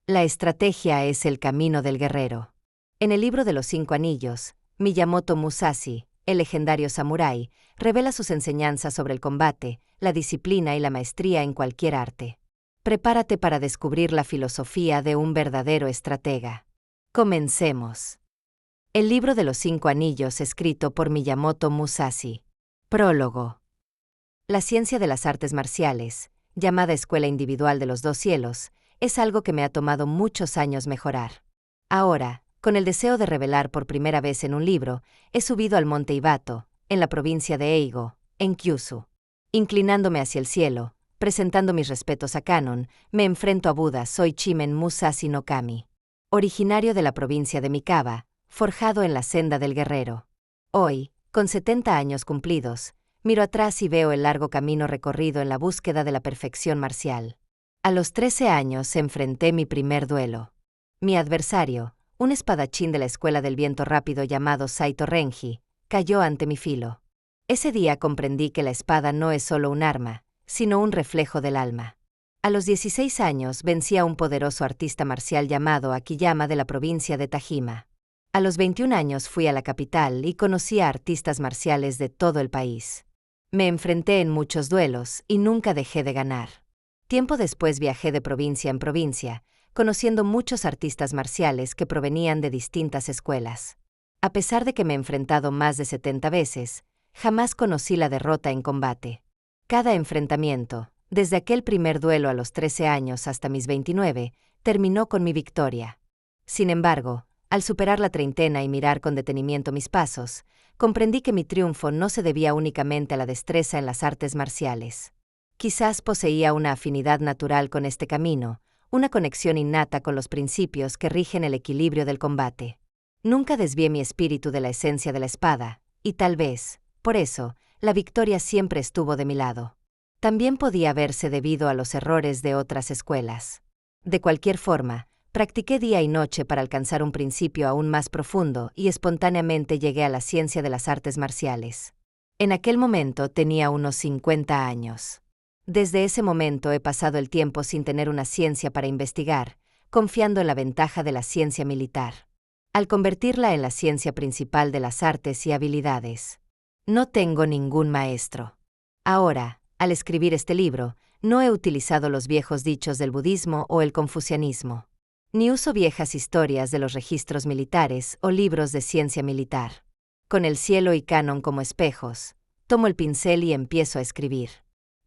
La estrategia es el camino del guerrero. En el libro de los 5 anillos, Miyamoto Musashi, el legendario samurái, revela sus enseñanzas sobre el combate, la disciplina y la maestría en cualquier arte. Prepárate para descubrir la filosofía de un verdadero estratega. Comencemos. El libro de los 5 anillos escrito por Miyamoto Musashi. Prólogo. La ciencia de las artes marciales, llamada Escuela Individual de los Dos Cielos, es algo que me ha tomado muchos años mejorar. Ahora, con el deseo de revelar por primera vez en un libro, he subido al monte Ibato, en la provincia de Eigo, en Kyushu. Inclinándome hacia el cielo, presentando mis respetos a Kanon, me enfrento a Buda Soichimen Musashi no Kami, originario de la provincia de Mikawa, forjado en la senda del guerrero. Hoy, con 70 años cumplidos, miro atrás y veo el largo camino recorrido en la búsqueda de la perfección marcial. A los 13 años enfrenté mi primer duelo. Mi adversario, un espadachín de la Escuela del Viento Rápido llamado Saito Renji, cayó ante mi filo. Ese día comprendí que la espada no es solo un arma, sino un reflejo del alma. A los 16 años vencí a un poderoso artista marcial llamado Akiyama de la provincia de Tajima. A los 21 años fui a la capital y conocí a artistas marciales de todo el país. Me enfrenté en muchos duelos y nunca dejé de ganar. Tiempo después viajé de provincia en provincia, conociendo muchos artistas marciales que provenían de distintas escuelas. A pesar de que me he enfrentado más de 70 veces, jamás conocí la derrota en combate. Cada enfrentamiento, desde aquel primer duelo a los 13 años hasta mis 29, terminó con mi victoria. Sin embargo, al superar la treintena y mirar con detenimiento mis pasos, comprendí que mi triunfo no se debía únicamente a la destreza en las artes marciales. Quizás poseía una afinidad natural con este camino, una conexión innata con los principios que rigen el equilibrio del combate. Nunca desvié mi espíritu de la esencia de la espada, y tal vez, por eso, la victoria siempre estuvo de mi lado. También podía verse debido a los errores de otras escuelas. De cualquier forma, practiqué día y noche para alcanzar un principio aún más profundo y espontáneamente llegué a la ciencia de las artes marciales. En aquel momento tenía unos 50 años. Desde ese momento he pasado el tiempo sin tener una ciencia para investigar, confiando en la ventaja de la ciencia militar, al convertirla en la ciencia principal de las artes y habilidades. No tengo ningún maestro. Ahora, al escribir este libro, no he utilizado los viejos dichos del budismo o el confucianismo. Ni uso viejas historias de los registros militares o libros de ciencia militar. Con el cielo y Kanon como espejos, tomo el pincel y empiezo a escribir.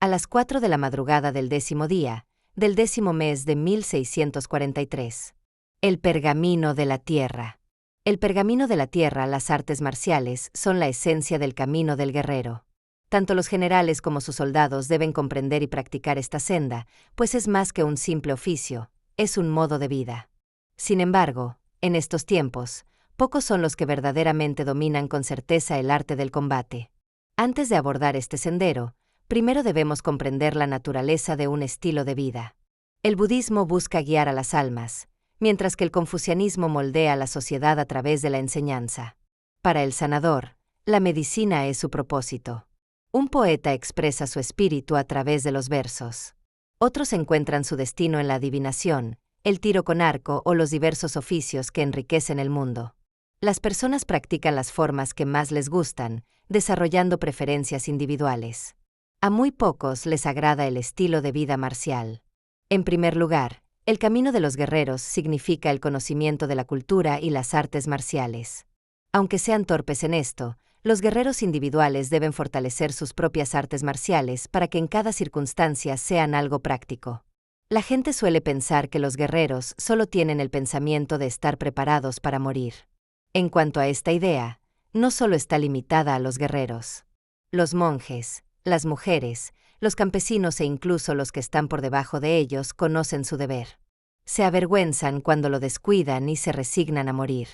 A las 4 de la madrugada del 10º día, del 10º mes de 1643. El pergamino de la tierra. El pergamino de la tierra, las artes marciales, son la esencia del camino del guerrero. Tanto los generales como sus soldados deben comprender y practicar esta senda, pues es más que un simple oficio, es un modo de vida. Sin embargo, en estos tiempos, pocos son los que verdaderamente dominan con certeza el arte del combate. Antes de abordar este sendero, primero debemos comprender la naturaleza de un estilo de vida. El budismo busca guiar a las almas, mientras que el confucianismo moldea la sociedad a través de la enseñanza. Para el sanador, la medicina es su propósito. Un poeta expresa su espíritu a través de los versos. Otros encuentran su destino en la adivinación, el tiro con arco o los diversos oficios que enriquecen el mundo. Las personas practican las formas que más les gustan, desarrollando preferencias individuales. A muy pocos les agrada el estilo de vida marcial. En primer lugar, el camino de los guerreros significa el conocimiento de la cultura y las artes marciales. Aunque sean torpes en esto, los guerreros individuales deben fortalecer sus propias artes marciales para que en cada circunstancia sean algo práctico. La gente suele pensar que los guerreros solo tienen el pensamiento de estar preparados para morir. En cuanto a esta idea, no solo está limitada a los guerreros. Los monjes, las mujeres, los campesinos e incluso los que están por debajo de ellos conocen su deber. Se avergüenzan cuando lo descuidan y se resignan a morir.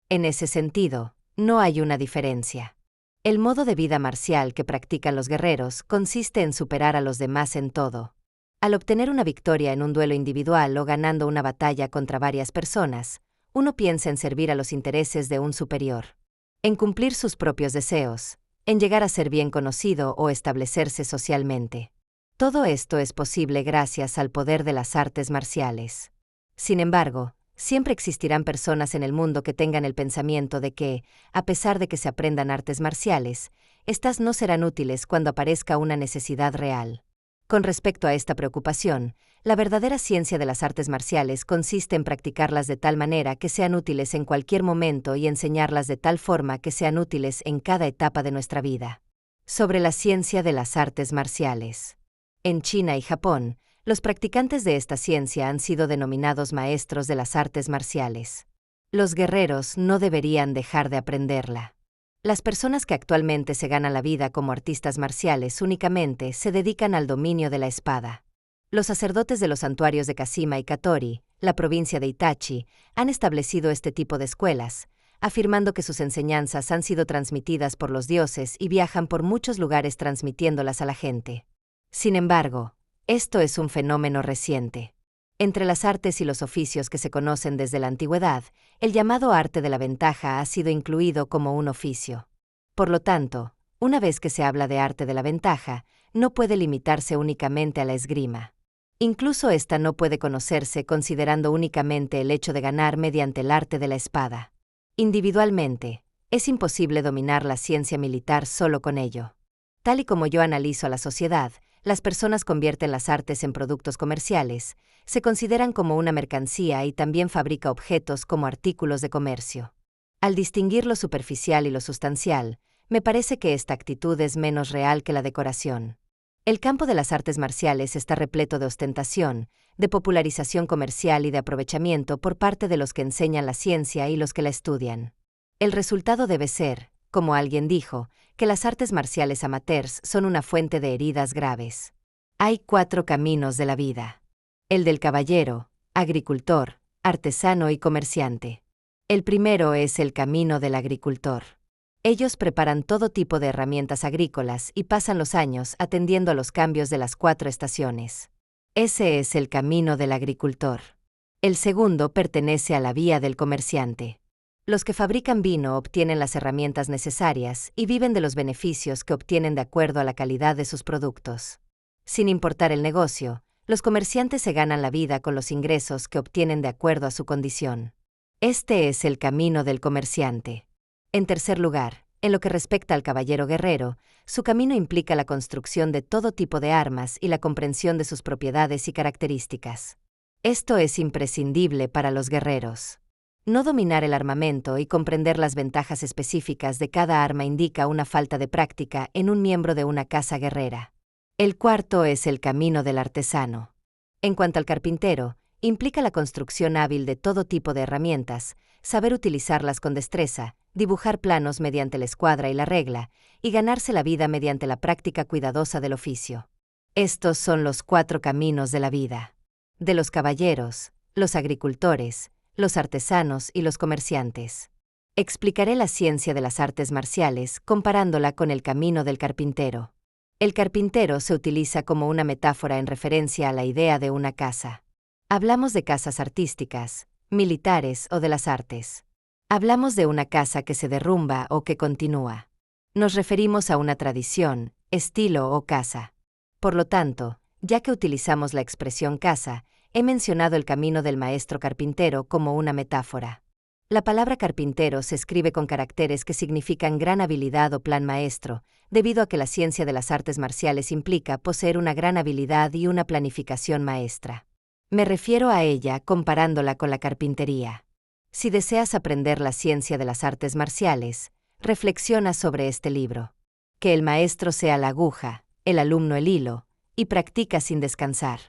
En ese sentido, no hay una diferencia. El modo de vida marcial que practican los guerreros consiste en superar a los demás en todo. Al obtener una victoria en un duelo individual o ganando una batalla contra varias personas, uno piensa en servir a los intereses de un superior, en cumplir sus propios deseos, en llegar a ser bien conocido o establecerse socialmente. Todo esto es posible gracias al poder de las artes marciales. Sin embargo, siempre existirán personas en el mundo que tengan el pensamiento de que, a pesar de que se aprendan artes marciales, estas no serán útiles cuando aparezca una necesidad real. Con respecto a esta preocupación, la verdadera ciencia de las artes marciales consiste en practicarlas de tal manera que sean útiles en cualquier momento y enseñarlas de tal forma que sean útiles en cada etapa de nuestra vida. Sobre la ciencia de las artes marciales. En China y Japón, los practicantes de esta ciencia han sido denominados maestros de las artes marciales. Los guerreros no deberían dejar de aprenderla. Las personas que actualmente se ganan la vida como artistas marciales únicamente se dedican al dominio de la espada. Los sacerdotes de los santuarios de Kashima y Katori, la provincia de Itachi, han establecido este tipo de escuelas, afirmando que sus enseñanzas han sido transmitidas por los dioses y viajan por muchos lugares transmitiéndolas a la gente. Sin embargo, esto es un fenómeno reciente. Entre las artes y los oficios que se conocen desde la antigüedad, el llamado arte de la ventaja ha sido incluido como un oficio. Por lo tanto, una vez que se habla de arte de la ventaja, no puede limitarse únicamente a la esgrima. Incluso esta no puede conocerse considerando únicamente el hecho de ganar mediante el arte de la espada. Individualmente, es imposible dominar la ciencia militar solo con ello. Tal y como yo analizo a la sociedad, las personas convierten las artes en productos comerciales, se consideran como una mercancía y también fabrica objetos como artículos de comercio. Al distinguir lo superficial y lo sustancial, me parece que esta actitud es menos real que la decoración. El campo de las artes marciales está repleto de ostentación, de popularización comercial y de aprovechamiento por parte de los que enseñan la ciencia y los que la estudian. El resultado debe ser, como alguien dijo, que las artes marciales amateurs son una fuente de heridas graves. Hay 4 caminos de la vida. El del caballero, agricultor, artesano y comerciante. El primero es el camino del agricultor. Ellos preparan todo tipo de herramientas agrícolas y pasan los años atendiendo a los cambios de las 4 estaciones. Ese es el camino del agricultor. El segundo pertenece a la vía del comerciante. Los que fabrican vino obtienen las herramientas necesarias y viven de los beneficios que obtienen de acuerdo a la calidad de sus productos. Sin importar el negocio, los comerciantes se ganan la vida con los ingresos que obtienen de acuerdo a su condición. Este es el camino del comerciante. En tercer lugar, en lo que respecta al caballero guerrero, su camino implica la construcción de todo tipo de armas y la comprensión de sus propiedades y características. Esto es imprescindible para los guerreros. No dominar el armamento y comprender las ventajas específicas de cada arma indica una falta de práctica en un miembro de una casa guerrera. El cuarto es el camino del artesano. En cuanto al carpintero, implica la construcción hábil de todo tipo de herramientas, saber utilizarlas con destreza, dibujar planos mediante la escuadra y la regla, y ganarse la vida mediante la práctica cuidadosa del oficio. Estos son los 4 caminos de la vida. De los caballeros, los agricultores, los artesanos y los comerciantes. Explicaré la ciencia de las artes marciales comparándola con el camino del carpintero. El carpintero se utiliza como una metáfora en referencia a la idea de una casa. Hablamos de casas artísticas, militares o de las artes. Hablamos de una casa que se derrumba o que continúa. Nos referimos a una tradición, estilo o casa. Por lo tanto, ya que utilizamos la expresión casa, he mencionado el camino del maestro carpintero como una metáfora. La palabra carpintero se escribe con caracteres que significan gran habilidad o plan maestro, debido a que la ciencia de las artes marciales implica poseer una gran habilidad y una planificación maestra. Me refiero a ella comparándola con la carpintería. Si deseas aprender la ciencia de las artes marciales, reflexiona sobre este libro. Que el maestro sea la aguja, el alumno el hilo, y practica sin descansar.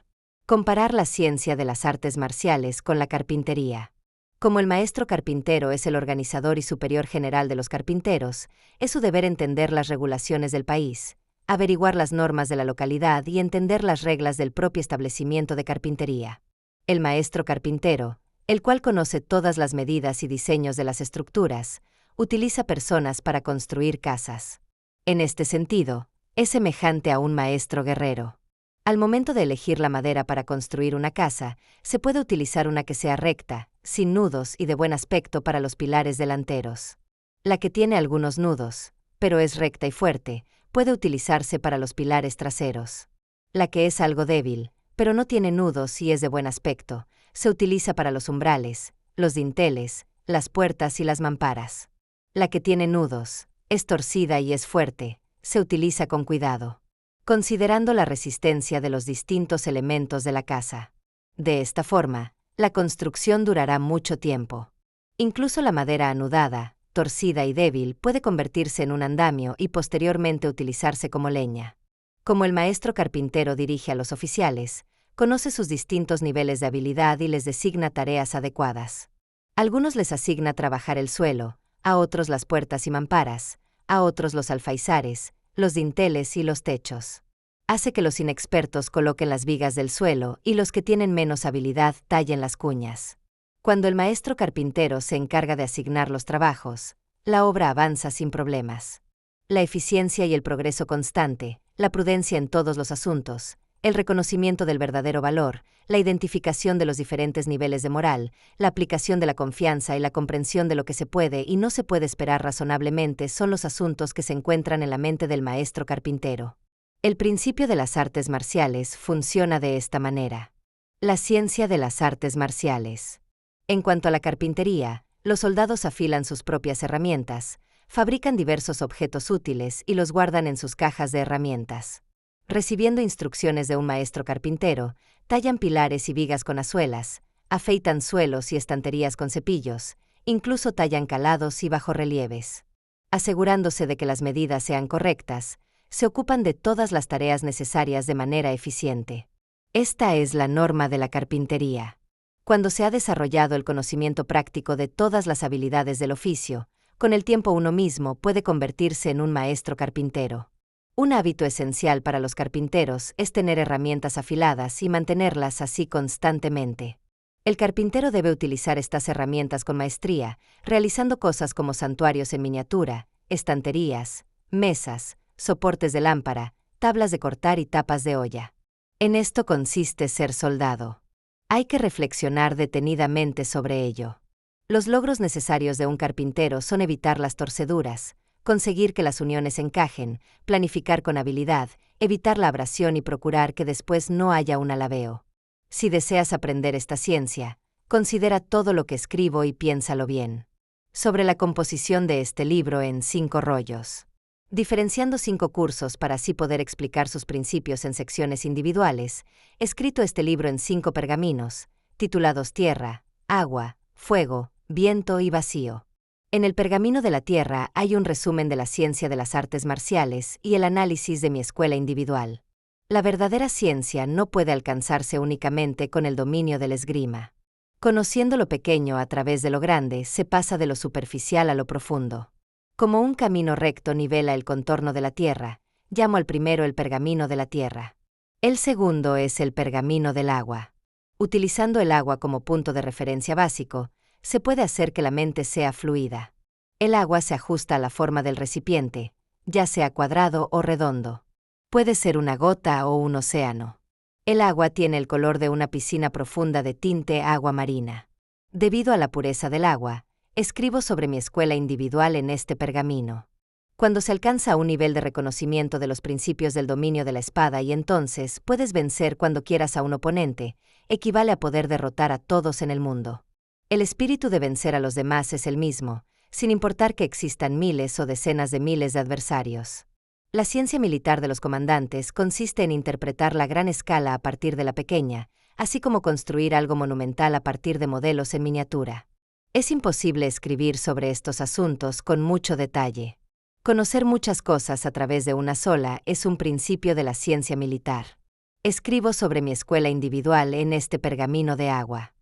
Comparar la ciencia de las artes marciales con la carpintería. Como el maestro carpintero es el organizador y superior general de los carpinteros, es su deber entender las regulaciones del país, averiguar las normas de la localidad y entender las reglas del propio establecimiento de carpintería. El maestro carpintero, el cual conoce todas las medidas y diseños de las estructuras, utiliza personas para construir casas. En este sentido, es semejante a un maestro guerrero. Al momento de elegir la madera para construir una casa, se puede utilizar una que sea recta, sin nudos y de buen aspecto para los pilares delanteros. La que tiene algunos nudos, pero es recta y fuerte, puede utilizarse para los pilares traseros. La que es algo débil, pero no tiene nudos y es de buen aspecto, se utiliza para los umbrales, los dinteles, las puertas y las mamparas. La que tiene nudos, es torcida y es fuerte, se utiliza con cuidado, considerando la resistencia de los distintos elementos de la casa. De esta forma, la construcción durará mucho tiempo. Incluso la madera anudada, torcida y débil puede convertirse en un andamio y posteriormente utilizarse como leña. Como el maestro carpintero dirige a los oficiales, conoce sus distintos niveles de habilidad y les designa tareas adecuadas. Algunos les asigna trabajar el suelo, a otros las puertas y mamparas, a otros los alfaizares, los dinteles y los techos. Hace que los inexpertos coloquen las vigas del suelo y los que tienen menos habilidad tallen las cuñas. Cuando el maestro carpintero se encarga de asignar los trabajos, la obra avanza sin problemas. La eficiencia y el progreso constante, la prudencia en todos los asuntos, el reconocimiento del verdadero valor, la identificación de los diferentes niveles de moral, la aplicación de la confianza y la comprensión de lo que se puede y no se puede esperar razonablemente son los asuntos que se encuentran en la mente del maestro carpintero. El principio de las artes marciales funciona de esta manera. La ciencia de las artes marciales. En cuanto a la carpintería, los soldados afilan sus propias herramientas, fabrican diversos objetos útiles y los guardan en sus cajas de herramientas. Recibiendo instrucciones de un maestro carpintero, tallan pilares y vigas con azuelas, afeitan suelos y estanterías con cepillos, incluso tallan calados y bajorrelieves. Asegurándose de que las medidas sean correctas, se ocupan de todas las tareas necesarias de manera eficiente. Esta es la norma de la carpintería. Cuando se ha desarrollado el conocimiento práctico de todas las habilidades del oficio, con el tiempo uno mismo puede convertirse en un maestro carpintero. Un hábito esencial para los carpinteros es tener herramientas afiladas y mantenerlas así constantemente. El carpintero debe utilizar estas herramientas con maestría, realizando cosas como santuarios en miniatura, estanterías, mesas, soportes de lámpara, tablas de cortar y tapas de olla. En esto consiste ser soldado. Hay que reflexionar detenidamente sobre ello. Los logros necesarios de un carpintero son evitar las torceduras, conseguir que las uniones encajen, planificar con habilidad, evitar la abrasión y procurar que después no haya un alabeo. Si deseas aprender esta ciencia, considera todo lo que escribo y piénsalo bien. Sobre la composición de este libro en 5 rollos. Diferenciando 5 cursos para así poder explicar sus principios en secciones individuales, he escrito este libro en 5 pergaminos, titulados Tierra, Agua, Fuego, Viento y Vacío. En el pergamino de la Tierra hay un resumen de la ciencia de las artes marciales y el análisis de mi escuela individual. La verdadera ciencia no puede alcanzarse únicamente con el dominio del esgrima. Conociendo lo pequeño a través de lo grande, se pasa de lo superficial a lo profundo. Como un camino recto nivela el contorno de la Tierra, llamo al primero el pergamino de la Tierra. El segundo es el pergamino del agua. Utilizando el agua como punto de referencia básico, se puede hacer que la mente sea fluida. El agua se ajusta a la forma del recipiente, ya sea cuadrado o redondo. Puede ser una gota o un océano. El agua tiene el color de una piscina profunda de tinte agua marina. Debido a la pureza del agua, escribo sobre mi escuela individual en este pergamino. Cuando se alcanza un nivel de reconocimiento de los principios del dominio de la espada y entonces puedes vencer cuando quieras a un oponente, equivale a poder derrotar a todos en el mundo. El espíritu de vencer a los demás es el mismo, sin importar que existan miles o decenas de miles de adversarios. La ciencia militar de los comandantes consiste en interpretar la gran escala a partir de la pequeña, así como construir algo monumental a partir de modelos en miniatura. Es imposible escribir sobre estos asuntos con mucho detalle. Conocer muchas cosas a través de una sola es un principio de la ciencia militar. Escribo sobre mi escuela individual en este pergamino de agua.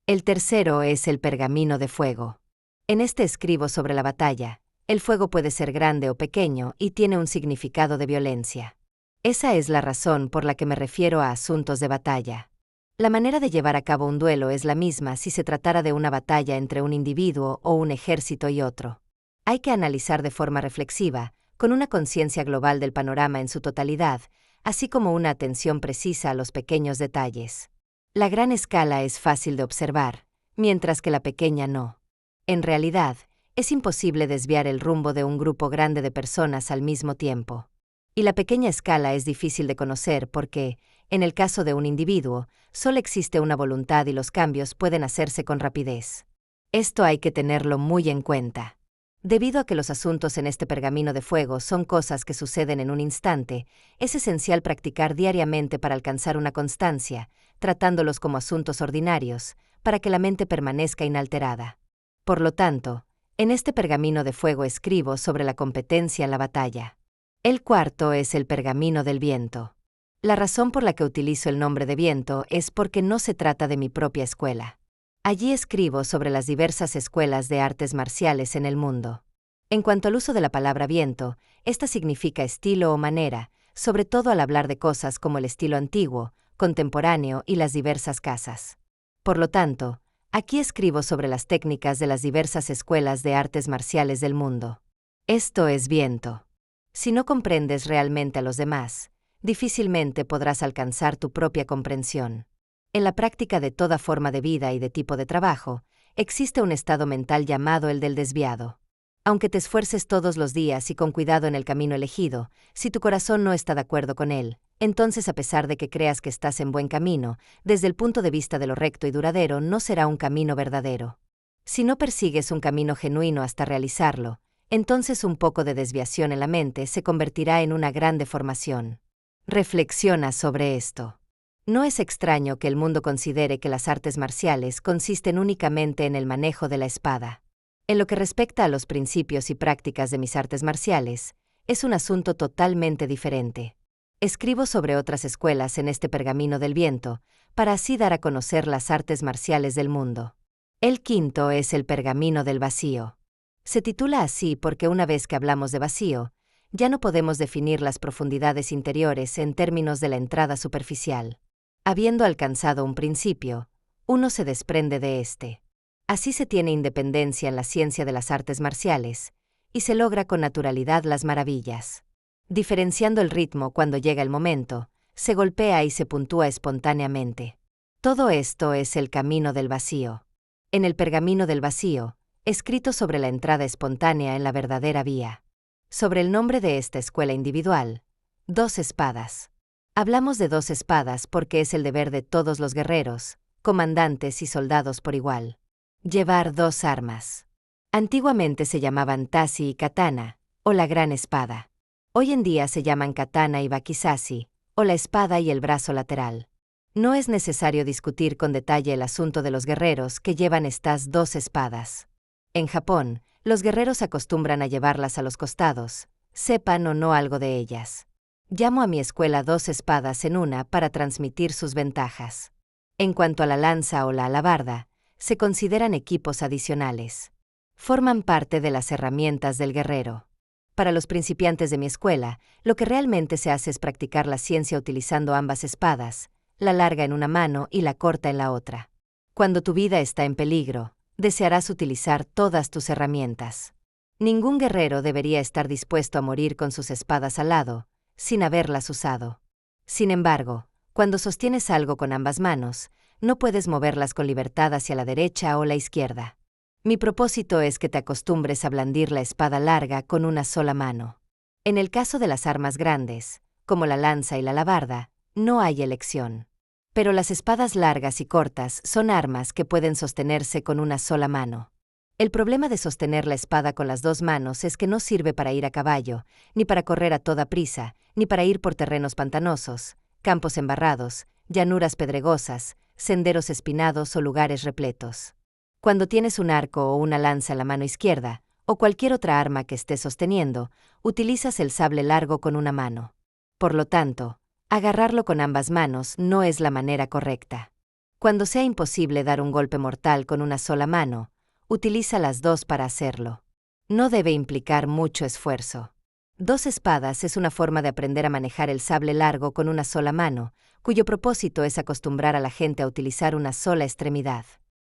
El tercero es el pergamino de fuego. En este escribo sobre la batalla. El fuego puede ser grande o pequeño y tiene un significado de violencia. Esa es la razón por la que me refiero a asuntos de batalla. La manera de llevar a cabo un duelo es la misma si se tratara de una batalla entre un individuo o un ejército y otro. Hay que analizar de forma reflexiva, con una conciencia global del panorama en su totalidad, así como una atención precisa a los pequeños detalles. La gran escala es fácil de observar, mientras que la pequeña no. En realidad, es imposible desviar el rumbo de un grupo grande de personas al mismo tiempo. Y la pequeña escala es difícil de conocer porque, En el caso de un individuo, solo existe una voluntad y los cambios pueden hacerse con rapidez. Esto hay que tenerlo muy en cuenta. Debido a que los asuntos en este pergamino de fuego son cosas que suceden en un instante, es esencial practicar diariamente para alcanzar una constancia, tratándolos como asuntos ordinarios, para que la mente permanezca inalterada. Por lo tanto, en este pergamino de fuego escribo sobre la competencia en la batalla. El cuarto es el pergamino del viento. La razón por la que utilizo el nombre de viento es porque no se trata de mi propia escuela. Allí escribo sobre las diversas escuelas de artes marciales en el mundo. En cuanto al uso de la palabra viento, esta significa estilo o manera, sobre todo al hablar de cosas como el estilo antiguo, contemporáneo y las diversas casas. Por lo tanto, aquí escribo sobre las técnicas de las diversas escuelas de artes marciales del mundo. Esto es viento. Si no comprendes realmente a los demás, difícilmente podrás alcanzar tu propia comprensión. En la práctica de toda forma de vida y de tipo de trabajo, existe un estado mental llamado el del desviado. Aunque te esfuerces todos los días y con cuidado en el camino elegido, si tu corazón no está de acuerdo con él, entonces a pesar de que creas que estás en buen camino, desde el punto de vista de lo recto y duradero no será un camino verdadero. Si no persigues un camino genuino hasta realizarlo, entonces un poco de desviación en la mente se convertirá en una gran deformación. Reflexiona sobre esto. No es extraño que el mundo considere que las artes marciales consisten únicamente en el manejo de la espada. En lo que respecta a los principios y prácticas de mis artes marciales, es un asunto totalmente diferente. Escribo sobre otras escuelas en este pergamino del viento, para así dar a conocer las artes marciales del mundo. El quinto es el pergamino del vacío. Se titula así porque una vez que hablamos de vacío, ya no podemos definir las profundidades interiores en términos de la entrada superficial. Habiendo alcanzado un principio, uno se desprende de éste. Así se tiene independencia en la ciencia de las artes marciales, y se logra con naturalidad las maravillas. Diferenciando el ritmo cuando llega el momento, se golpea y se puntúa espontáneamente. Todo esto es el camino del vacío. En el pergamino del vacío, escrito sobre la entrada espontánea en la verdadera vía. Sobre el nombre de esta escuela individual, 2 espadas. Hablamos de 2 espadas porque es el deber de todos los guerreros, comandantes y soldados por igual. Llevar 2 armas. Antiguamente se llamaban tashi y katana, o la gran espada. Hoy en día se llaman katana y wakizashi, o la espada y el brazo lateral. No es necesario discutir con detalle el asunto de los guerreros que llevan estas 2 espadas. En Japón, los guerreros acostumbran a llevarlas a los costados, sepan o no algo de ellas. Llamo a mi escuela 2 espadas en una para transmitir sus ventajas. En cuanto a la lanza o la alabarda, se consideran equipos adicionales. Forman parte de las herramientas del guerrero. Para los principiantes de mi escuela, lo que realmente se hace es practicar la ciencia utilizando ambas espadas, la larga en una mano y la corta en la otra. Cuando tu vida está en peligro, desearás utilizar todas tus herramientas. Ningún guerrero debería estar dispuesto a morir con sus espadas al lado, sin haberlas usado. Sin embargo, cuando sostienes algo con ambas manos, no puedes moverlas con libertad hacia la derecha o la izquierda. Mi propósito es que te acostumbres a blandir la espada larga con una sola mano. En el caso de las armas grandes, como la lanza y la alabarda, no hay elección. Pero las espadas largas y cortas son armas que pueden sostenerse con una sola mano. El problema de sostener la espada con las 2 manos es que no sirve para ir a caballo, ni para correr a toda prisa, ni para ir por terrenos pantanosos, campos embarrados, llanuras pedregosas, senderos espinados o lugares repletos. Cuando tienes un arco o una lanza en la mano izquierda, o cualquier otra arma que estés sosteniendo, utilizas el sable largo con una mano. Por lo tanto, agarrarlo con ambas manos no es la manera correcta. Cuando sea imposible dar un golpe mortal con una sola mano, utiliza las 2 para hacerlo. No debe implicar mucho esfuerzo. 2 espadas es una forma de aprender a manejar el sable largo con una sola mano, cuyo propósito es acostumbrar a la gente a utilizar una sola extremidad.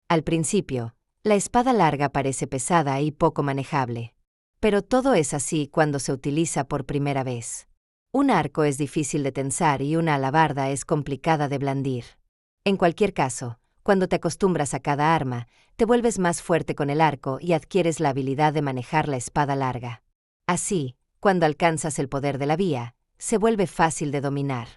Al principio, la espada larga parece pesada y poco manejable. Pero todo es así cuando se utiliza por primera vez. Un arco es difícil de tensar y una alabarda es complicada de blandir. En cualquier caso, cuando te acostumbras a cada arma, te vuelves más fuerte con el arco y adquieres la habilidad de manejar la espada larga. Así, cuando alcanzas el poder de la vía, se vuelve fácil de dominar.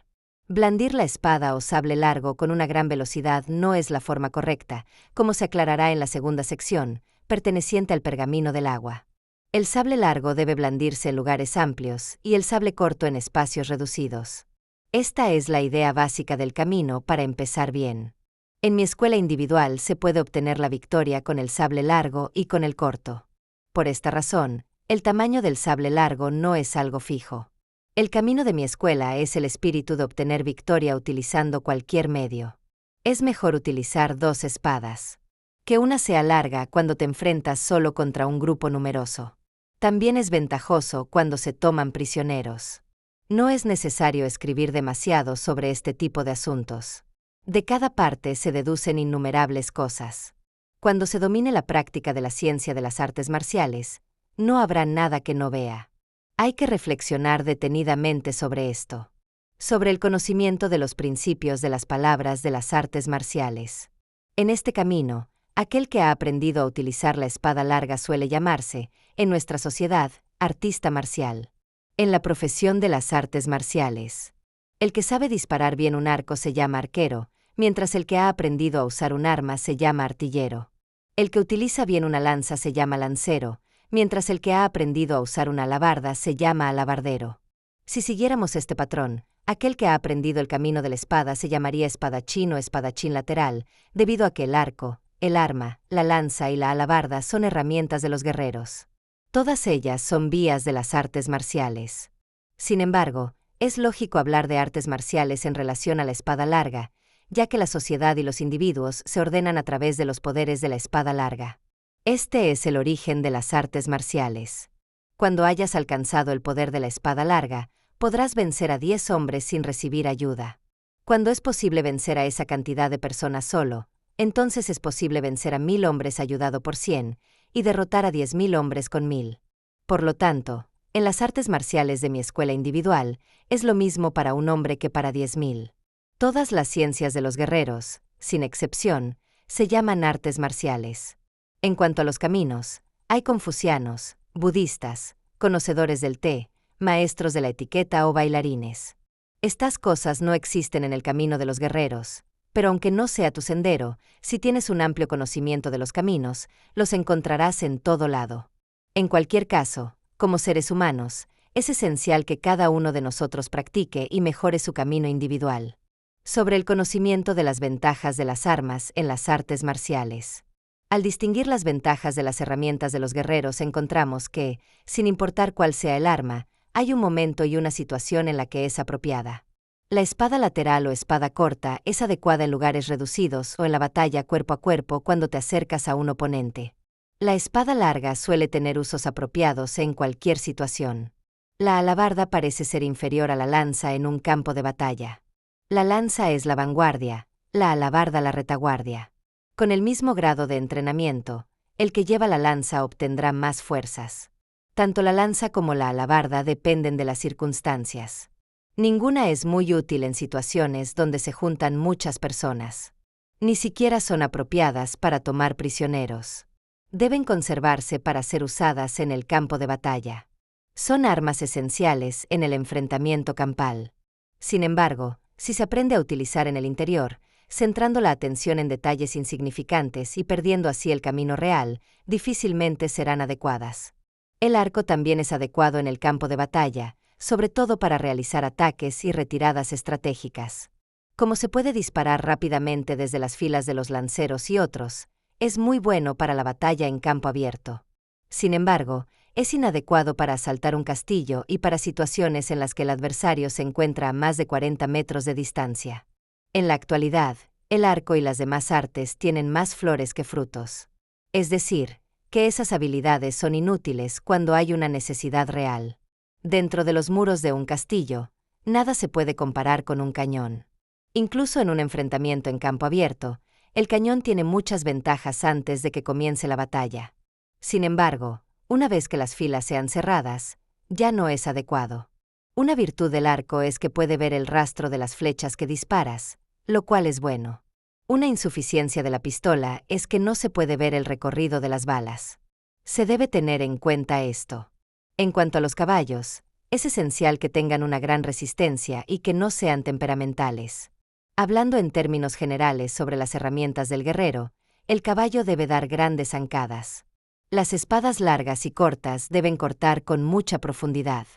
Blandir la espada o sable largo con una gran velocidad no es la forma correcta, como se aclarará en la segunda sección, perteneciente al pergamino del agua. El sable largo debe blandirse en lugares amplios y el sable corto en espacios reducidos. Esta es la idea básica del camino para empezar bien. En mi escuela individual se puede obtener la victoria con el sable largo y con el corto. Por esta razón, el tamaño del sable largo no es algo fijo. El camino de mi escuela es el espíritu de obtener victoria utilizando cualquier medio. Es mejor utilizar 2 espadas. Que una sea larga cuando te enfrentas solo contra un grupo numeroso. También es ventajoso cuando se toman prisioneros. No es necesario escribir demasiado sobre este tipo de asuntos. De cada parte se deducen innumerables cosas. Cuando se domine la práctica de la ciencia de las artes marciales, no habrá nada que no vea. Hay que reflexionar detenidamente sobre esto. Sobre el conocimiento de los principios de las palabras de las artes marciales. En este camino, aquel que ha aprendido a utilizar la espada larga suele llamarse, en nuestra sociedad, artista marcial. En la profesión de las artes marciales, el que sabe disparar bien un arco se llama arquero, mientras el que ha aprendido a usar un arma se llama artillero. El que utiliza bien una lanza se llama lancero, mientras el que ha aprendido a usar una alabarda se llama alabardero. Si siguiéramos este patrón, aquel que ha aprendido el camino de la espada se llamaría espadachín o espadachín lateral, debido a que el arco, el arma, la lanza y la alabarda son herramientas de los guerreros. Todas ellas son vías de las artes marciales. Sin embargo, es lógico hablar de artes marciales en relación a la espada larga, ya que la sociedad y los individuos se ordenan a través de los poderes de la espada larga. Este es el origen de las artes marciales. Cuando hayas alcanzado el poder de la espada larga, podrás vencer a 10 hombres sin recibir ayuda. Cuando es posible vencer a esa cantidad de personas solo, entonces es posible vencer a 1000 hombres ayudado por 100, y derrotar a 10.000 hombres con 1000. Por lo tanto, en las artes marciales de mi escuela individual, es lo mismo para un hombre que para 10.000. Todas las ciencias de los guerreros, sin excepción, se llaman artes marciales. En cuanto a los caminos, hay confucianos, budistas, conocedores del té, maestros de la etiqueta o bailarines. Estas cosas no existen en el camino de los guerreros, pero aunque no sea tu sendero, si tienes un amplio conocimiento de los caminos, los encontrarás en todo lado. En cualquier caso, como seres humanos, es esencial que cada uno de nosotros practique y mejore su camino individual. Sobre el conocimiento de las ventajas de las armas en las artes marciales. Al distinguir las ventajas de las herramientas de los guerreros encontramos que, sin importar cuál sea el arma, hay un momento y una situación en la que es apropiada. La espada lateral o espada corta es adecuada en lugares reducidos o en la batalla cuerpo a cuerpo cuando te acercas a un oponente. La espada larga suele tener usos apropiados en cualquier situación. La alabarda parece ser inferior a la lanza en un campo de batalla. La lanza es la vanguardia, la alabarda la retaguardia. Con el mismo grado de entrenamiento, el que lleva la lanza obtendrá más fuerzas. Tanto la lanza como la alabarda dependen de las circunstancias. Ninguna es muy útil en situaciones donde se juntan muchas personas. Ni siquiera son apropiadas para tomar prisioneros. Deben conservarse para ser usadas en el campo de batalla. Son armas esenciales en el enfrentamiento campal. Sin embargo, si se aprende a utilizar en el interior, centrando la atención en detalles insignificantes y perdiendo así el camino real, difícilmente serán adecuadas. El arco también es adecuado en el campo de batalla, sobre todo para realizar ataques y retiradas estratégicas. Como se puede disparar rápidamente desde las filas de los lanceros y otros, es muy bueno para la batalla en campo abierto. Sin embargo, es inadecuado para asaltar un castillo y para situaciones en las que el adversario se encuentra a más de 40 metros de distancia. En la actualidad, el arco y las demás artes tienen más flores que frutos. Es decir, que esas habilidades son inútiles cuando hay una necesidad real. Dentro de los muros de un castillo, nada se puede comparar con un cañón. Incluso en un enfrentamiento en campo abierto, el cañón tiene muchas ventajas antes de que comience la batalla. Sin embargo, una vez que las filas sean cerradas, ya no es adecuado. Una virtud del arco es que puede ver el rastro de las flechas que disparas, lo cual es bueno. Una insuficiencia de la pistola es que no se puede ver el recorrido de las balas. Se debe tener en cuenta esto. En cuanto a los caballos, Es esencial que tengan una gran resistencia y que no sean temperamentales. Hablando en términos generales sobre las herramientas del guerrero, el caballo debe dar grandes zancadas. Las espadas largas y cortas deben cortar con mucha profundidad.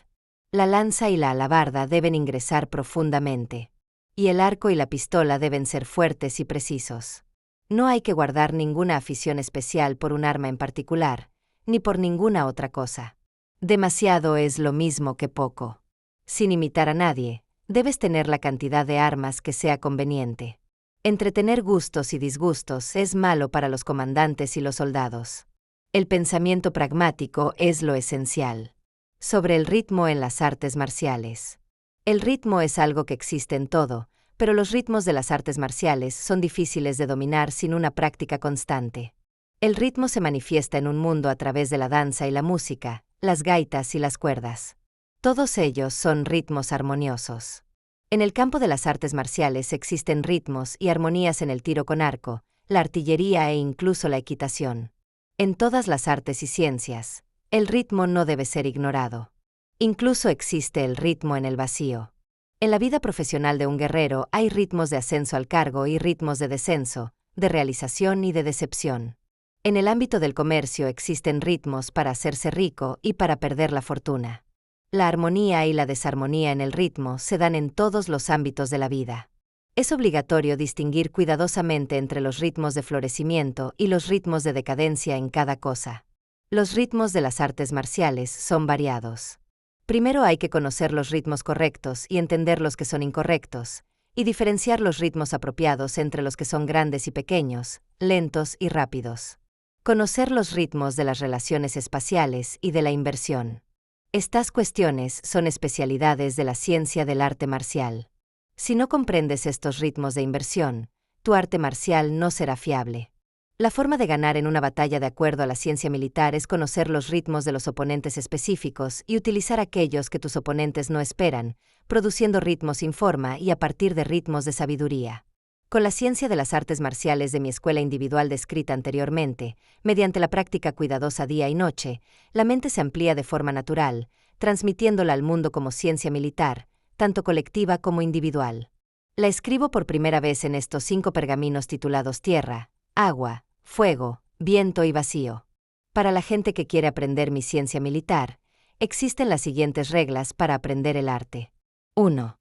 La lanza y la alabarda deben ingresar profundamente. Y el arco y la pistola deben ser fuertes y precisos. No hay que guardar ninguna afición especial por un arma en particular, ni por ninguna otra cosa. Demasiado es lo mismo que poco. Sin imitar a nadie, debes tener la cantidad de armas que sea conveniente. Entretener gustos y disgustos es malo para los comandantes y los soldados. El pensamiento pragmático es lo esencial. Sobre el ritmo en las artes marciales. El ritmo es algo que existe en todo, pero los ritmos de las artes marciales son difíciles de dominar sin una práctica constante. El ritmo se manifiesta en un mundo a través de la danza y la música, las gaitas y las cuerdas. Todos ellos son ritmos armoniosos. En el campo de las artes marciales existen ritmos y armonías en el tiro con arco, la artillería e incluso la equitación. En todas las artes y ciencias, el ritmo no debe ser ignorado. Incluso existe el ritmo en el vacío. En la vida profesional de un guerrero hay ritmos de ascenso al cargo y ritmos de descenso, de realización y de decepción. En el ámbito del comercio existen ritmos para hacerse rico y para perder la fortuna. La armonía y la desarmonía en el ritmo se dan en todos los ámbitos de la vida. Es obligatorio distinguir cuidadosamente entre los ritmos de florecimiento y los ritmos de decadencia en cada cosa. Los ritmos de las artes marciales son variados. Primero hay que conocer los ritmos correctos y entender los que son incorrectos, y diferenciar los ritmos apropiados entre los que son grandes y pequeños, lentos y rápidos. Conocer los ritmos de las relaciones espaciales y de la inversión. Estas cuestiones son especialidades de la ciencia del arte marcial. Si no comprendes estos ritmos de inversión, tu arte marcial no será fiable. La forma de ganar en una batalla de acuerdo a la ciencia militar es conocer los ritmos de los oponentes específicos y utilizar aquellos que tus oponentes no esperan, produciendo ritmos sin forma y a partir de ritmos de sabiduría. Con la ciencia de las artes marciales de mi escuela individual descrita anteriormente, mediante la práctica cuidadosa día y noche, la mente se amplía de forma natural, transmitiéndola al mundo como ciencia militar, tanto colectiva como individual. La escribo por primera vez en estos 5 pergaminos titulados Tierra, Agua, Fuego, Viento y Vacío. Para la gente que quiere aprender mi ciencia militar, existen las siguientes reglas para aprender el arte. 1.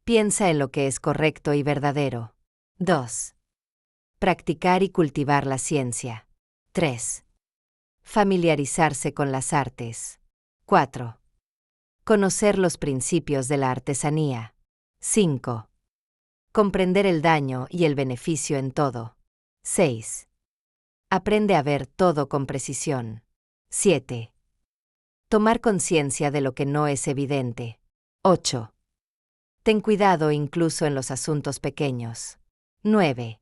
Piensa en lo que es correcto y verdadero. 2. Practicar y cultivar la ciencia. 3. Familiarizarse con las artes. 4. Conocer los principios de la artesanía. 5. Comprender el daño y el beneficio en todo. 6. Aprende a ver todo con precisión. 7. Tomar conciencia de lo que no es evidente. 8. Ten cuidado incluso en los asuntos pequeños. 9.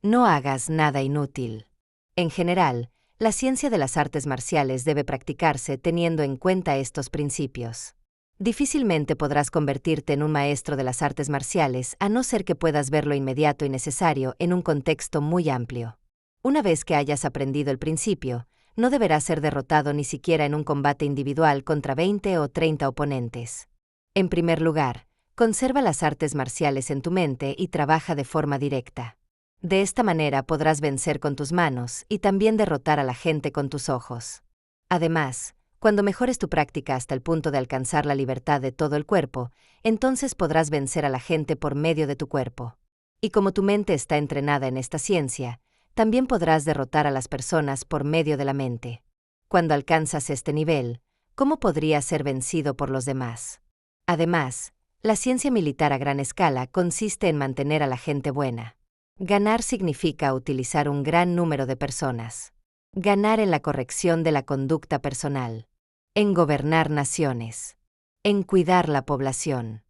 No hagas nada inútil. En general, la ciencia de las artes marciales debe practicarse teniendo en cuenta estos principios. Difícilmente podrás convertirte en un maestro de las artes marciales a no ser que puedas ver lo inmediato y necesario en un contexto muy amplio. Una vez que hayas aprendido el principio, no deberás ser derrotado ni siquiera en un combate individual contra 20 o 30 oponentes. En primer lugar, conserva las artes marciales en tu mente y trabaja de forma directa. De esta manera podrás vencer con tus manos y también derrotar a la gente con tus ojos. Además, cuando mejores tu práctica hasta el punto de alcanzar la libertad de todo el cuerpo, entonces podrás vencer a la gente por medio de tu cuerpo. Y como tu mente está entrenada en esta ciencia, también podrás derrotar a las personas por medio de la mente. Cuando alcanzas este nivel, ¿cómo podrías ser vencido por los demás? Además, la ciencia militar a gran escala consiste en mantener a la gente buena. Ganar significa utilizar un gran número de personas. Ganar en la corrección de la conducta personal. En gobernar naciones. En cuidar la población.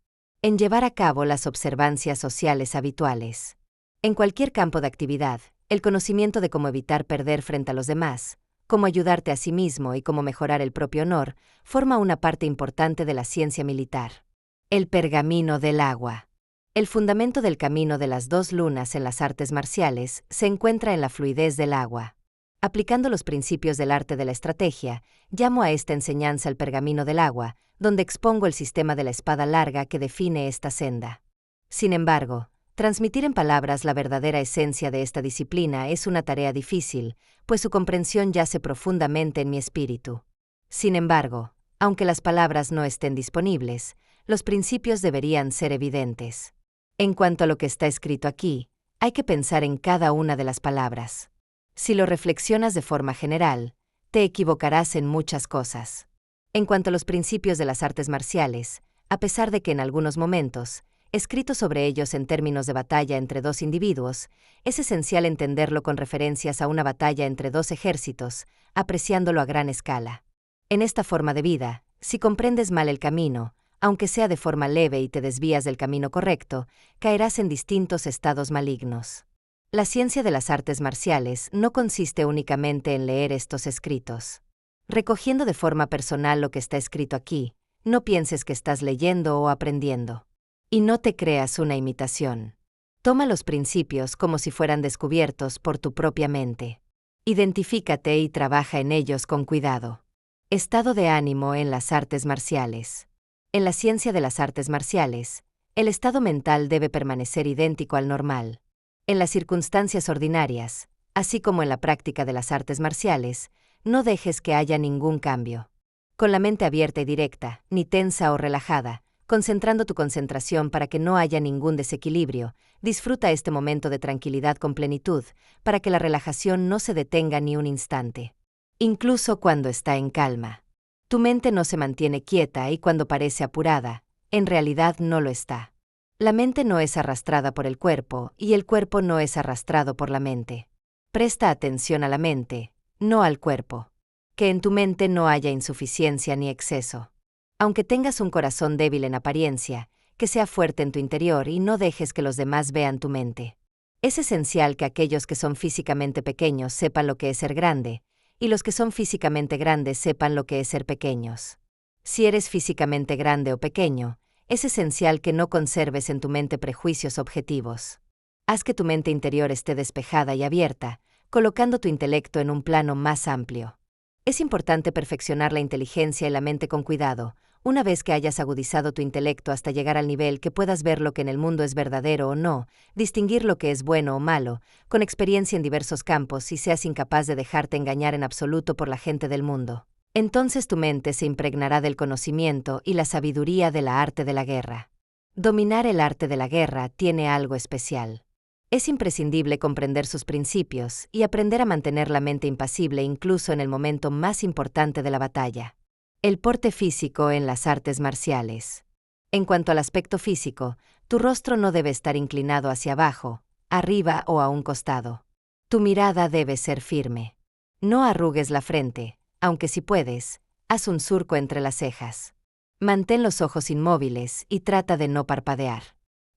En llevar a cabo las observancias sociales habituales. En cualquier campo de actividad, el conocimiento de cómo evitar perder frente a los demás, cómo ayudarte a sí mismo y cómo mejorar el propio honor, forma una parte importante de la ciencia militar. El pergamino del agua. El fundamento del camino de las 2 lunas en las artes marciales se encuentra en la fluidez del agua. Aplicando los principios del arte de la estrategia, llamo a esta enseñanza el pergamino del agua, donde expongo el sistema de la espada larga que define esta senda. Sin embargo, transmitir en palabras la verdadera esencia de esta disciplina es una tarea difícil, pues su comprensión yace profundamente en mi espíritu. Sin embargo, aunque las palabras no estén disponibles, los principios deberían ser evidentes. En cuanto a lo que está escrito aquí, hay que pensar en cada una de las palabras. Si lo reflexionas de forma general, te equivocarás en muchas cosas. En cuanto a los principios de las artes marciales, a pesar de que en algunos momentos, escrito sobre ellos en términos de batalla entre dos individuos, es esencial entenderlo con referencias a una batalla entre dos ejércitos, apreciándolo a gran escala. En esta forma de vida, si comprendes mal el camino, aunque sea de forma leve y te desvías del camino correcto, caerás en distintos estados malignos. La ciencia de las artes marciales no consiste únicamente en leer estos escritos. Recogiendo de forma personal lo que está escrito aquí, no pienses que estás leyendo o aprendiendo. Y no te creas una imitación. Toma los principios como si fueran descubiertos por tu propia mente. Identifícate y trabaja en ellos con cuidado. Estado de ánimo en las artes marciales. En la ciencia de las artes marciales, el estado mental debe permanecer idéntico al normal. En las circunstancias ordinarias, así como en la práctica de las artes marciales, no dejes que haya ningún cambio. Con la mente abierta y directa, ni tensa o relajada, concentrando tu concentración para que no haya ningún desequilibrio, disfruta este momento de tranquilidad con plenitud, para que la relajación no se detenga ni un instante. Incluso cuando está en calma. Tu mente no se mantiene quieta y cuando parece apurada, en realidad no lo está. La mente no es arrastrada por el cuerpo y el cuerpo no es arrastrado por la mente. Presta atención a la mente, no al cuerpo. Que en tu mente no haya insuficiencia ni exceso. Aunque tengas un corazón débil en apariencia, que sea fuerte en tu interior y no dejes que los demás vean tu mente. Es esencial que aquellos que son físicamente pequeños sepan lo que es ser grande, y los que son físicamente grandes sepan lo que es ser pequeños. Si eres físicamente grande o pequeño, es esencial que no conserves en tu mente prejuicios objetivos. Haz que tu mente interior esté despejada y abierta, colocando tu intelecto en un plano más amplio. Es importante perfeccionar la inteligencia y la mente con cuidado, una vez que hayas agudizado tu intelecto hasta llegar al nivel que puedas ver lo que en el mundo es verdadero o no, distinguir lo que es bueno o malo, con experiencia en diversos campos y seas incapaz de dejarte engañar en absoluto por la gente del mundo. Entonces tu mente se impregnará del conocimiento y la sabiduría de la arte de la guerra. Dominar el arte de la guerra tiene algo especial. Es imprescindible comprender sus principios y aprender a mantener la mente impasible incluso en el momento más importante de la batalla. El porte físico en las artes marciales. En cuanto al aspecto físico, tu rostro no debe estar inclinado hacia abajo, arriba o a un costado. Tu mirada debe ser firme. No arrugues la frente. Aunque si puedes, haz un surco entre las cejas. Mantén los ojos inmóviles y trata de no parpadear.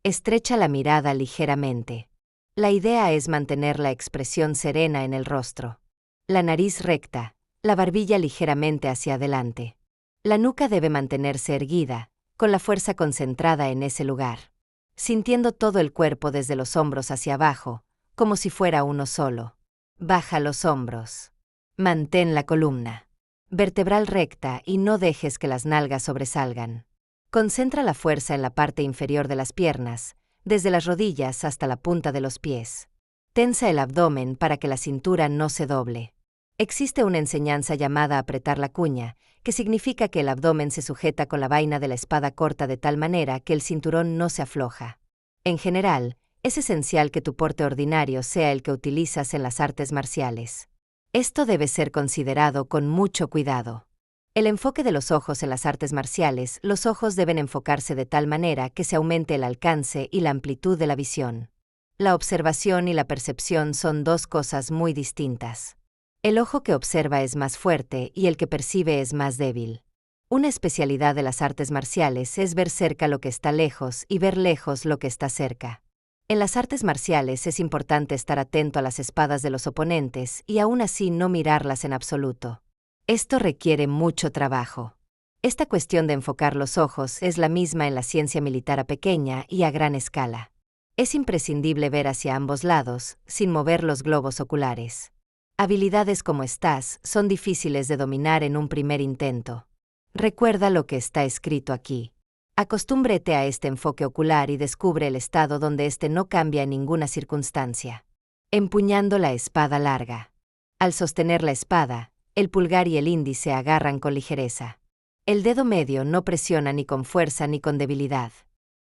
Estrecha la mirada ligeramente. La idea es mantener la expresión serena en el rostro. La nariz recta, la barbilla ligeramente hacia adelante. La nuca debe mantenerse erguida, con la fuerza concentrada en ese lugar. Sintiendo todo el cuerpo desde los hombros hacia abajo, como si fuera uno solo. Baja los hombros. Mantén la columna vertebral recta y no dejes que las nalgas sobresalgan. Concentra la fuerza en la parte inferior de las piernas, desde las rodillas hasta la punta de los pies. Tensa el abdomen para que la cintura no se doble. Existe una enseñanza llamada apretar la cuña, que significa que el abdomen se sujeta con la vaina de la espada corta de tal manera que el cinturón no se afloja. En general, es esencial que tu porte ordinario sea el que utilizas en las artes marciales. Esto debe ser considerado con mucho cuidado. El enfoque de los ojos en las artes marciales, los ojos deben enfocarse de tal manera que se aumente el alcance y la amplitud de la visión. La observación y la percepción son dos cosas muy distintas. El ojo que observa es más fuerte y el que percibe es más débil. Una especialidad de las artes marciales es ver cerca lo que está lejos y ver lejos lo que está cerca. En las artes marciales es importante estar atento a las espadas de los oponentes y aún así no mirarlas en absoluto. Esto requiere mucho trabajo. Esta cuestión de enfocar los ojos es la misma en la ciencia militar a pequeña y a gran escala. Es imprescindible ver hacia ambos lados, sin mover los globos oculares. Habilidades como estas son difíciles de dominar en un primer intento. Recuerda lo que está escrito aquí. Acostúmbrate a este enfoque ocular y descubre el estado donde este no cambia en ninguna circunstancia. Empuñando la espada larga. Al sostener la espada, el pulgar y el índice agarran con ligereza. El dedo medio no presiona ni con fuerza ni con debilidad,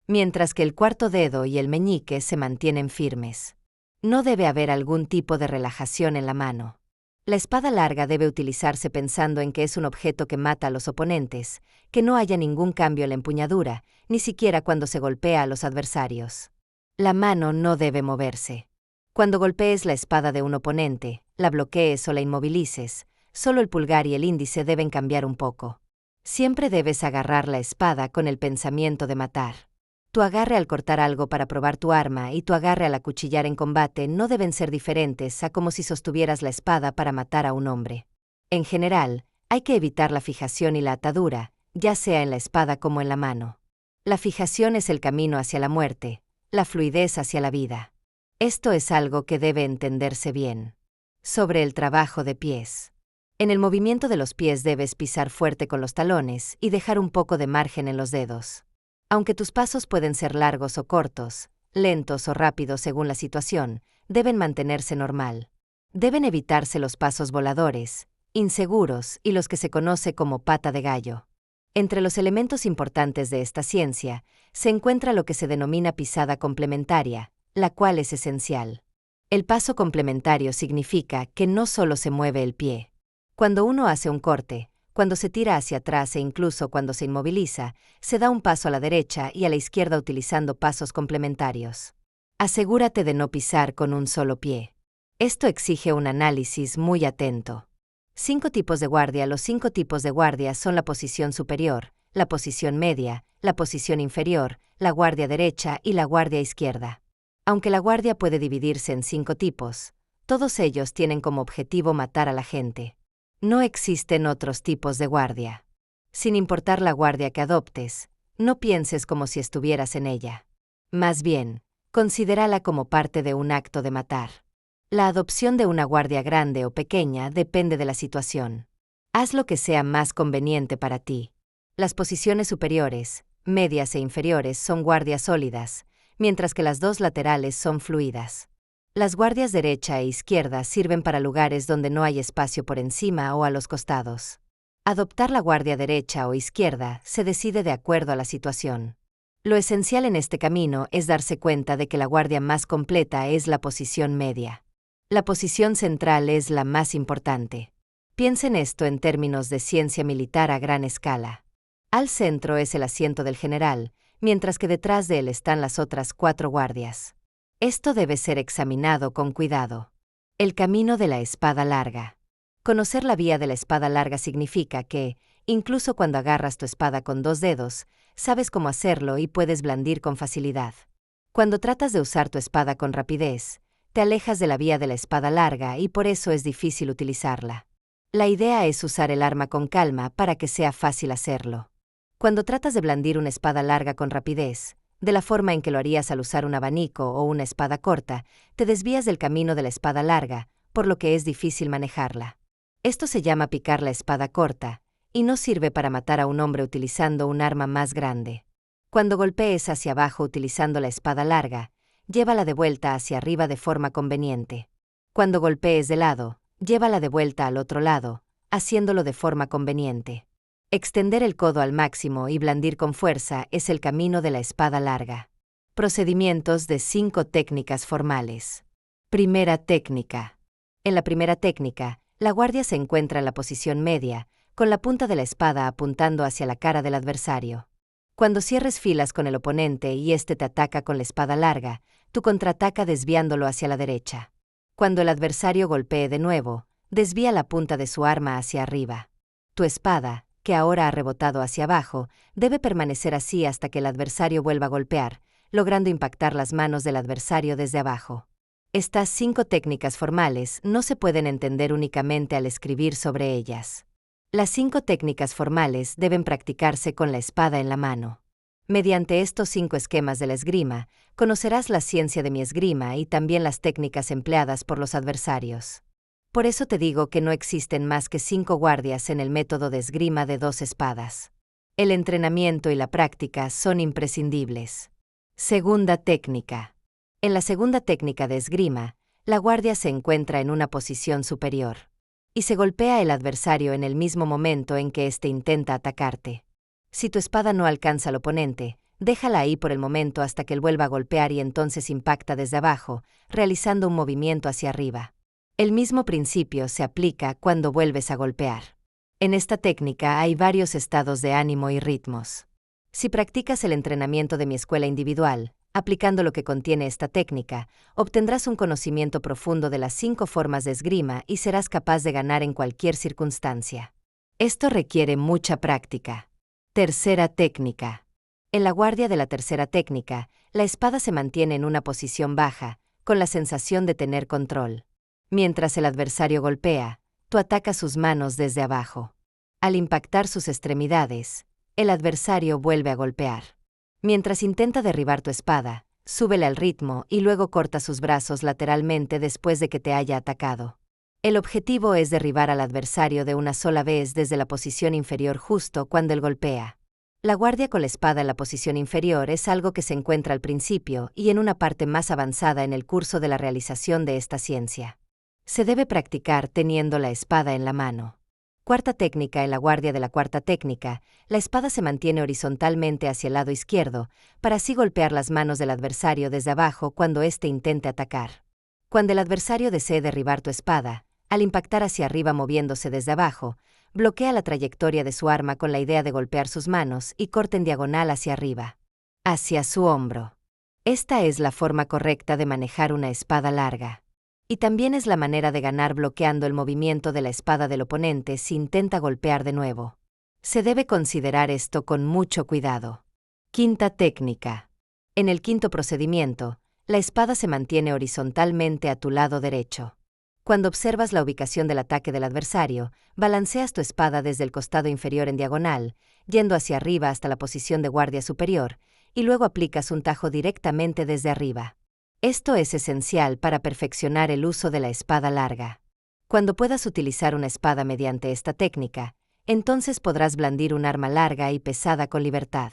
mientras que el cuarto dedo y el meñique se mantienen firmes. No debe haber algún tipo de relajación en la mano. La espada larga debe utilizarse pensando en que es un objeto que mata a los oponentes, que no haya ningún cambio en la empuñadura, ni siquiera cuando se golpea a los adversarios. La mano no debe moverse. Cuando golpees la espada de un oponente, la bloquees o la inmovilices, solo el pulgar y el índice deben cambiar un poco. Siempre debes agarrar la espada con el pensamiento de matar. Tu agarre al cortar algo para probar tu arma y tu agarre al acuchillar en combate no deben ser diferentes a como si sostuvieras la espada para matar a un hombre. En general, hay que evitar la fijación y la atadura, ya sea en la espada como en la mano. La fijación es el camino hacia la muerte, la fluidez hacia la vida. Esto es algo que debe entenderse bien. Sobre el trabajo de pies. En el movimiento de los pies debes pisar fuerte con los talones y dejar un poco de margen en los dedos. Aunque tus pasos pueden ser largos o cortos, lentos o rápidos según la situación, deben mantenerse normal. Deben evitarse los pasos voladores, inseguros y los que se conoce como pata de gallo. Entre los elementos importantes de esta ciencia, se encuentra lo que se denomina pisada complementaria, la cual es esencial. El paso complementario significa que no solo se mueve el pie. Cuando uno hace un corte, cuando se tira hacia atrás e incluso cuando se inmoviliza, se da un paso a la derecha y a la izquierda utilizando pasos complementarios. Asegúrate de no pisar con un solo pie. Esto exige un análisis muy atento. 5 tipos de guardia. Los 5 tipos de guardia son la posición superior, la posición media, la posición inferior, la guardia derecha y la guardia izquierda. Aunque la guardia puede dividirse en 5 tipos, todos ellos tienen como objetivo matar a la gente. No existen otros tipos de guardia. Sin importar la guardia que adoptes, no pienses como si estuvieras en ella. Más bien, considérala como parte de un acto de matar. La adopción de una guardia grande o pequeña depende de la situación. Haz lo que sea más conveniente para ti. Las posiciones superiores, medias e inferiores son guardias sólidas, mientras que las 2 laterales son fluidas. Las guardias derecha e izquierda sirven para lugares donde no hay espacio por encima o a los costados. Adoptar la guardia derecha o izquierda se decide de acuerdo a la situación. Lo esencial en este camino es darse cuenta de que la guardia más completa es la posición media. La posición central es la más importante. Piensa en esto en términos de ciencia militar a gran escala. Al centro es el asiento del general, mientras que detrás de él están las otras 4 guardias. Esto debe ser examinado con cuidado. El camino de la espada larga. Conocer la vía de la espada larga significa que, incluso cuando agarras tu espada con 2 dedos, sabes cómo hacerlo y puedes blandir con facilidad. Cuando tratas de usar tu espada con rapidez, te alejas de la vía de la espada larga y por eso es difícil utilizarla. La idea es usar el arma con calma para que sea fácil hacerlo. Cuando tratas de blandir una espada larga con rapidez, de la forma en que lo harías al usar un abanico o una espada corta, te desvías del camino de la espada larga, por lo que es difícil manejarla. Esto se llama picar la espada corta, y no sirve para matar a un hombre utilizando un arma más grande. Cuando golpees hacia abajo utilizando la espada larga, llévala de vuelta hacia arriba de forma conveniente. Cuando golpees de lado, llévala de vuelta al otro lado, haciéndolo de forma conveniente. Extender el codo al máximo y blandir con fuerza es el camino de la espada larga. Procedimientos de 5 técnicas formales. Primera técnica. En la primera técnica, la guardia se encuentra en la posición media, con la punta de la espada apuntando hacia la cara del adversario. Cuando cierres filas con el oponente y éste te ataca con la espada larga, tú contraataca desviándolo hacia la derecha. Cuando el adversario golpee de nuevo, desvía la punta de su arma hacia arriba. Tu espada, que ahora ha rebotado hacia abajo, debe permanecer así hasta que el adversario vuelva a golpear, logrando impactar las manos del adversario desde abajo. Estas 5 técnicas formales no se pueden entender únicamente al escribir sobre ellas. Las 5 técnicas formales deben practicarse con la espada en la mano. Mediante estos 5 esquemas de la esgrima, conocerás la ciencia de mi esgrima y también las técnicas empleadas por los adversarios. Por eso te digo que no existen más que 5 guardias en el método de esgrima de 2 espadas. El entrenamiento y la práctica son imprescindibles. Segunda técnica. En la segunda técnica de esgrima, la guardia se encuentra en una posición superior y se golpea el adversario en el mismo momento en que éste intenta atacarte. Si tu espada no alcanza al oponente, déjala ahí por el momento hasta que él vuelva a golpear y entonces impacta desde abajo, realizando un movimiento hacia arriba. El mismo principio se aplica cuando vuelves a golpear. En esta técnica hay varios estados de ánimo y ritmos. Si practicas el entrenamiento de mi escuela individual, aplicando lo que contiene esta técnica, obtendrás un conocimiento profundo de las 5 formas de esgrima y serás capaz de ganar en cualquier circunstancia. Esto requiere mucha práctica. Tercera técnica. En la guardia de la tercera técnica, la espada se mantiene en una posición baja, con la sensación de tener control. Mientras el adversario golpea, tú atacas sus manos desde abajo. Al impactar sus extremidades, el adversario vuelve a golpear. Mientras intenta derribar tu espada, súbele al ritmo y luego corta sus brazos lateralmente después de que te haya atacado. El objetivo es derribar al adversario de una sola vez desde la posición inferior justo cuando él golpea. La guardia con la espada en la posición inferior es algo que se encuentra al principio y en una parte más avanzada en el curso de la realización de esta ciencia. Se debe practicar teniendo la espada en la mano. Cuarta técnica. En la guardia de la cuarta técnica, la espada se mantiene horizontalmente hacia el lado izquierdo, para así golpear las manos del adversario desde abajo cuando éste intente atacar. Cuando el adversario desee derribar tu espada, al impactar hacia arriba moviéndose desde abajo, bloquea la trayectoria de su arma con la idea de golpear sus manos y corta en diagonal hacia arriba, hacia su hombro. Esta es la forma correcta de manejar una espada larga. Y también es la manera de ganar bloqueando el movimiento de la espada del oponente si intenta golpear de nuevo. Se debe considerar esto con mucho cuidado. Quinta técnica. En el quinto procedimiento, la espada se mantiene horizontalmente a tu lado derecho. Cuando observas la ubicación del ataque del adversario, balanceas tu espada desde el costado inferior en diagonal, yendo hacia arriba hasta la posición de guardia superior, y luego aplicas un tajo directamente desde arriba. Esto es esencial para perfeccionar el uso de la espada larga. Cuando puedas utilizar una espada mediante esta técnica, entonces podrás blandir un arma larga y pesada con libertad.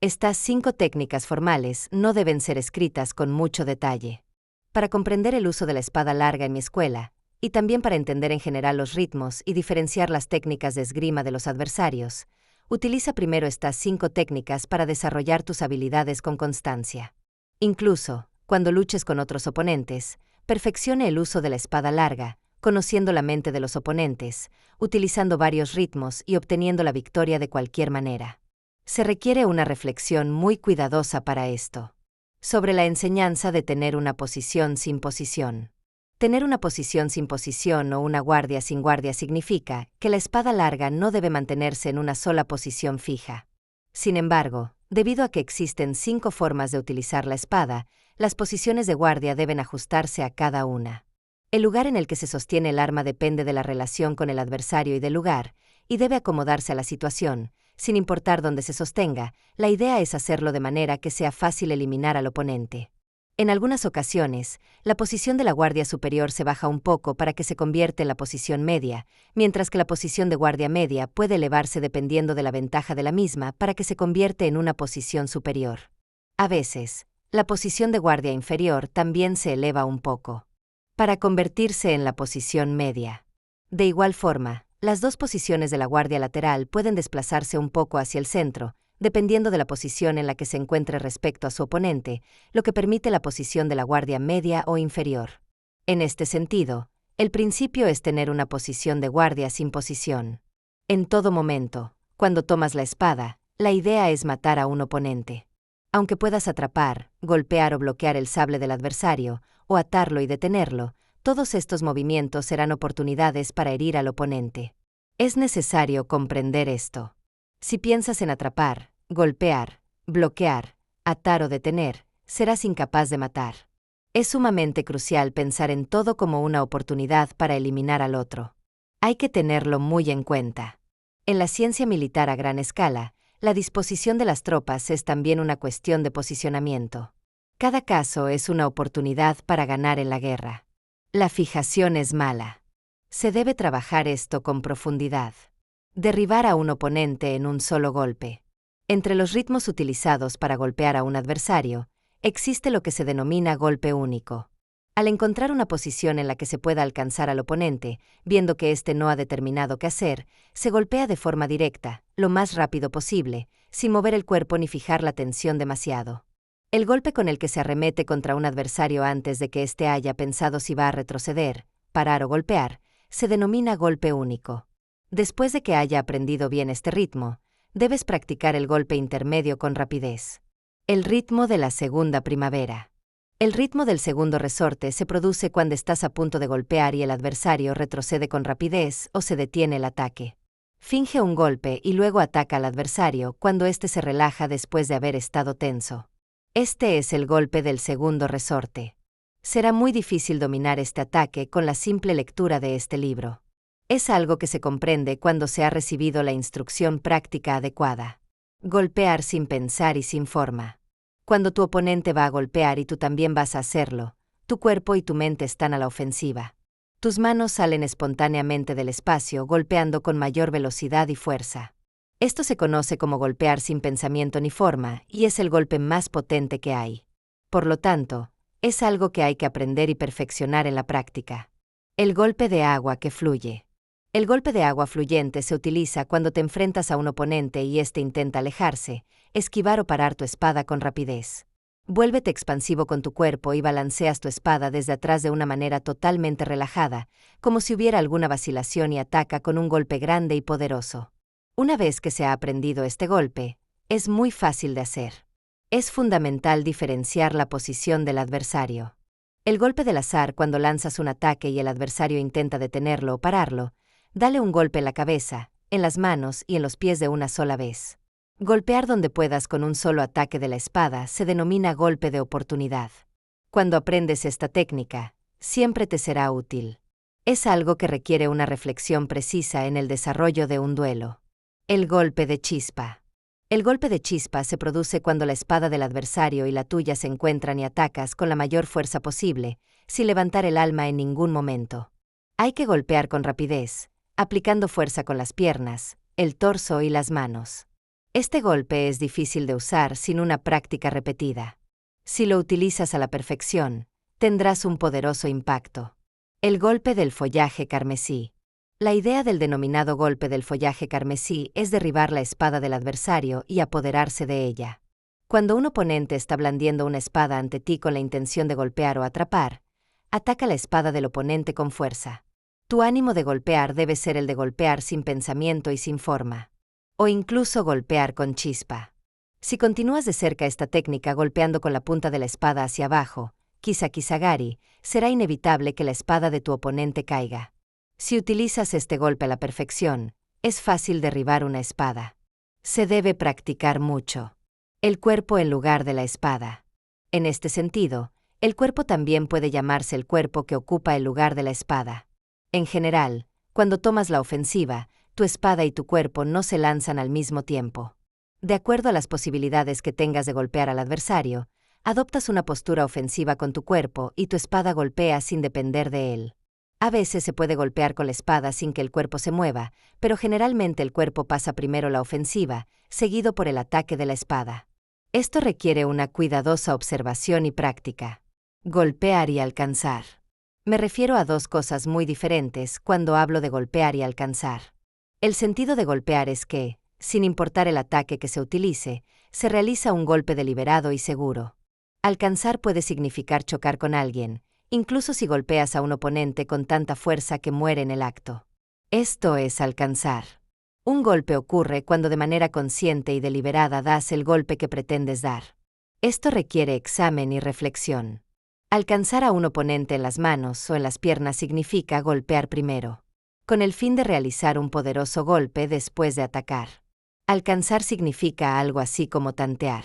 Estas 5 técnicas formales no deben ser escritas con mucho detalle. Para comprender el uso de la espada larga en mi escuela, y también para entender en general los ritmos y diferenciar las técnicas de esgrima de los adversarios, utiliza primero estas 5 técnicas para desarrollar tus habilidades con constancia. Incluso, cuando luches con otros oponentes, perfeccione el uso de la espada larga, conociendo la mente de los oponentes, utilizando varios ritmos y obteniendo la victoria de cualquier manera. Se requiere una reflexión muy cuidadosa para esto. Sobre la enseñanza de tener una posición sin posición. Tener una posición sin posición o una guardia sin guardia significa que la espada larga no debe mantenerse en una sola posición fija. Sin embargo, debido a que existen 5 formas de utilizar la espada, las posiciones de guardia deben ajustarse a cada una. El lugar en el que se sostiene el arma depende de la relación con el adversario y del lugar, y debe acomodarse a la situación, sin importar dónde se sostenga. La idea es hacerlo de manera que sea fácil eliminar al oponente. En algunas ocasiones, la posición de la guardia superior se baja un poco para que se convierta en la posición media, mientras que la posición de guardia media puede elevarse dependiendo de la ventaja de la misma para que se convierta en una posición superior. A veces, la posición de guardia inferior también se eleva un poco, para convertirse en la posición media. De igual forma, las 2 posiciones de la guardia lateral pueden desplazarse un poco hacia el centro, dependiendo de la posición en la que se encuentre respecto a su oponente, lo que permite la posición de la guardia media o inferior. En este sentido, el principio es tener una posición de guardia sin posición. En todo momento, cuando tomas la espada, la idea es matar a un oponente. Aunque puedas atrapar, golpear o bloquear el sable del adversario, o atarlo y detenerlo, todos estos movimientos serán oportunidades para herir al oponente. Es necesario comprender esto. Si piensas en atrapar, golpear, bloquear, atar o detener, serás incapaz de matar. Es sumamente crucial pensar en todo como una oportunidad para eliminar al otro. Hay que tenerlo muy en cuenta. En la ciencia militar a gran escala, la disposición de las tropas es también una cuestión de posicionamiento. Cada caso es una oportunidad para ganar en la guerra. La fijación es mala. Se debe trabajar esto con profundidad. Derribar a un oponente en un solo golpe. Entre los ritmos utilizados para golpear a un adversario, existe lo que se denomina golpe único. Al encontrar una posición en la que se pueda alcanzar al oponente, viendo que éste no ha determinado qué hacer, se golpea de forma directa, lo más rápido posible, sin mover el cuerpo ni fijar la tensión demasiado. El golpe con el que se arremete contra un adversario antes de que éste haya pensado si va a retroceder, parar o golpear, se denomina golpe único. Después de que haya aprendido bien este ritmo, debes practicar el golpe intermedio con rapidez. El ritmo de la segunda primavera. El ritmo del segundo resorte se produce cuando estás a punto de golpear y el adversario retrocede con rapidez o se detiene el ataque. Finge un golpe y luego ataca al adversario cuando éste se relaja después de haber estado tenso. Este es el golpe del segundo resorte. Será muy difícil dominar este ataque con la simple lectura de este libro. Es algo que se comprende cuando se ha recibido la instrucción práctica adecuada. Golpear sin pensar y sin forma. Cuando tu oponente va a golpear y tú también vas a hacerlo, tu cuerpo y tu mente están a la ofensiva. Tus manos salen espontáneamente del espacio golpeando con mayor velocidad y fuerza. Esto se conoce como golpear sin pensamiento ni forma y es el golpe más potente que hay. Por lo tanto, es algo que hay que aprender y perfeccionar en la práctica. El golpe de agua que fluye. El golpe de agua fluyente se utiliza cuando te enfrentas a un oponente y éste intenta alejarse, esquivar o parar tu espada con rapidez. Vuélvete expansivo con tu cuerpo y balanceas tu espada desde atrás de una manera totalmente relajada, como si hubiera alguna vacilación y ataca con un golpe grande y poderoso. Una vez que se ha aprendido este golpe, es muy fácil de hacer. Es fundamental diferenciar la posición del adversario. El golpe del azar cuando lanzas un ataque y el adversario intenta detenerlo o pararlo, dale un golpe en la cabeza, en las manos y en los pies de una sola vez. Golpear donde puedas con un solo ataque de la espada se denomina golpe de oportunidad. Cuando aprendes esta técnica, siempre te será útil. Es algo que requiere una reflexión precisa en el desarrollo de un duelo. El golpe de chispa. El golpe de chispa se produce cuando la espada del adversario y la tuya se encuentran y atacas con la mayor fuerza posible, sin levantar el alma en ningún momento. Hay que golpear con rapidez, aplicando fuerza con las piernas, el torso y las manos. Este golpe es difícil de usar sin una práctica repetida. Si lo utilizas a la perfección, tendrás un poderoso impacto. El golpe del follaje carmesí. La idea del denominado golpe del follaje carmesí es derribar la espada del adversario y apoderarse de ella. Cuando un oponente está blandiendo una espada ante ti con la intención de golpear o atrapar, ataca la espada del oponente con fuerza. Tu ánimo de golpear debe ser el de golpear sin pensamiento y sin forma. O incluso golpear con chispa. Si continúas de cerca esta técnica golpeando con la punta de la espada hacia abajo, kisakisagari, será inevitable que la espada de tu oponente caiga. Si utilizas este golpe a la perfección, es fácil derribar una espada. Se debe practicar mucho. El cuerpo en lugar de la espada. En este sentido, el cuerpo también puede llamarse el cuerpo que ocupa el lugar de la espada. En general, cuando tomas la ofensiva, tu espada y tu cuerpo no se lanzan al mismo tiempo. De acuerdo a las posibilidades que tengas de golpear al adversario, adoptas una postura ofensiva con tu cuerpo y tu espada golpea sin depender de él. A veces se puede golpear con la espada sin que el cuerpo se mueva, pero generalmente el cuerpo pasa primero la ofensiva, seguido por el ataque de la espada. Esto requiere una cuidadosa observación y práctica. Golpear y alcanzar. Me refiero a dos cosas muy diferentes cuando hablo de golpear y alcanzar. El sentido de golpear es que, sin importar el ataque que se utilice, se realiza un golpe deliberado y seguro. Alcanzar puede significar chocar con alguien, incluso si golpeas a un oponente con tanta fuerza que muere en el acto. Esto es alcanzar. Un golpe ocurre cuando de manera consciente y deliberada das el golpe que pretendes dar. Esto requiere examen y reflexión. Alcanzar a un oponente en las manos o en las piernas significa golpear primero, con el fin de realizar un poderoso golpe después de atacar. Alcanzar significa algo así como tantear.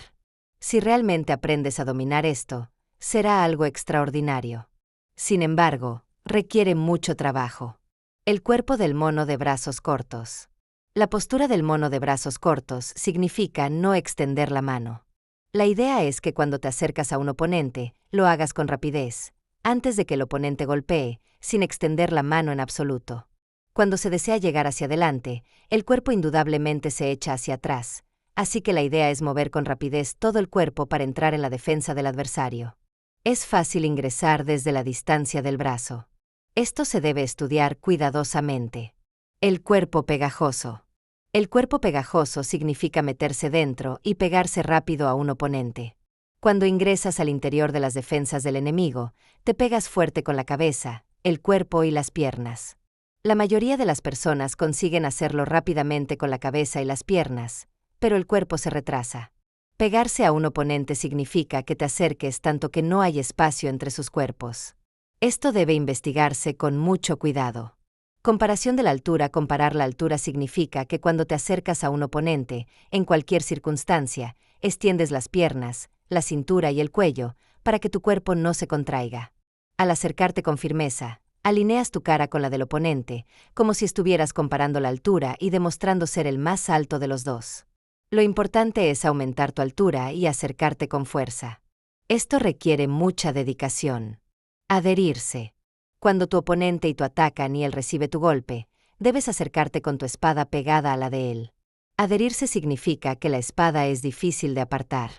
Si realmente aprendes a dominar esto, será algo extraordinario. Sin embargo, requiere mucho trabajo. El cuerpo del mono de brazos cortos. La postura del mono de brazos cortos significa no extender la mano. La idea es que cuando te acercas a un oponente, lo hagas con rapidez, antes de que el oponente golpee, sin extender la mano en absoluto. Cuando se desea llegar hacia adelante, el cuerpo indudablemente se echa hacia atrás, así que la idea es mover con rapidez todo el cuerpo para entrar en la defensa del adversario. Es fácil ingresar desde la distancia del brazo. Esto se debe estudiar cuidadosamente. El cuerpo pegajoso. El cuerpo pegajoso significa meterse dentro y pegarse rápido a un oponente. Cuando ingresas al interior de las defensas del enemigo, te pegas fuerte con la cabeza, el cuerpo y las piernas. La mayoría de las personas consiguen hacerlo rápidamente con la cabeza y las piernas, pero el cuerpo se retrasa. Pegarse a un oponente significa que te acerques tanto que no hay espacio entre sus cuerpos. Esto debe investigarse con mucho cuidado. Comparación de la altura. Comparar la altura significa que cuando te acercas a un oponente, en cualquier circunstancia, extiendes las piernas, la cintura y el cuello, para que tu cuerpo no se contraiga. Al acercarte con firmeza, alineas tu cara con la del oponente, como si estuvieras comparando la altura y demostrando ser el más alto de los dos. Lo importante es aumentar tu altura y acercarte con fuerza. Esto requiere mucha dedicación. Adherirse. Cuando tu oponente y tú atacan y él recibe tu golpe, debes acercarte con tu espada pegada a la de él. Adherirse significa que la espada es difícil de apartar.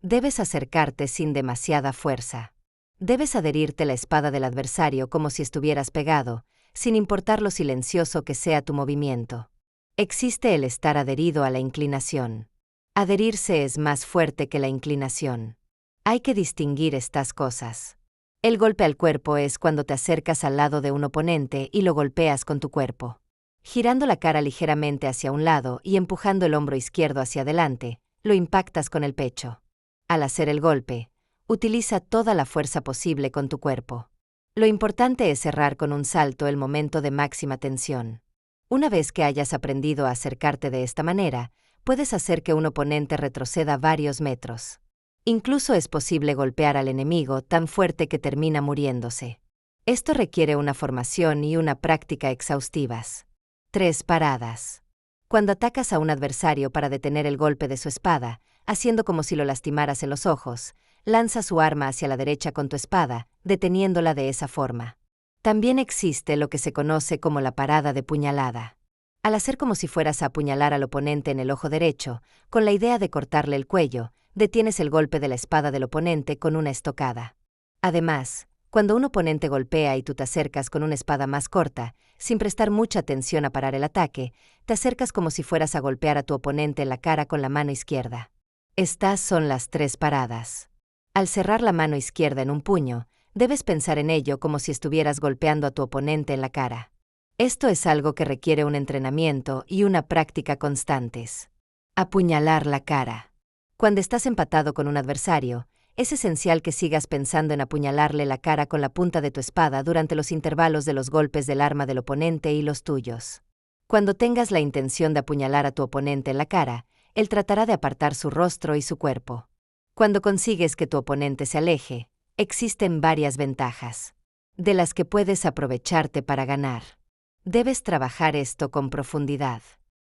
Debes acercarte sin demasiada fuerza. Debes adherirte la espada del adversario como si estuvieras pegado, sin importar lo silencioso que sea tu movimiento. Existe el estar adherido a la inclinación. Adherirse es más fuerte que la inclinación. Hay que distinguir estas cosas. El golpe al cuerpo es cuando te acercas al lado de un oponente y lo golpeas con tu cuerpo. Girando la cara ligeramente hacia un lado y empujando el hombro izquierdo hacia adelante, lo impactas con el pecho. Al hacer el golpe, utiliza toda la fuerza posible con tu cuerpo. Lo importante es cerrar con un salto el momento de máxima tensión. Una vez que hayas aprendido a acercarte de esta manera, puedes hacer que un oponente retroceda varios metros. Incluso es posible golpear al enemigo tan fuerte que termina muriéndose. Esto requiere una formación y una práctica exhaustivas. 3 paradas. Cuando atacas a un adversario para detener el golpe de su espada, haciendo como si lo lastimaras en los ojos, lanza su arma hacia la derecha con tu espada, deteniéndola de esa forma. También existe lo que se conoce como la parada de puñalada. Al hacer como si fueras a apuñalar al oponente en el ojo derecho, con la idea de cortarle el cuello, detienes el golpe de la espada del oponente con una estocada. Además, cuando un oponente golpea y tú te acercas con una espada más corta, sin prestar mucha atención a parar el ataque, te acercas como si fueras a golpear a tu oponente en la cara con la mano izquierda. Estas son las 3 paradas. Al cerrar la mano izquierda en un puño, debes pensar en ello como si estuvieras golpeando a tu oponente en la cara. Esto es algo que requiere un entrenamiento y una práctica constantes. Apuñalar la cara. Cuando estás empatado con un adversario, es esencial que sigas pensando en apuñalarle la cara con la punta de tu espada durante los intervalos de los golpes del arma del oponente y los tuyos. Cuando tengas la intención de apuñalar a tu oponente en la cara, él tratará de apartar su rostro y su cuerpo. Cuando consigues que tu oponente se aleje, existen varias ventajas, de las que puedes aprovecharte para ganar. Debes trabajar esto con profundidad.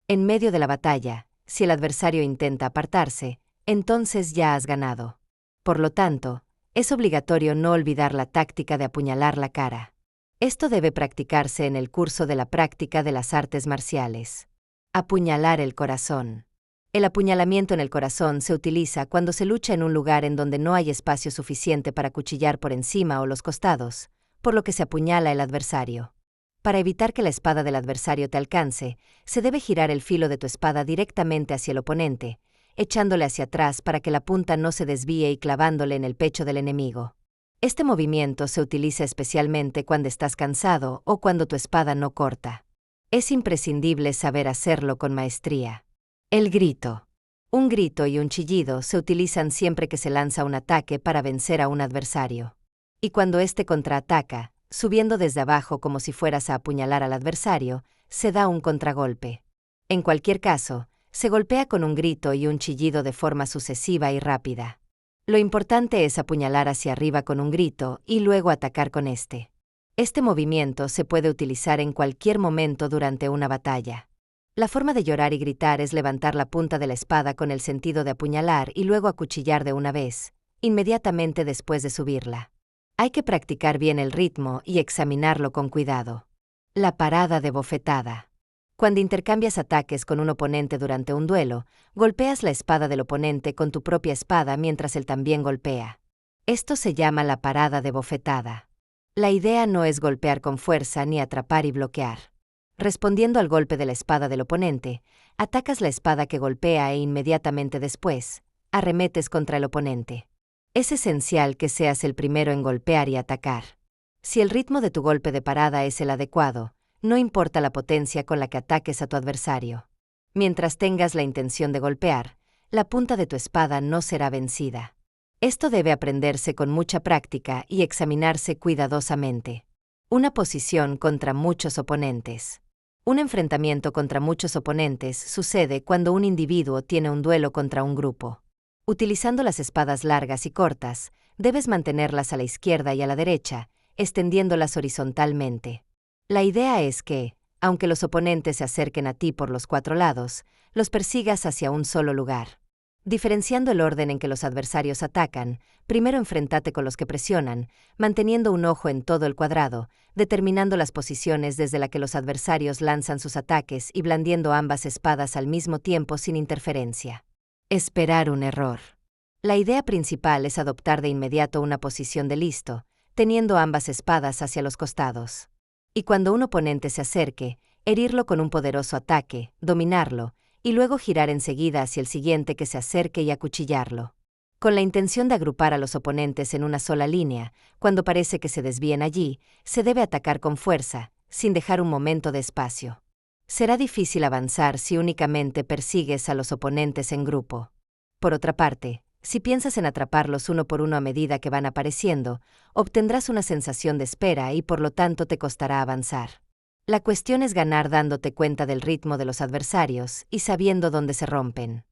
En medio de la batalla, si el adversario intenta apartarse, entonces ya has ganado. Por lo tanto, es obligatorio no olvidar la táctica de apuñalar la cara. Esto debe practicarse en el curso de la práctica de las artes marciales. Apuñalar el corazón. El apuñalamiento en el corazón se utiliza cuando se lucha en un lugar en donde no hay espacio suficiente para cuchillar por encima o los costados, por lo que se apuñala el adversario. Para evitar que la espada del adversario te alcance, se debe girar el filo de tu espada directamente hacia el oponente, echándole hacia atrás para que la punta no se desvíe y clavándole en el pecho del enemigo. Este movimiento se utiliza especialmente cuando estás cansado o cuando tu espada no corta. Es imprescindible saber hacerlo con maestría. El grito. Un grito y un chillido se utilizan siempre que se lanza un ataque para vencer a un adversario. Y cuando éste contraataca, subiendo desde abajo como si fueras a apuñalar al adversario, se da un contragolpe. En cualquier caso, se golpea con un grito y un chillido de forma sucesiva y rápida. Lo importante es apuñalar hacia arriba con un grito y luego atacar con este. Este movimiento se puede utilizar en cualquier momento durante una batalla. La forma de llorar y gritar es levantar la punta de la espada con el sentido de apuñalar y luego acuchillar de una vez, inmediatamente después de subirla. Hay que practicar bien el ritmo y examinarlo con cuidado. La parada de bofetada. Cuando intercambias ataques con un oponente durante un duelo, golpeas la espada del oponente con tu propia espada mientras él también golpea. Esto se llama la parada de bofetada. La idea no es golpear con fuerza ni atrapar y bloquear. Respondiendo al golpe de la espada del oponente, atacas la espada que golpea e inmediatamente después, arremetes contra el oponente. Es esencial que seas el primero en golpear y atacar. Si el ritmo de tu golpe de parada es el adecuado, no importa la potencia con la que ataques a tu adversario. Mientras tengas la intención de golpear, la punta de tu espada no será vencida. Esto debe aprenderse con mucha práctica y examinarse cuidadosamente. Una posición contra muchos oponentes. Un enfrentamiento contra muchos oponentes sucede cuando un individuo tiene un duelo contra un grupo. Utilizando las espadas largas y cortas, debes mantenerlas a la izquierda y a la derecha, extendiéndolas horizontalmente. La idea es que, aunque los oponentes se acerquen a ti por los 4 lados, los persigas hacia un solo lugar. Diferenciando el orden en que los adversarios atacan, primero enfréntate con los que presionan, manteniendo un ojo en todo el cuadrado, determinando las posiciones desde las que los adversarios lanzan sus ataques y blandiendo ambas espadas al mismo tiempo sin interferencia. Esperar un error. La idea principal es adoptar de inmediato una posición de listo, teniendo ambas espadas hacia los costados. Y cuando un oponente se acerque, herirlo con un poderoso ataque, dominarlo, y luego girar enseguida hacia el siguiente que se acerque y acuchillarlo. Con la intención de agrupar a los oponentes en una sola línea, cuando parece que se desvíen allí, se debe atacar con fuerza, sin dejar un momento de espacio. Será difícil avanzar si únicamente persigues a los oponentes en grupo. Por otra parte, si piensas en atraparlos uno por uno a medida que van apareciendo, obtendrás una sensación de espera y por lo tanto te costará avanzar. La cuestión es ganar dándote cuenta del ritmo de los adversarios y sabiendo dónde se rompen.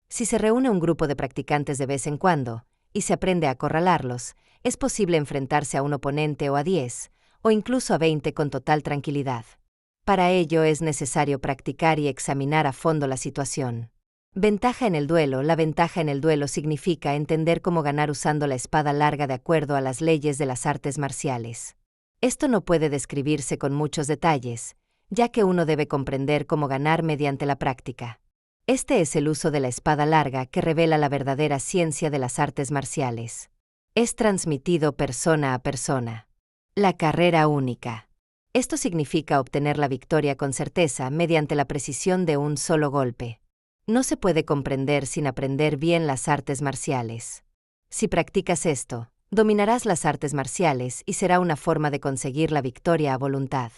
Si se reúne un grupo de practicantes de vez en cuando, y se aprende a acorralarlos, es posible enfrentarse a un oponente o a 10, o incluso a 20 con total tranquilidad. Para ello es necesario practicar y examinar a fondo la situación. Ventaja en el duelo. La ventaja en el duelo significa entender cómo ganar usando la espada larga de acuerdo a las leyes de las artes marciales. Esto no puede describirse con muchos detalles, ya que uno debe comprender cómo ganar mediante la práctica. Este es el uso de la espada larga que revela la verdadera ciencia de las artes marciales. Es transmitido persona a persona. La carrera única. Esto significa obtener la victoria con certeza mediante la precisión de un solo golpe. No se puede comprender sin aprender bien las artes marciales. Si practicas esto, dominarás las artes marciales y será una forma de conseguir la victoria a voluntad.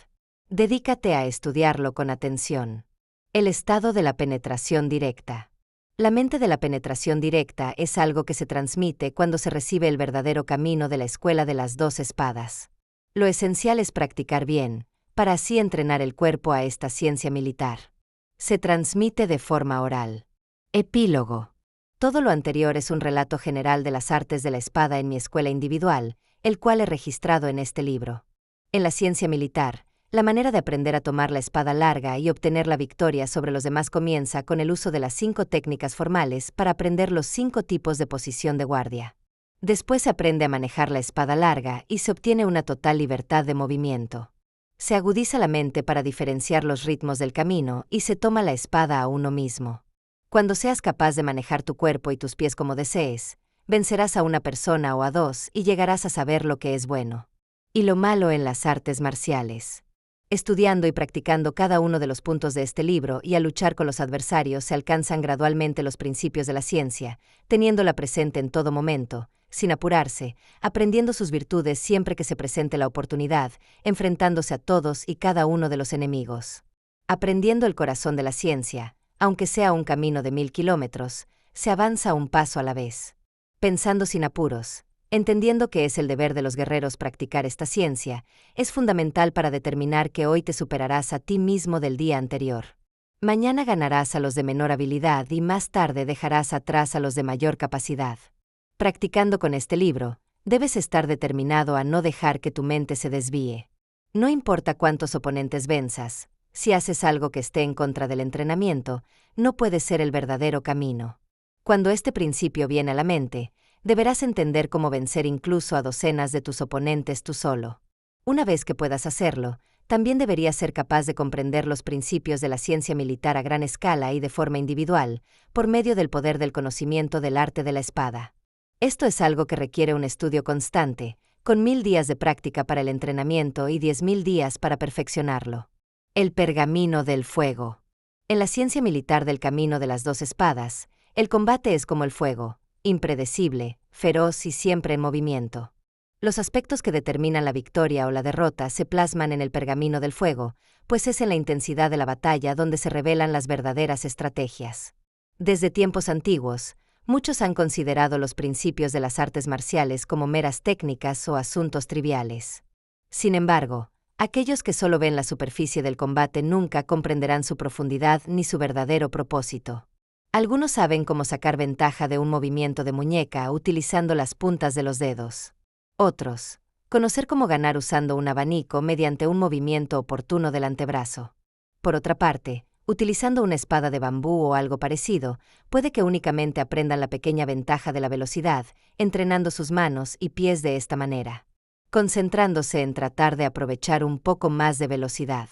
Dedícate a estudiarlo con atención. El estado de la penetración directa. La mente de la penetración directa es algo que se transmite cuando se recibe el verdadero camino de la escuela de las 2 espadas. Lo esencial es practicar bien, para así entrenar el cuerpo a esta ciencia militar. Se transmite de forma oral. Epílogo. Todo lo anterior es un relato general de las artes de la espada en mi escuela individual, el cual he registrado en este libro. En la ciencia militar, la manera de aprender a tomar la espada larga y obtener la victoria sobre los demás comienza con el uso de las 5 técnicas formales para aprender los 5 tipos de posición de guardia. Después se aprende a manejar la espada larga y se obtiene una total libertad de movimiento. Se agudiza la mente para diferenciar los ritmos del camino y se toma la espada a uno mismo. Cuando seas capaz de manejar tu cuerpo y tus pies como desees, vencerás a una persona o a 2 y llegarás a saber lo que es bueno y lo malo en las artes marciales. Estudiando y practicando cada uno de los puntos de este libro y al luchar con los adversarios se alcanzan gradualmente los principios de la ciencia, teniéndola presente en todo momento, sin apurarse, aprendiendo sus virtudes siempre que se presente la oportunidad, enfrentándose a todos y cada uno de los enemigos. Aprendiendo el corazón de la ciencia, aunque sea un camino de 1000 kilómetros, se avanza un paso a la vez. Pensando sin apuros, entendiendo que es el deber de los guerreros practicar esta ciencia, es fundamental para determinar que hoy te superarás a ti mismo del día anterior. Mañana ganarás a los de menor habilidad y más tarde dejarás atrás a los de mayor capacidad. Practicando con este libro, debes estar determinado a no dejar que tu mente se desvíe. No importa cuántos oponentes venzas, si haces algo que esté en contra del entrenamiento, no puede ser el verdadero camino. Cuando este principio viene a la mente, deberás entender cómo vencer incluso a docenas de tus oponentes tú solo. Una vez que puedas hacerlo, también deberías ser capaz de comprender los principios de la ciencia militar a gran escala y de forma individual, por medio del poder del conocimiento del arte de la espada. Esto es algo que requiere un estudio constante, con 1000 días de práctica para el entrenamiento y 10.000 días para perfeccionarlo. El pergamino del fuego. En la ciencia militar del camino de las 2 espadas, el combate es como el fuego, impredecible, feroz y siempre en movimiento. Los aspectos que determinan la victoria o la derrota se plasman en el pergamino del fuego, pues es en la intensidad de la batalla donde se revelan las verdaderas estrategias. Desde tiempos antiguos, muchos han considerado los principios de las artes marciales como meras técnicas o asuntos triviales. Sin embargo, aquellos que solo ven la superficie del combate nunca comprenderán su profundidad ni su verdadero propósito. Algunos saben cómo sacar ventaja de un movimiento de muñeca utilizando las puntas de los dedos. Otros, conocer cómo ganar usando un abanico mediante un movimiento oportuno del antebrazo. Por otra parte, utilizando una espada de bambú o algo parecido, puede que únicamente aprendan la pequeña ventaja de la velocidad, entrenando sus manos y pies de esta manera, concentrándose en tratar de aprovechar un poco más de velocidad.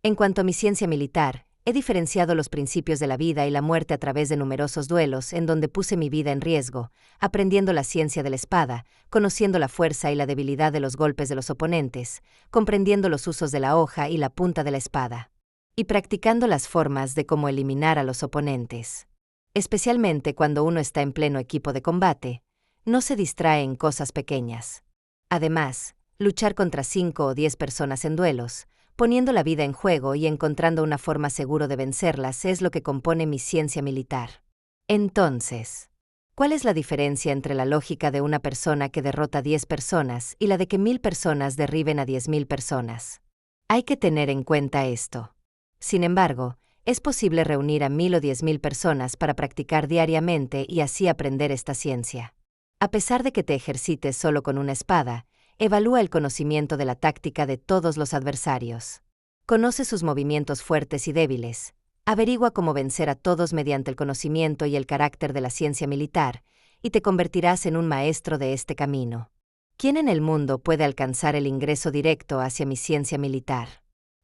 En cuanto a mi ciencia militar, he diferenciado los principios de la vida y la muerte a través de numerosos duelos en donde puse mi vida en riesgo, aprendiendo la ciencia de la espada, conociendo la fuerza y la debilidad de los golpes de los oponentes, comprendiendo los usos de la hoja y la punta de la espada, y practicando las formas de cómo eliminar a los oponentes. Especialmente cuando uno está en pleno equipo de combate, no se distrae en cosas pequeñas. Además, luchar contra 5 o 10 personas en duelos, poniendo la vida en juego y encontrando una forma segura de vencerlas es lo que compone mi ciencia militar. Entonces, ¿cuál es la diferencia entre la lógica de una persona que derrota a 10 personas y la de que 1000 personas derriben a 10.000 personas? Hay que tener en cuenta esto. Sin embargo, es posible reunir a 1000 o 10.000 personas para practicar diariamente y así aprender esta ciencia. A pesar de que te ejercites solo con una espada, evalúa el conocimiento de la táctica de todos los adversarios. Conoce sus movimientos fuertes y débiles. Averigua cómo vencer a todos mediante el conocimiento y el carácter de la ciencia militar, y te convertirás en un maestro de este camino. ¿Quién en el mundo puede alcanzar el ingreso directo hacia mi ciencia militar?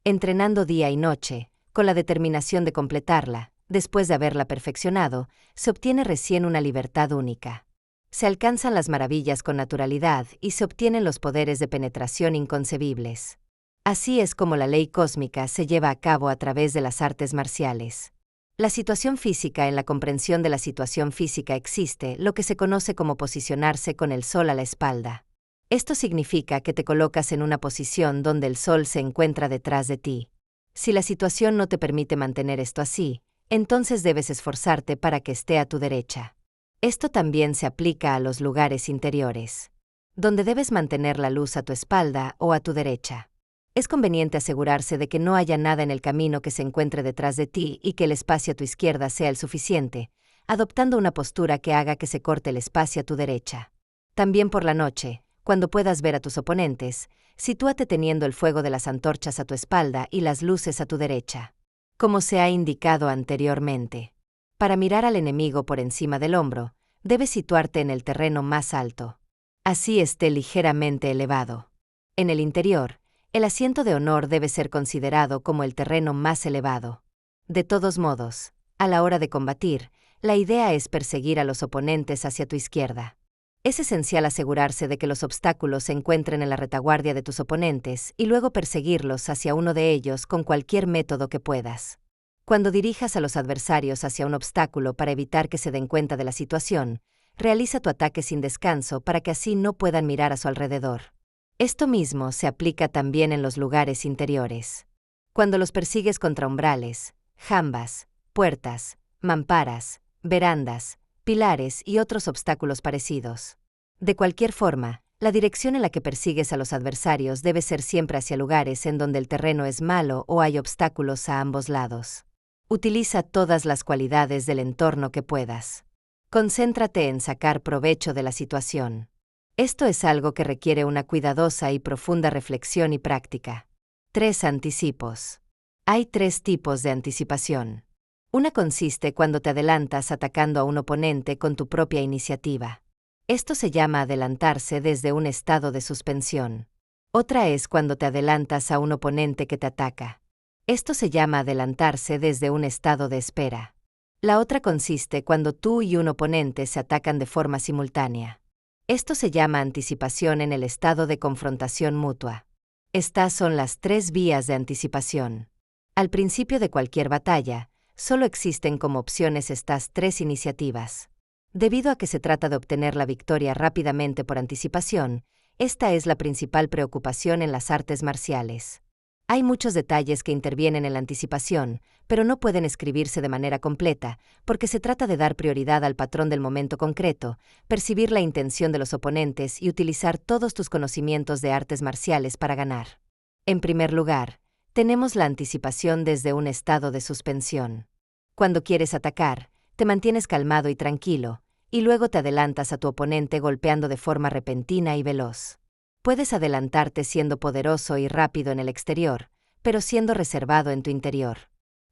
Entrenando día y noche, con la determinación de completarla, después de haberla perfeccionado, se obtiene recién una libertad única. Se alcanzan las maravillas con naturalidad y se obtienen los poderes de penetración inconcebibles. Así es como la ley cósmica se lleva a cabo a través de las artes marciales. La situación física. En la comprensión de la situación física existe lo que se conoce como posicionarse con el sol a la espalda. Esto significa que te colocas en una posición donde el sol se encuentra detrás de ti. Si la situación no te permite mantener esto así, entonces debes esforzarte para que esté a tu derecha. Esto también se aplica a los lugares interiores, donde debes mantener la luz a tu espalda o a tu derecha. Es conveniente asegurarse de que no haya nada en el camino que se encuentre detrás de ti y que el espacio a tu izquierda sea el suficiente, adoptando una postura que haga que se corte el espacio a tu derecha. También por la noche, cuando puedas ver a tus oponentes, sitúate teniendo el fuego de las antorchas a tu espalda y las luces a tu derecha, como se ha indicado anteriormente. Para mirar al enemigo por encima del hombro, debes situarte en el terreno más alto. Así esté ligeramente elevado. En el interior, el asiento de honor debe ser considerado como el terreno más elevado. De todos modos, a la hora de combatir, la idea es perseguir a los oponentes hacia tu izquierda. Es esencial asegurarse de que los obstáculos se encuentren en la retaguardia de tus oponentes y luego perseguirlos hacia uno de ellos con cualquier método que puedas. Cuando dirijas a los adversarios hacia un obstáculo para evitar que se den cuenta de la situación, realiza tu ataque sin descanso para que así no puedan mirar a su alrededor. Esto mismo se aplica también en los lugares interiores. Cuando los persigues contra umbrales, jambas, puertas, mamparas, verandas, pilares y otros obstáculos parecidos. De cualquier forma, la dirección en la que persigues a los adversarios debe ser siempre hacia lugares en donde el terreno es malo o hay obstáculos a ambos lados. Utiliza todas las cualidades del entorno que puedas. Concéntrate en sacar provecho de la situación. Esto es algo que requiere una cuidadosa y profunda reflexión y práctica. 3 anticipos. Hay 3 tipos de anticipación. Una consiste cuando te adelantas atacando a un oponente con tu propia iniciativa. Esto se llama adelantarse desde un estado de suspensión. Otra es cuando te adelantas a un oponente que te ataca. Esto se llama adelantarse desde un estado de espera. La otra consiste cuando tú y un oponente se atacan de forma simultánea. Esto se llama anticipación en el estado de confrontación mutua. Estas son las 3 vías de anticipación. Al principio de cualquier batalla, solo existen como opciones estas 3 iniciativas. Debido a que se trata de obtener la victoria rápidamente por anticipación, esta es la principal preocupación en las artes marciales. Hay muchos detalles que intervienen en la anticipación, pero no pueden escribirse de manera completa, porque se trata de dar prioridad al patrón del momento concreto, percibir la intención de los oponentes y utilizar todos tus conocimientos de artes marciales para ganar. En primer lugar, tenemos la anticipación desde un estado de suspensión. Cuando quieres atacar, te mantienes calmado y tranquilo, y luego te adelantas a tu oponente golpeando de forma repentina y veloz. Puedes adelantarte siendo poderoso y rápido en el exterior, pero siendo reservado en tu interior.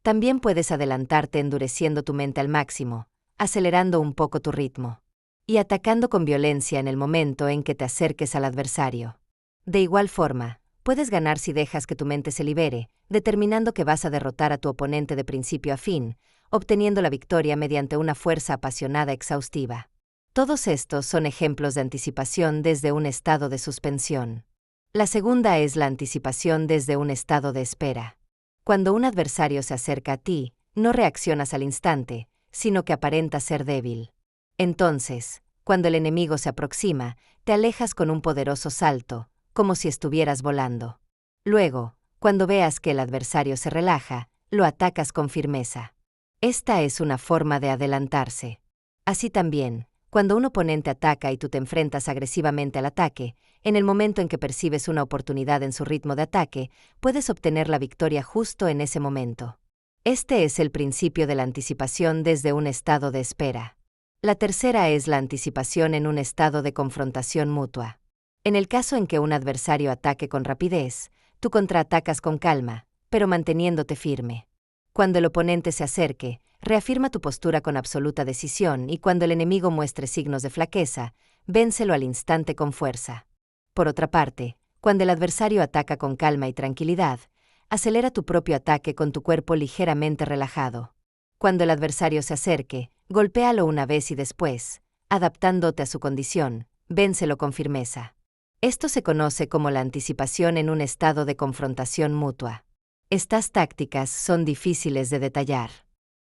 También puedes adelantarte endureciendo tu mente al máximo, acelerando un poco tu ritmo, y atacando con violencia en el momento en que te acerques al adversario. De igual forma, puedes ganar si dejas que tu mente se libere, determinando que vas a derrotar a tu oponente de principio a fin, obteniendo la victoria mediante una fuerza apasionada exhaustiva. Todos estos son ejemplos de anticipación desde un estado de suspensión. La segunda es la anticipación desde un estado de espera. Cuando un adversario se acerca a ti, no reaccionas al instante, sino que aparenta ser débil. Entonces, cuando el enemigo se aproxima, te alejas con un poderoso salto, como si estuvieras volando. Luego, cuando veas que el adversario se relaja, lo atacas con firmeza. Esta es una forma de adelantarse. Así también, cuando un oponente ataca y tú te enfrentas agresivamente al ataque, en el momento en que percibes una oportunidad en su ritmo de ataque, puedes obtener la victoria justo en ese momento. Este es el principio de la anticipación desde un estado de espera. La tercera es la anticipación en un estado de confrontación mutua. En el caso en que un adversario ataque con rapidez, tú contraatacas con calma, pero manteniéndote firme. Cuando el oponente se acerque, reafirma tu postura con absoluta decisión y cuando el enemigo muestre signos de flaqueza, vénselo al instante con fuerza. Por otra parte, cuando el adversario ataca con calma y tranquilidad, acelera tu propio ataque con tu cuerpo ligeramente relajado. Cuando el adversario se acerque, golpéalo una vez y después, adaptándote a su condición, vénselo con firmeza. Esto se conoce como la anticipación en un estado de confrontación mutua. Estas tácticas son difíciles de detallar.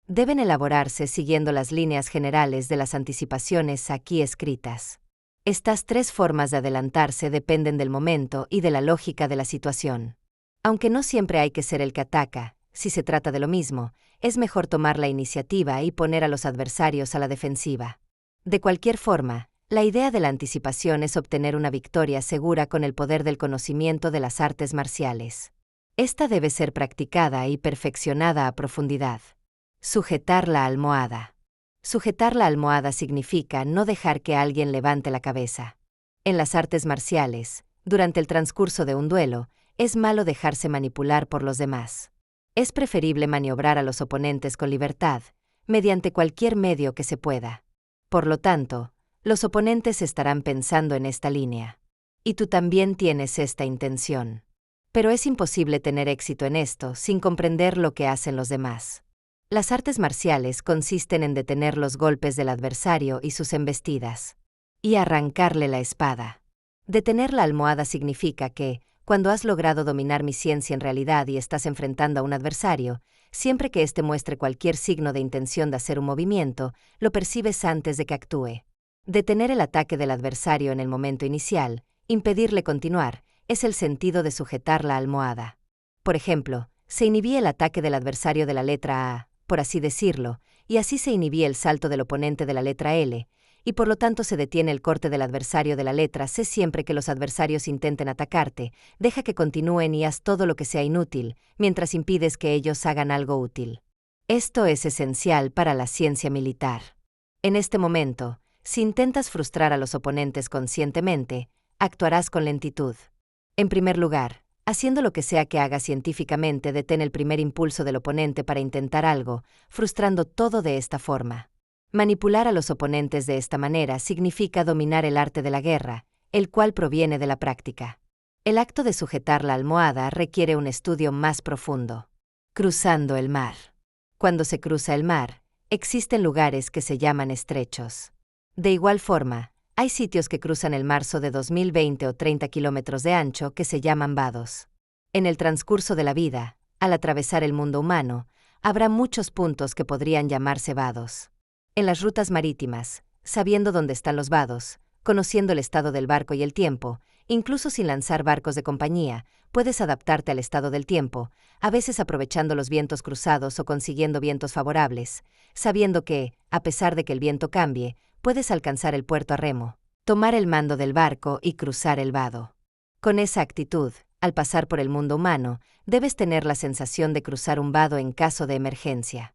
Deben elaborarse siguiendo las líneas generales de las anticipaciones aquí escritas. Estas 3 formas de adelantarse dependen del momento y de la lógica de la situación. Aunque no siempre hay que ser el que ataca, si se trata de lo mismo, es mejor tomar la iniciativa y poner a los adversarios a la defensiva. De cualquier forma, la idea de la anticipación es obtener una victoria segura con el poder del conocimiento de las artes marciales. Esta debe ser practicada y perfeccionada a profundidad. Sujetar la almohada. Sujetar la almohada significa no dejar que alguien levante la cabeza. En las artes marciales, durante el transcurso de un duelo, es malo dejarse manipular por los demás. Es preferible maniobrar a los oponentes con libertad, mediante cualquier medio que se pueda. Por lo tanto, los oponentes estarán pensando en esta línea. Y tú también tienes esta intención. Pero es imposible tener éxito en esto sin comprender lo que hacen los demás. Las artes marciales consisten en detener los golpes del adversario y sus embestidas, y arrancarle la espada. Detener la almohada significa que, cuando has logrado dominar mi ciencia en realidad y estás enfrentando a un adversario, siempre que éste muestre cualquier signo de intención de hacer un movimiento, lo percibes antes de que actúe. Detener el ataque del adversario en el momento inicial, impedirle continuar, es el sentido de sujetar la almohada. Por ejemplo, se inhibía el ataque del adversario de la letra A, por así decirlo, y así se inhibía el salto del oponente de la letra L, y por lo tanto se detiene el corte del adversario de la letra C. Siempre que los adversarios intenten atacarte, deja que continúen y haz todo lo que sea inútil, mientras impides que ellos hagan algo útil. Esto es esencial para la ciencia militar. En este momento, si intentas frustrar a los oponentes conscientemente, actuarás con lentitud. En primer lugar, haciendo lo que sea que hagas científicamente, detén el primer impulso del oponente para intentar algo, frustrando todo de esta forma. Manipular a los oponentes de esta manera significa dominar el arte de la guerra, el cual proviene de la práctica. El acto de sujetar la almohada requiere un estudio más profundo. Cruzando el mar. Cuando se cruza el mar, existen lugares que se llaman estrechos. De igual forma, hay sitios que cruzan el marzo de 2020 o 30 kilómetros de ancho que se llaman vados. En el transcurso de la vida, al atravesar el mundo humano, habrá muchos puntos que podrían llamarse vados. En las rutas marítimas, sabiendo dónde están los vados, conociendo el estado del barco y el tiempo, incluso sin lanzar barcos de compañía, puedes adaptarte al estado del tiempo, a veces aprovechando los vientos cruzados o consiguiendo vientos favorables, sabiendo que, a pesar de que el viento cambie, puedes alcanzar el puerto a remo, tomar el mando del barco y cruzar el vado. Con esa actitud, al pasar por el mundo humano, debes tener la sensación de cruzar un vado en caso de emergencia.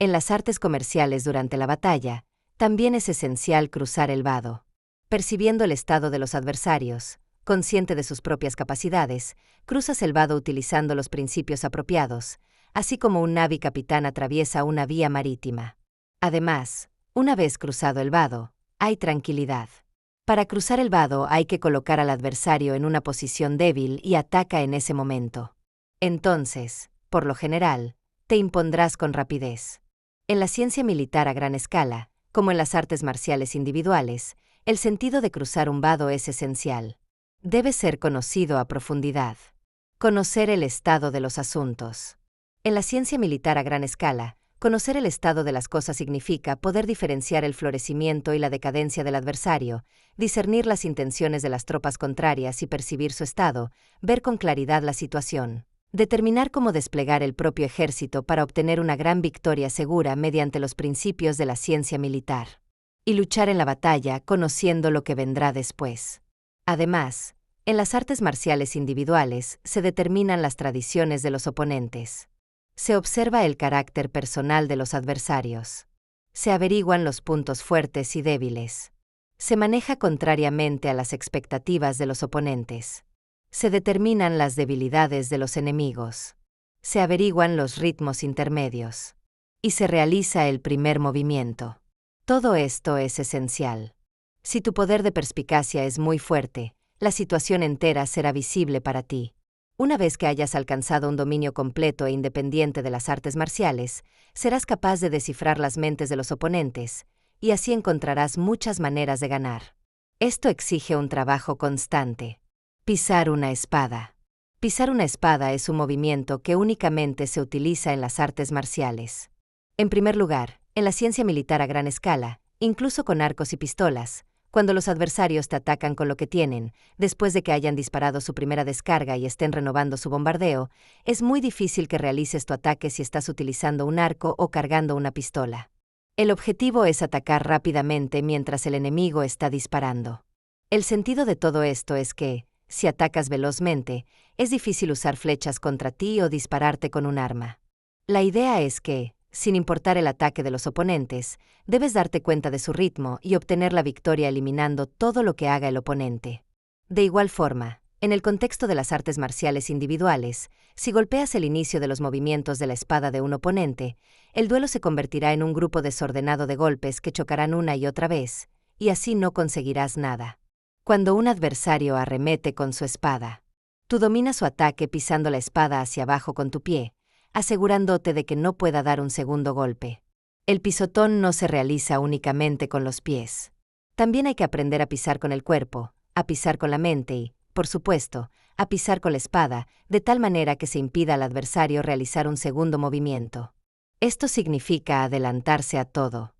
En las artes comerciales durante la batalla, también es esencial cruzar el vado. Percibiendo el estado de los adversarios, consciente de sus propias capacidades, cruzas el vado utilizando los principios apropiados, así como un navicapitán atraviesa una vía marítima. Además, una vez cruzado el vado, hay tranquilidad. Para cruzar el vado hay que colocar al adversario en una posición débil y ataca en ese momento. Entonces, por lo general, te impondrás con rapidez. En la ciencia militar a gran escala, como en las artes marciales individuales, el sentido de cruzar un vado es esencial. Debe ser conocido a profundidad. Conocer el estado de los asuntos. En la ciencia militar a gran escala, conocer el estado de las cosas significa poder diferenciar el florecimiento y la decadencia del adversario, discernir las intenciones de las tropas contrarias y percibir su estado, ver con claridad la situación. Determinar cómo desplegar el propio ejército para obtener una gran victoria segura mediante los principios de la ciencia militar. Y luchar en la batalla conociendo lo que vendrá después. Además, en las artes marciales individuales se determinan las tradiciones de los oponentes. Se observa el carácter personal de los adversarios. Se averiguan los puntos fuertes y débiles. Se maneja contrariamente a las expectativas de los oponentes. Se determinan las debilidades de los enemigos. Se averiguan los ritmos intermedios. Y se realiza el primer movimiento. Todo esto es esencial. Si tu poder de perspicacia es muy fuerte, la situación entera será visible para ti. Una vez que hayas alcanzado un dominio completo e independiente de las artes marciales, serás capaz de descifrar las mentes de los oponentes, y así encontrarás muchas maneras de ganar. Esto exige un trabajo constante. Pisar una espada. Pisar una espada es un movimiento que únicamente se utiliza en las artes marciales. En primer lugar, en la ciencia militar a gran escala, incluso con arcos y pistolas, cuando los adversarios te atacan con lo que tienen, después de que hayan disparado su primera descarga y estén renovando su bombardeo, es muy difícil que realices tu ataque si estás utilizando un arco o cargando una pistola. El objetivo es atacar rápidamente mientras el enemigo está disparando. El sentido de todo esto es que, si atacas velozmente, es difícil usar flechas contra ti o dispararte con un arma. La idea es que, sin importar el ataque de los oponentes, debes darte cuenta de su ritmo y obtener la victoria eliminando todo lo que haga el oponente. De igual forma, en el contexto de las artes marciales individuales, si golpeas el inicio de los movimientos de la espada de un oponente, el duelo se convertirá en un grupo desordenado de golpes que chocarán una y otra vez, y así no conseguirás nada. Cuando un adversario arremete con su espada, tú dominas su ataque pisando la espada hacia abajo con tu pie, asegurándote de que no pueda dar un segundo golpe. El pisotón no se realiza únicamente con los pies. También hay que aprender a pisar con el cuerpo, a pisar con la mente y, por supuesto, a pisar con la espada, de tal manera que se impida al adversario realizar un segundo movimiento. Esto significa adelantarse a todo.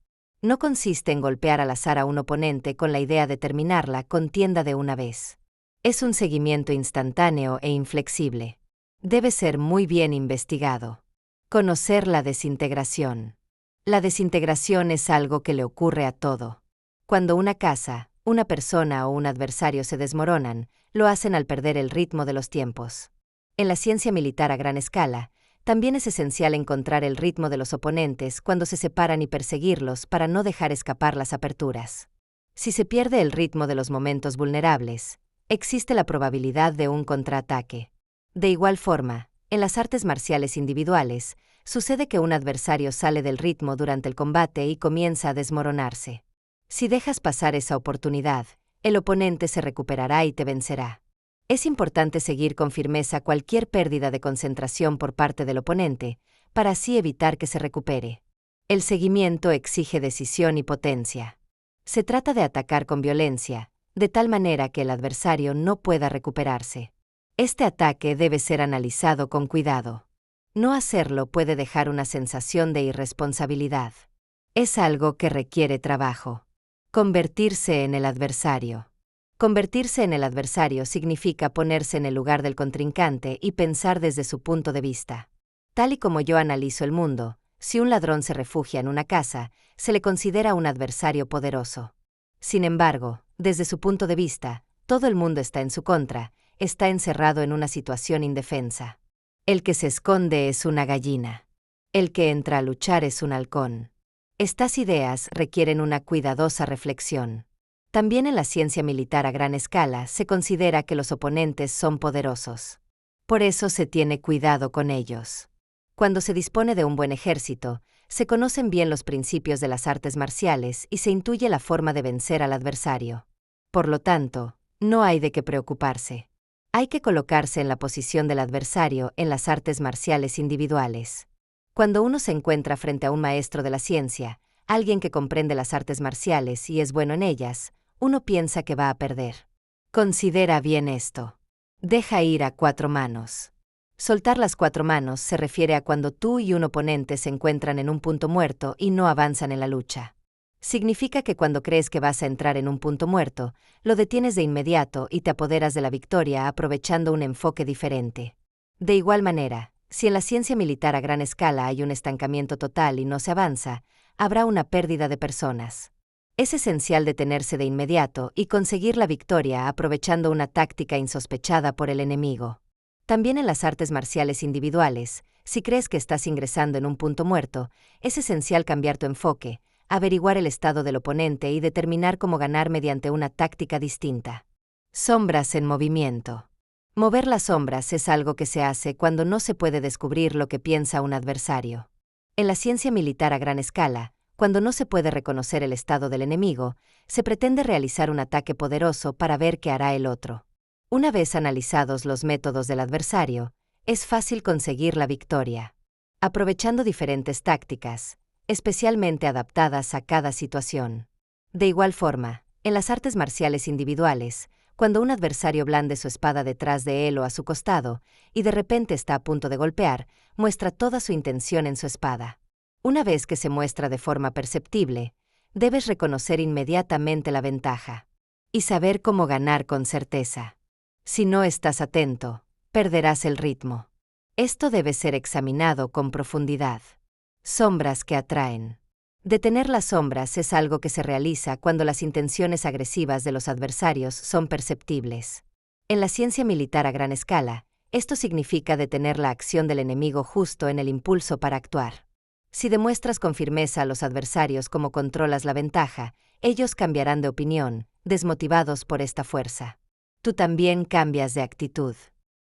No consiste en golpear al azar a un oponente con la idea de terminar la contienda de una vez. Es un seguimiento instantáneo e inflexible. Debe ser muy bien investigado. Conocer la desintegración. La desintegración es algo que le ocurre a todo. Cuando una casa, una persona o un adversario se desmoronan, lo hacen al perder el ritmo de los tiempos. En la ciencia militar a gran escala, también es esencial encontrar el ritmo de los oponentes cuando se separan y perseguirlos para no dejar escapar las aperturas. Si se pierde el ritmo de los momentos vulnerables, existe la probabilidad de un contraataque. De igual forma, en las artes marciales individuales, sucede que un adversario sale del ritmo durante el combate y comienza a desmoronarse. Si dejas pasar esa oportunidad, el oponente se recuperará y te vencerá. Es importante seguir con firmeza cualquier pérdida de concentración por parte del oponente, para así evitar que se recupere. El seguimiento exige decisión y potencia. Se trata de atacar con violencia, de tal manera que el adversario no pueda recuperarse. Este ataque debe ser analizado con cuidado. No hacerlo puede dejar una sensación de irresponsabilidad. Es algo que requiere trabajo. Convertirse en el adversario. Convertirse en el adversario significa ponerse en el lugar del contrincante y pensar desde su punto de vista. Tal y como yo analizo el mundo, si un ladrón se refugia en una casa, se le considera un adversario poderoso. Sin embargo, desde su punto de vista, todo el mundo está en su contra, está encerrado en una situación indefensa. El que se esconde es una gallina. El que entra a luchar es un halcón. Estas ideas requieren una cuidadosa reflexión. También en la ciencia militar a gran escala se considera que los oponentes son poderosos. Por eso se tiene cuidado con ellos. Cuando se dispone de un buen ejército, se conocen bien los principios de las artes marciales y se intuye la forma de vencer al adversario. Por lo tanto, no hay de qué preocuparse. Hay que colocarse en la posición del adversario en las artes marciales individuales. Cuando uno se encuentra frente a un maestro de la ciencia, alguien que comprende las artes marciales y es bueno en ellas, uno piensa que va a perder. Considera bien esto. Deja ir a 4 manos. Soltar las 4 manos se refiere a cuando tú y un oponente se encuentran en un punto muerto y no avanzan en la lucha. Significa que cuando crees que vas a entrar en un punto muerto, lo detienes de inmediato y te apoderas de la victoria aprovechando un enfoque diferente. De igual manera, si en la ciencia militar a gran escala hay un estancamiento total y no se avanza, habrá una pérdida de personas. Es esencial detenerse de inmediato y conseguir la victoria aprovechando una táctica insospechada por el enemigo. También en las artes marciales individuales, si crees que estás ingresando en un punto muerto, es esencial cambiar tu enfoque, averiguar el estado del oponente y determinar cómo ganar mediante una táctica distinta. Sombras en movimiento. Mover las sombras es algo que se hace cuando no se puede descubrir lo que piensa un adversario. En la ciencia militar a gran escala, cuando no se puede reconocer el estado del enemigo, se pretende realizar un ataque poderoso para ver qué hará el otro. Una vez analizados los métodos del adversario, es fácil conseguir la victoria. Aprovechando diferentes tácticas, especialmente adaptadas a cada situación. De igual forma, en las artes marciales individuales, cuando un adversario blande su espada detrás de él o a su costado, y de repente está a punto de golpear, muestra toda su intención en su espada. Una vez que se muestra de forma perceptible, debes reconocer inmediatamente la ventaja y saber cómo ganar con certeza. Si no estás atento, perderás el ritmo. Esto debe ser examinado con profundidad. Sombras que atraen. Detener las sombras es algo que se realiza cuando las intenciones agresivas de los adversarios son perceptibles. En la ciencia militar a gran escala, esto significa detener la acción del enemigo justo en el impulso para actuar. Si demuestras con firmeza a los adversarios cómo controlas la ventaja, ellos cambiarán de opinión, desmotivados por esta fuerza. Tú también cambias de actitud.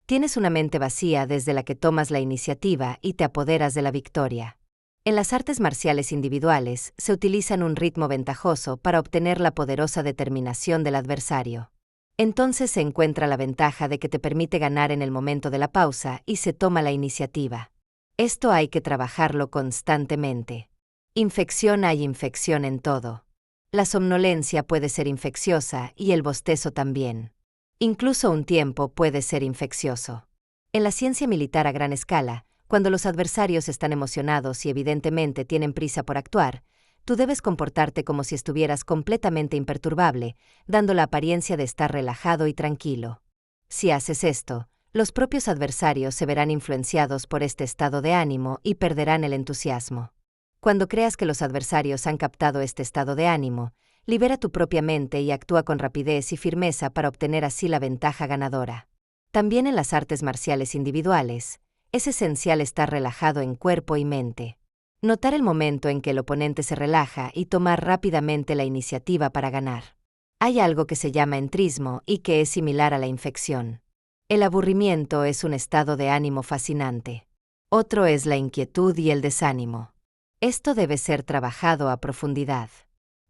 Tienes una mente vacía desde la que tomas la iniciativa y te apoderas de la victoria. En las artes marciales individuales se utilizan un ritmo ventajoso para obtener la poderosa determinación del adversario. Entonces se encuentra la ventaja de que te permite ganar en el momento de la pausa y se toma la iniciativa. Esto hay que trabajarlo constantemente. Infección. Hay infección en todo. La somnolencia puede ser infecciosa y el bostezo también. Incluso un tiempo puede ser infeccioso. En la ciencia militar a gran escala, cuando los adversarios están emocionados y evidentemente tienen prisa por actuar, tú debes comportarte como si estuvieras completamente imperturbable, dando la apariencia de estar relajado y tranquilo. Si haces esto, los propios adversarios se verán influenciados por este estado de ánimo y perderán el entusiasmo. Cuando creas que los adversarios han captado este estado de ánimo, libera tu propia mente y actúa con rapidez y firmeza para obtener así la ventaja ganadora. También en las artes marciales individuales, es esencial estar relajado en cuerpo y mente. Notar el momento en que el oponente se relaja y tomar rápidamente la iniciativa para ganar. Hay algo que se llama entrismo y que es similar a la infección. El aburrimiento es un estado de ánimo fascinante. Otro es la inquietud y el desánimo. Esto debe ser trabajado a profundidad.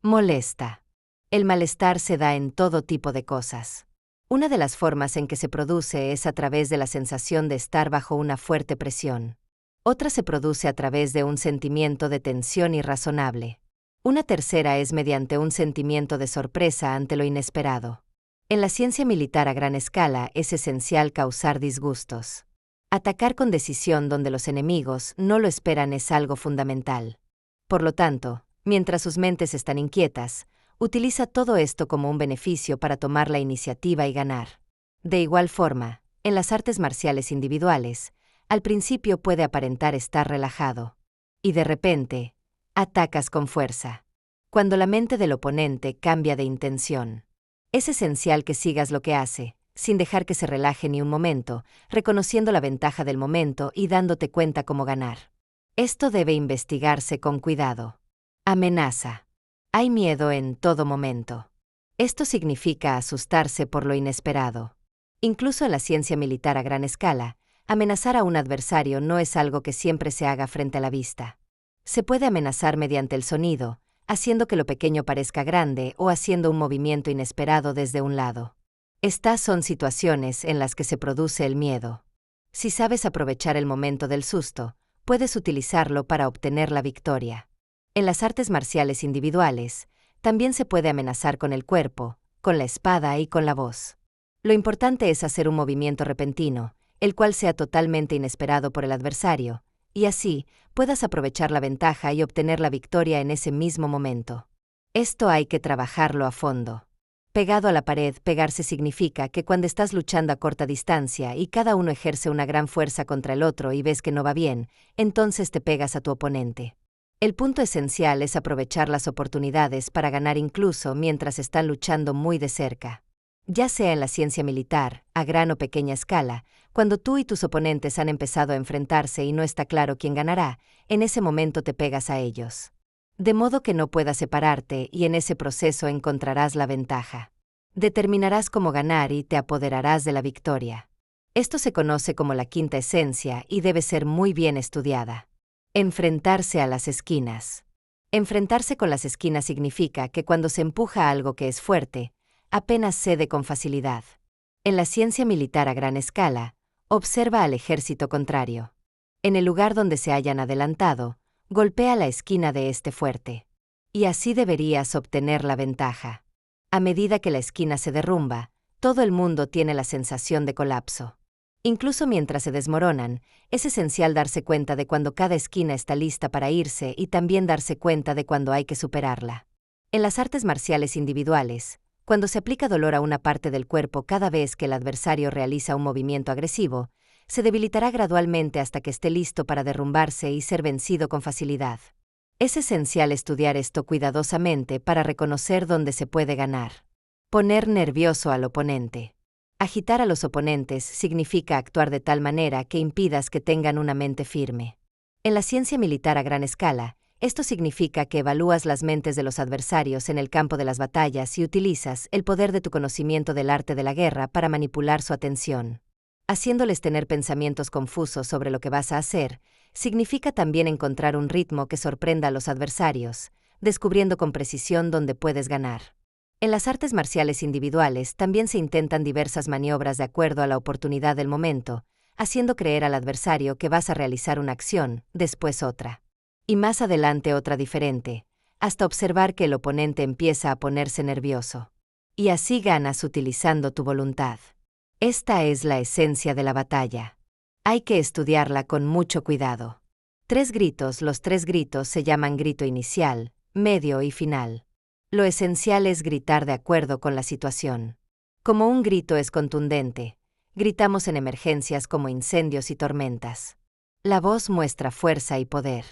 Molesta. El malestar se da en todo tipo de cosas. Una de las formas en que se produce es a través de la sensación de estar bajo una fuerte presión. Otra se produce a través de un sentimiento de tensión irrazonable. Una tercera es mediante un sentimiento de sorpresa ante lo inesperado. En la ciencia militar a gran escala es esencial causar disgustos. Atacar con decisión donde los enemigos no lo esperan es algo fundamental. Por lo tanto, mientras sus mentes están inquietas, utiliza todo esto como un beneficio para tomar la iniciativa y ganar. De igual forma, en las artes marciales individuales, al principio puede aparentar estar relajado. Y de repente, atacas con fuerza. Cuando la mente del oponente cambia de intención. Es esencial que sigas lo que hace, sin dejar que se relaje ni un momento, reconociendo la ventaja del momento y dándote cuenta cómo ganar. Esto debe investigarse con cuidado. Amenaza. Hay miedo en todo momento. Esto significa asustarse por lo inesperado. Incluso en la ciencia militar a gran escala, amenazar a un adversario no es algo que siempre se haga frente a la vista. Se puede amenazar mediante el sonido, haciendo que lo pequeño parezca grande o haciendo un movimiento inesperado desde un lado. Estas son situaciones en las que se produce el miedo. Si sabes aprovechar el momento del susto, puedes utilizarlo para obtener la victoria. En las artes marciales individuales, también se puede amenazar con el cuerpo, con la espada y con la voz. Lo importante es hacer un movimiento repentino, el cual sea totalmente inesperado por el adversario, y así puedas aprovechar la ventaja y obtener la victoria en ese mismo momento. Esto hay que trabajarlo a fondo. Pegado a la pared, pegarse significa que cuando estás luchando a corta distancia y cada uno ejerce una gran fuerza contra el otro y ves que no va bien, entonces te pegas a tu oponente. El punto esencial es aprovechar las oportunidades para ganar incluso mientras están luchando muy de cerca. Ya sea en la ciencia militar, a gran o pequeña escala, cuando tú y tus oponentes han empezado a enfrentarse y no está claro quién ganará, en ese momento te pegas a ellos. De modo que no puedas separarte y en ese proceso encontrarás la ventaja. Determinarás cómo ganar y te apoderarás de la victoria. Esto se conoce como la quinta esencia y debe ser muy bien estudiada. Enfrentarse a las esquinas. Enfrentarse con las esquinas significa que cuando se empuja algo que es fuerte, apenas cede con facilidad. En la ciencia militar a gran escala, observa al ejército contrario. En el lugar donde se hayan adelantado, golpea la esquina de este fuerte. Y así deberías obtener la ventaja. A medida que la esquina se derrumba, todo el mundo tiene la sensación de colapso. Incluso mientras se desmoronan, es esencial darse cuenta de cuando cada esquina está lista para irse y también darse cuenta de cuando hay que superarla. En las artes marciales individuales, cuando se aplica dolor a una parte del cuerpo cada vez que el adversario realiza un movimiento agresivo, se debilitará gradualmente hasta que esté listo para derrumbarse y ser vencido con facilidad. Es esencial estudiar esto cuidadosamente para reconocer dónde se puede ganar. Poner nervioso al oponente. Agitar a los oponentes significa actuar de tal manera que impidas que tengan una mente firme. En la ciencia militar a gran escala, esto significa que evalúas las mentes de los adversarios en el campo de las batallas y utilizas el poder de tu conocimiento del arte de la guerra para manipular su atención. Haciéndoles tener pensamientos confusos sobre lo que vas a hacer, significa también encontrar un ritmo que sorprenda a los adversarios, descubriendo con precisión dónde puedes ganar. En las artes marciales individuales también se intentan diversas maniobras de acuerdo a la oportunidad del momento, haciendo creer al adversario que vas a realizar una acción, después otra. Y más adelante otra diferente, hasta observar que el oponente empieza a ponerse nervioso. Y así ganas utilizando tu voluntad. Esta es la esencia de la batalla. Hay que estudiarla con mucho cuidado. 3 gritos. Los 3 gritos se llaman grito inicial, medio y final. Lo esencial es gritar de acuerdo con la situación. Como un grito es contundente, gritamos en emergencias como incendios y tormentas. La voz muestra fuerza y poder.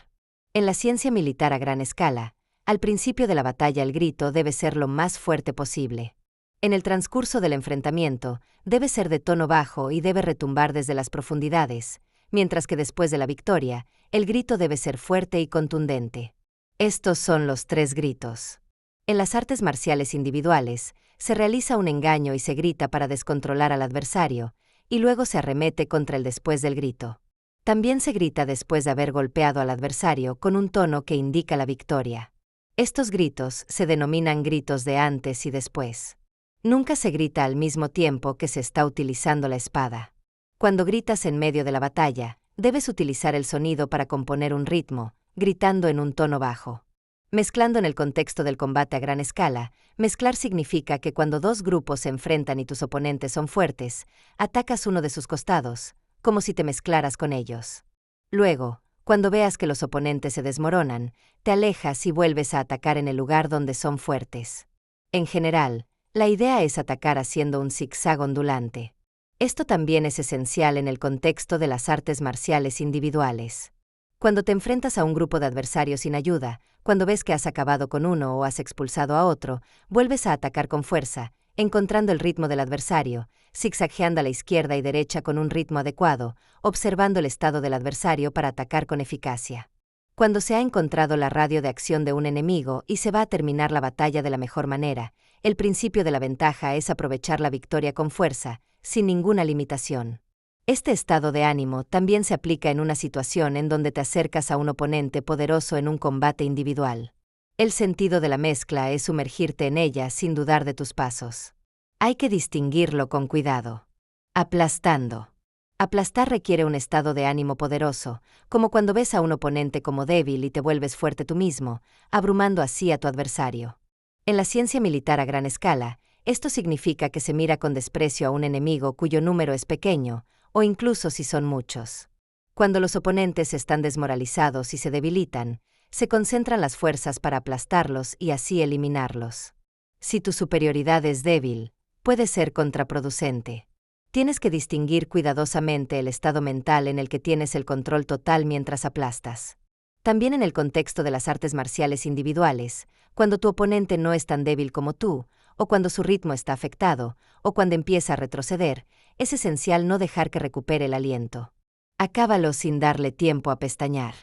En la ciencia militar a gran escala, al principio de la batalla el grito debe ser lo más fuerte posible. En el transcurso del enfrentamiento, debe ser de tono bajo y debe retumbar desde las profundidades, mientras que después de la victoria, el grito debe ser fuerte y contundente. Estos son los 3 gritos. En las artes marciales individuales, se realiza un engaño y se grita para descontrolar al adversario, y luego se arremete contra él después del grito. También se grita después de haber golpeado al adversario con un tono que indica la victoria. Estos gritos se denominan gritos de antes y después. Nunca se grita al mismo tiempo que se está utilizando la espada. Cuando gritas en medio de la batalla, debes utilizar el sonido para componer un ritmo, gritando en un tono bajo. Mezclando en el contexto del combate a gran escala, mezclar significa que cuando dos grupos se enfrentan y tus oponentes son fuertes, atacas uno de sus costados, como si te mezclaras con ellos. Luego, cuando veas que los oponentes se desmoronan, te alejas y vuelves a atacar en el lugar donde son fuertes. En general, la idea es atacar haciendo un zigzag ondulante. Esto también es esencial en el contexto de las artes marciales individuales. Cuando te enfrentas a un grupo de adversarios sin ayuda, cuando ves que has acabado con uno o has expulsado a otro, vuelves a atacar con fuerza, encontrando el ritmo del adversario, zigzagueando a la izquierda y derecha con un ritmo adecuado, observando el estado del adversario para atacar con eficacia. Cuando se ha encontrado la radio de acción de un enemigo y se va a terminar la batalla de la mejor manera, el principio de la ventaja es aprovechar la victoria con fuerza, sin ninguna limitación. Este estado de ánimo también se aplica en una situación en donde te acercas a un oponente poderoso en un combate individual. El sentido de la mezcla es sumergirte en ella sin dudar de tus pasos. Hay que distinguirlo con cuidado. Aplastando. Aplastar requiere un estado de ánimo poderoso, como cuando ves a un oponente como débil y te vuelves fuerte tú mismo, abrumando así a tu adversario. En la ciencia militar a gran escala, esto significa que se mira con desprecio a un enemigo cuyo número es pequeño, o incluso si son muchos. Cuando los oponentes están desmoralizados y se debilitan, se concentran las fuerzas para aplastarlos y así eliminarlos. Si tu superioridad es débil, puede ser contraproducente. Tienes que distinguir cuidadosamente el estado mental en el que tienes el control total mientras aplastas. También en el contexto de las artes marciales individuales, cuando tu oponente no es tan débil como tú, o cuando su ritmo está afectado, o cuando empieza a retroceder, es esencial no dejar que recupere el aliento. Acábalo sin darle tiempo a pestañear.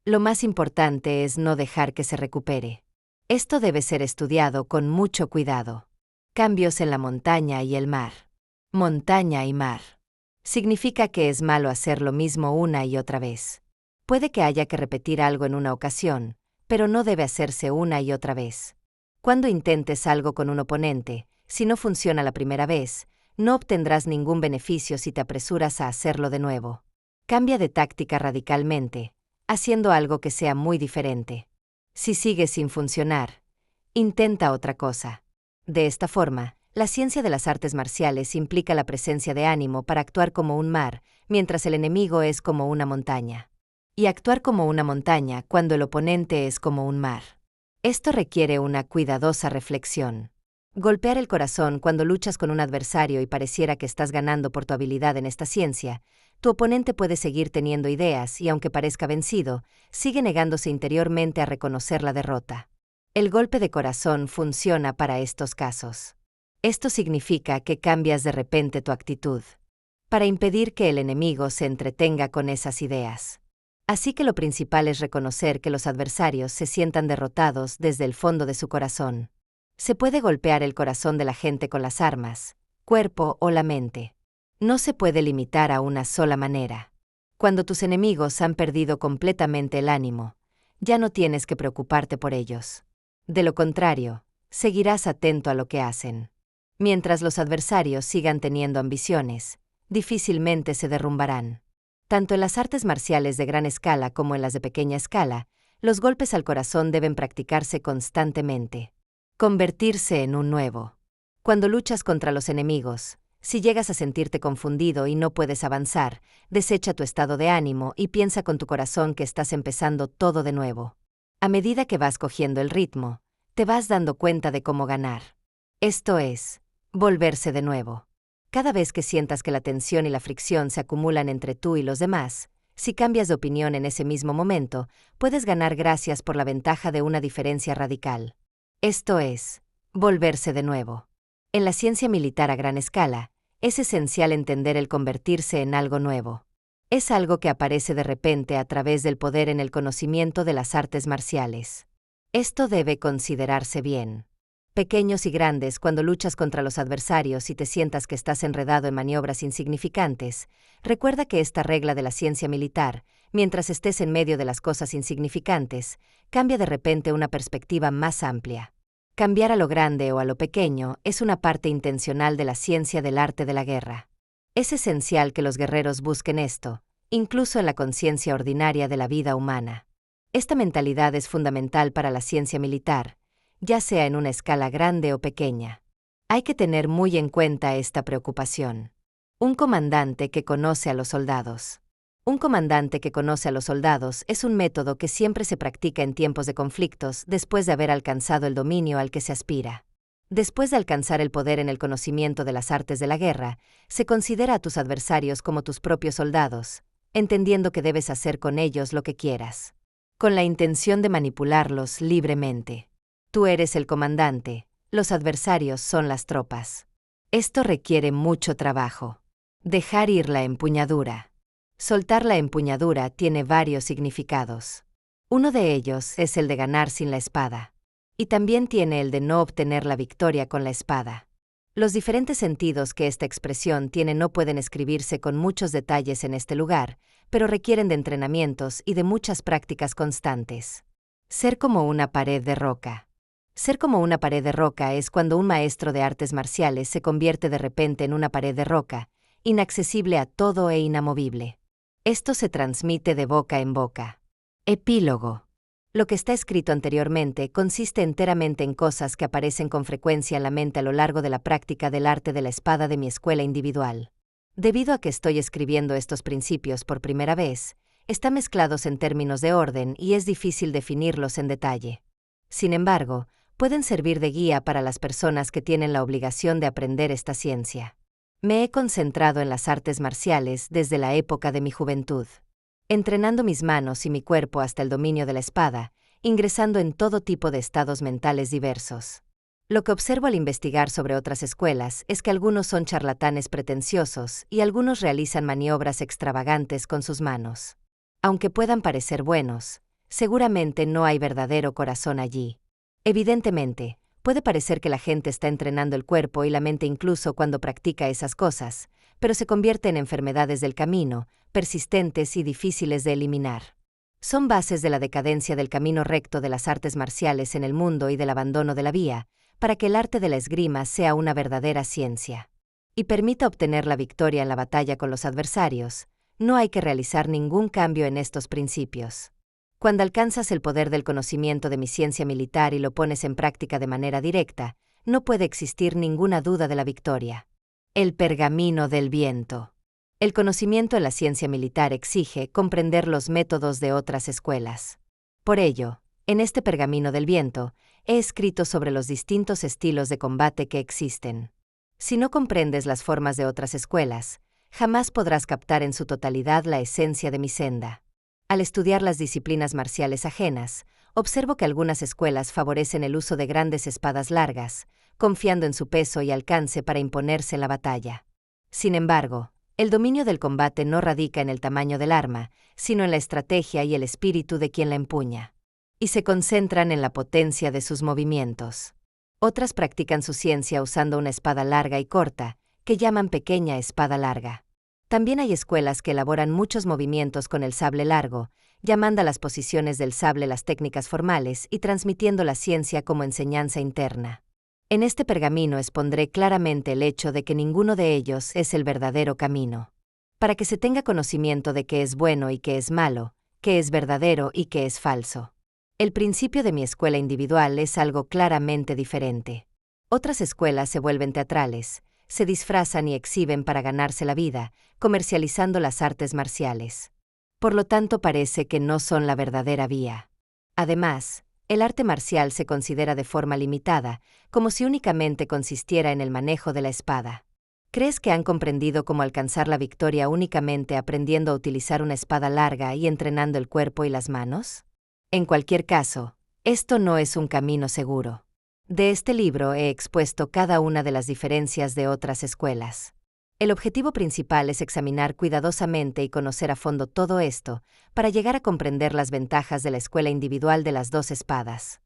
Lo más importante es no dejar que se recupere. Esto debe ser estudiado con mucho cuidado. Cambios en la montaña y el mar. Montaña y mar. Significa que es malo hacer lo mismo una y otra vez. Puede que haya que repetir algo en una ocasión, pero no debe hacerse una y otra vez. Cuando intentes algo con un oponente, si no funciona la primera vez, no obtendrás ningún beneficio si te apresuras a hacerlo de nuevo. Cambia de táctica radicalmente, haciendo algo que sea muy diferente. Si sigue sin funcionar, intenta otra cosa. De esta forma, la ciencia de las artes marciales implica la presencia de ánimo para actuar como un mar, mientras el enemigo es como una montaña. Y actuar como una montaña cuando el oponente es como un mar. Esto requiere una cuidadosa reflexión. Golpear el corazón cuando luchas con un adversario y pareciera que estás ganando por tu habilidad en esta ciencia, tu oponente puede seguir teniendo ideas y aunque parezca vencido, sigue negándose interiormente a reconocer la derrota. El golpe de corazón funciona para estos casos. Esto significa que cambias de repente tu actitud, para impedir que el enemigo se entretenga con esas ideas. Así que lo principal es reconocer que los adversarios se sientan derrotados desde el fondo de su corazón. Se puede golpear el corazón de la gente con las armas, cuerpo o la mente. No se puede limitar a una sola manera. Cuando tus enemigos han perdido completamente el ánimo, ya no tienes que preocuparte por ellos. De lo contrario, seguirás atento a lo que hacen. Mientras los adversarios sigan teniendo ambiciones, difícilmente se derrumbarán. Tanto en las artes marciales de gran escala como en las de pequeña escala, los golpes al corazón deben practicarse constantemente. Convertirse en un nuevo. Cuando luchas contra los enemigos, si llegas a sentirte confundido y no puedes avanzar, desecha tu estado de ánimo y piensa con tu corazón que estás empezando todo de nuevo. A medida que vas cogiendo el ritmo, te vas dando cuenta de cómo ganar. Esto es, volverse de nuevo. Cada vez que sientas que la tensión y la fricción se acumulan entre tú y los demás, si cambias de opinión en ese mismo momento, puedes ganar gracias por la ventaja de una diferencia radical. Esto es, volverse de nuevo. En la ciencia militar a gran escala, es esencial entender el convertirse en algo nuevo. Es algo que aparece de repente a través del poder en el conocimiento de las artes marciales. Esto debe considerarse bien. pequeños y grandes, cuando luchas contra los adversarios y te sientas que estás enredado en maniobras insignificantes, recuerda que esta regla de la ciencia militar, mientras estés en medio de las cosas insignificantes, cambia de repente una perspectiva más amplia. Cambiar a lo grande o a lo pequeño es una parte intencional de la ciencia del arte de la guerra. Es esencial que los guerreros busquen esto, incluso en la conciencia ordinaria de la vida humana. Esta mentalidad es fundamental para la ciencia militar, ya sea en una escala grande o pequeña. Hay que tener muy en cuenta esta preocupación. Un comandante que conoce a los soldados. Un comandante que conoce a los soldados es un método que siempre se practica en tiempos de conflictos después de haber alcanzado el dominio al que se aspira. Después de alcanzar el poder en el conocimiento de las artes de la guerra, se considera a tus adversarios como tus propios soldados, entendiendo que debes hacer con ellos lo que quieras, con la intención de manipularlos libremente. Tú eres el comandante, los adversarios son las tropas. Esto requiere mucho trabajo. Dejar ir la empuñadura. Soltar la empuñadura tiene varios significados. Uno de ellos es el de ganar sin la espada. Y también tiene el de no obtener la victoria con la espada. Los diferentes sentidos que esta expresión tiene no pueden escribirse con muchos detalles en este lugar, pero requieren de entrenamientos y de muchas prácticas constantes. Ser como una pared de roca. Ser como una pared de roca es cuando un maestro de artes marciales se convierte de repente en una pared de roca, inaccesible a todo e inamovible. Esto se transmite de boca en boca. Epílogo. Lo que está escrito anteriormente consiste enteramente en cosas que aparecen con frecuencia en la mente a lo largo de la práctica del arte de la espada de mi escuela individual. Debido a que estoy escribiendo estos principios por primera vez, están mezclados en términos de orden y es difícil definirlos en detalle. Sin embargo, pueden servir de guía para las personas que tienen la obligación de aprender esta ciencia. Me he concentrado en las artes marciales desde la época de mi juventud, entrenando mis manos y mi cuerpo hasta el dominio de la espada, ingresando en todo tipo de estados mentales diversos. Lo que observo al investigar sobre otras escuelas es que algunos son charlatanes pretenciosos y algunos realizan maniobras extravagantes con sus manos. Aunque puedan parecer buenos, seguramente no hay verdadero corazón allí. Evidentemente, puede parecer que la gente está entrenando el cuerpo y la mente incluso cuando practica esas cosas, pero se convierte en enfermedades del camino, persistentes y difíciles de eliminar. Son bases de la decadencia del camino recto de las artes marciales en el mundo y del abandono de la vía, para que el arte de la esgrima sea una verdadera ciencia y permita obtener la victoria en la batalla con los adversarios. No hay que realizar ningún cambio en estos principios. Cuando alcanzas el poder del conocimiento de mi ciencia militar y lo pones en práctica de manera directa, no puede existir ninguna duda de la victoria. El pergamino del viento. El conocimiento en la ciencia militar exige comprender los métodos de otras escuelas. Por ello, en este pergamino del viento, he escrito sobre los distintos estilos de combate que existen. Si no comprendes las formas de otras escuelas, jamás podrás captar en su totalidad la esencia de mi senda. Al estudiar las disciplinas marciales ajenas, observo que algunas escuelas favorecen el uso de grandes espadas largas, confiando en su peso y alcance para imponerse en la batalla. Sin embargo, el dominio del combate no radica en el tamaño del arma, sino en la estrategia y el espíritu de quien la empuña. Y se concentran en la potencia de sus movimientos. Otras practican su ciencia usando una espada larga y corta, que llaman pequeña espada larga. También hay escuelas que elaboran muchos movimientos con el sable largo, llamando a las posiciones del sable las técnicas formales y transmitiendo la ciencia como enseñanza interna. En este pergamino expondré claramente el hecho de que ninguno de ellos es el verdadero camino. Para que se tenga conocimiento de qué es bueno y qué es malo, qué es verdadero y qué es falso. El principio de mi escuela individual es algo claramente diferente. Otras escuelas se vuelven teatrales, se disfrazan y exhiben para ganarse la vida, comercializando las artes marciales. Por lo tanto, parece que no son la verdadera vía. Además, el arte marcial se considera de forma limitada, como si únicamente consistiera en el manejo de la espada. ¿Crees que han comprendido cómo alcanzar la victoria únicamente aprendiendo a utilizar una espada larga y entrenando el cuerpo y las manos? En cualquier caso, esto no es un camino seguro. De este libro he expuesto cada una de las diferencias de otras escuelas. El objetivo principal es examinar cuidadosamente y conocer a fondo todo esto, para llegar a comprender las ventajas de la escuela individual de las dos espadas.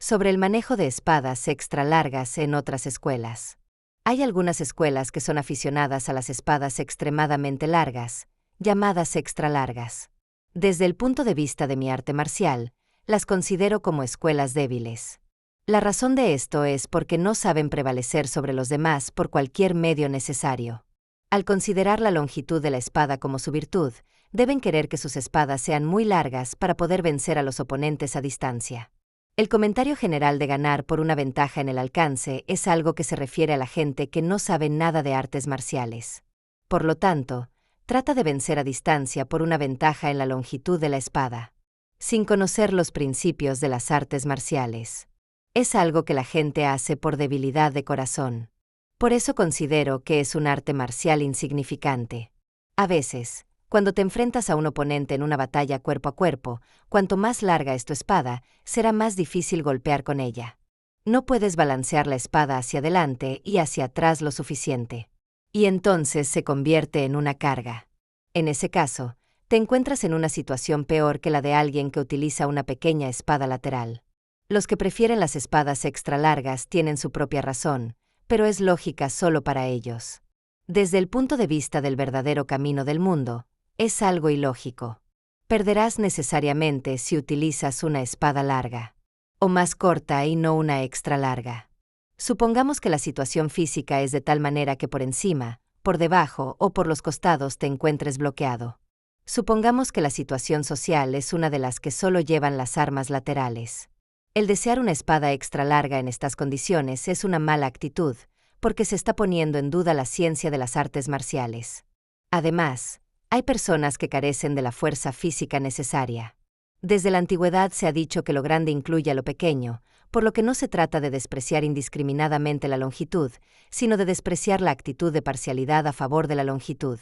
Sobre el manejo de espadas extra largas en otras escuelas. Hay algunas escuelas que son aficionadas a las espadas extremadamente largas, llamadas extra largas. Desde el punto de vista de mi arte marcial, las considero como escuelas débiles. La razón de esto es porque no saben prevalecer sobre los demás por cualquier medio necesario. Al considerar la longitud de la espada como su virtud, deben querer que sus espadas sean muy largas para poder vencer a los oponentes a distancia. El comentario general de ganar por una ventaja en el alcance es algo que se refiere a la gente que no sabe nada de artes marciales. Por lo tanto, trata de vencer a distancia por una ventaja en la longitud de la espada, sin conocer los principios de las artes marciales. Es algo que la gente hace por debilidad de corazón. Por eso considero que es un arte marcial insignificante. A veces, cuando te enfrentas a un oponente en una batalla cuerpo a cuerpo, cuanto más larga es tu espada, será más difícil golpear con ella. No puedes balancear la espada hacia adelante y hacia atrás lo suficiente. Y entonces se convierte en una carga. En ese caso, te encuentras en una situación peor que la de alguien que utiliza una pequeña espada lateral. Los que prefieren las espadas extra largas tienen su propia razón, pero es lógica solo para ellos. Desde el punto de vista del verdadero camino del mundo, es algo ilógico. Perderás necesariamente si utilizas una espada larga, o más corta y no una extra larga. Supongamos que la situación física es de tal manera que por encima, por debajo o por los costados te encuentres bloqueado. Supongamos que la situación social es una de las que solo llevan las armas laterales. El desear una espada extra larga en estas condiciones es una mala actitud, porque se está poniendo en duda la ciencia de las artes marciales. Además, hay personas que carecen de la fuerza física necesaria. Desde la antigüedad se ha dicho que lo grande incluye a lo pequeño, por lo que no se trata de despreciar indiscriminadamente la longitud, sino de despreciar la actitud de parcialidad a favor de la longitud.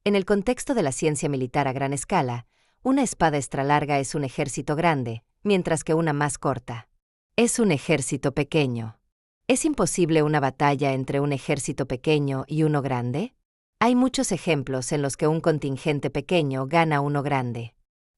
En el contexto de la ciencia militar a gran escala, una espada extra larga es un ejército grande, mientras que una más corta es un ejército pequeño. ¿Es imposible una batalla entre un ejército pequeño y uno grande? Hay muchos ejemplos en los que un contingente pequeño gana a uno grande.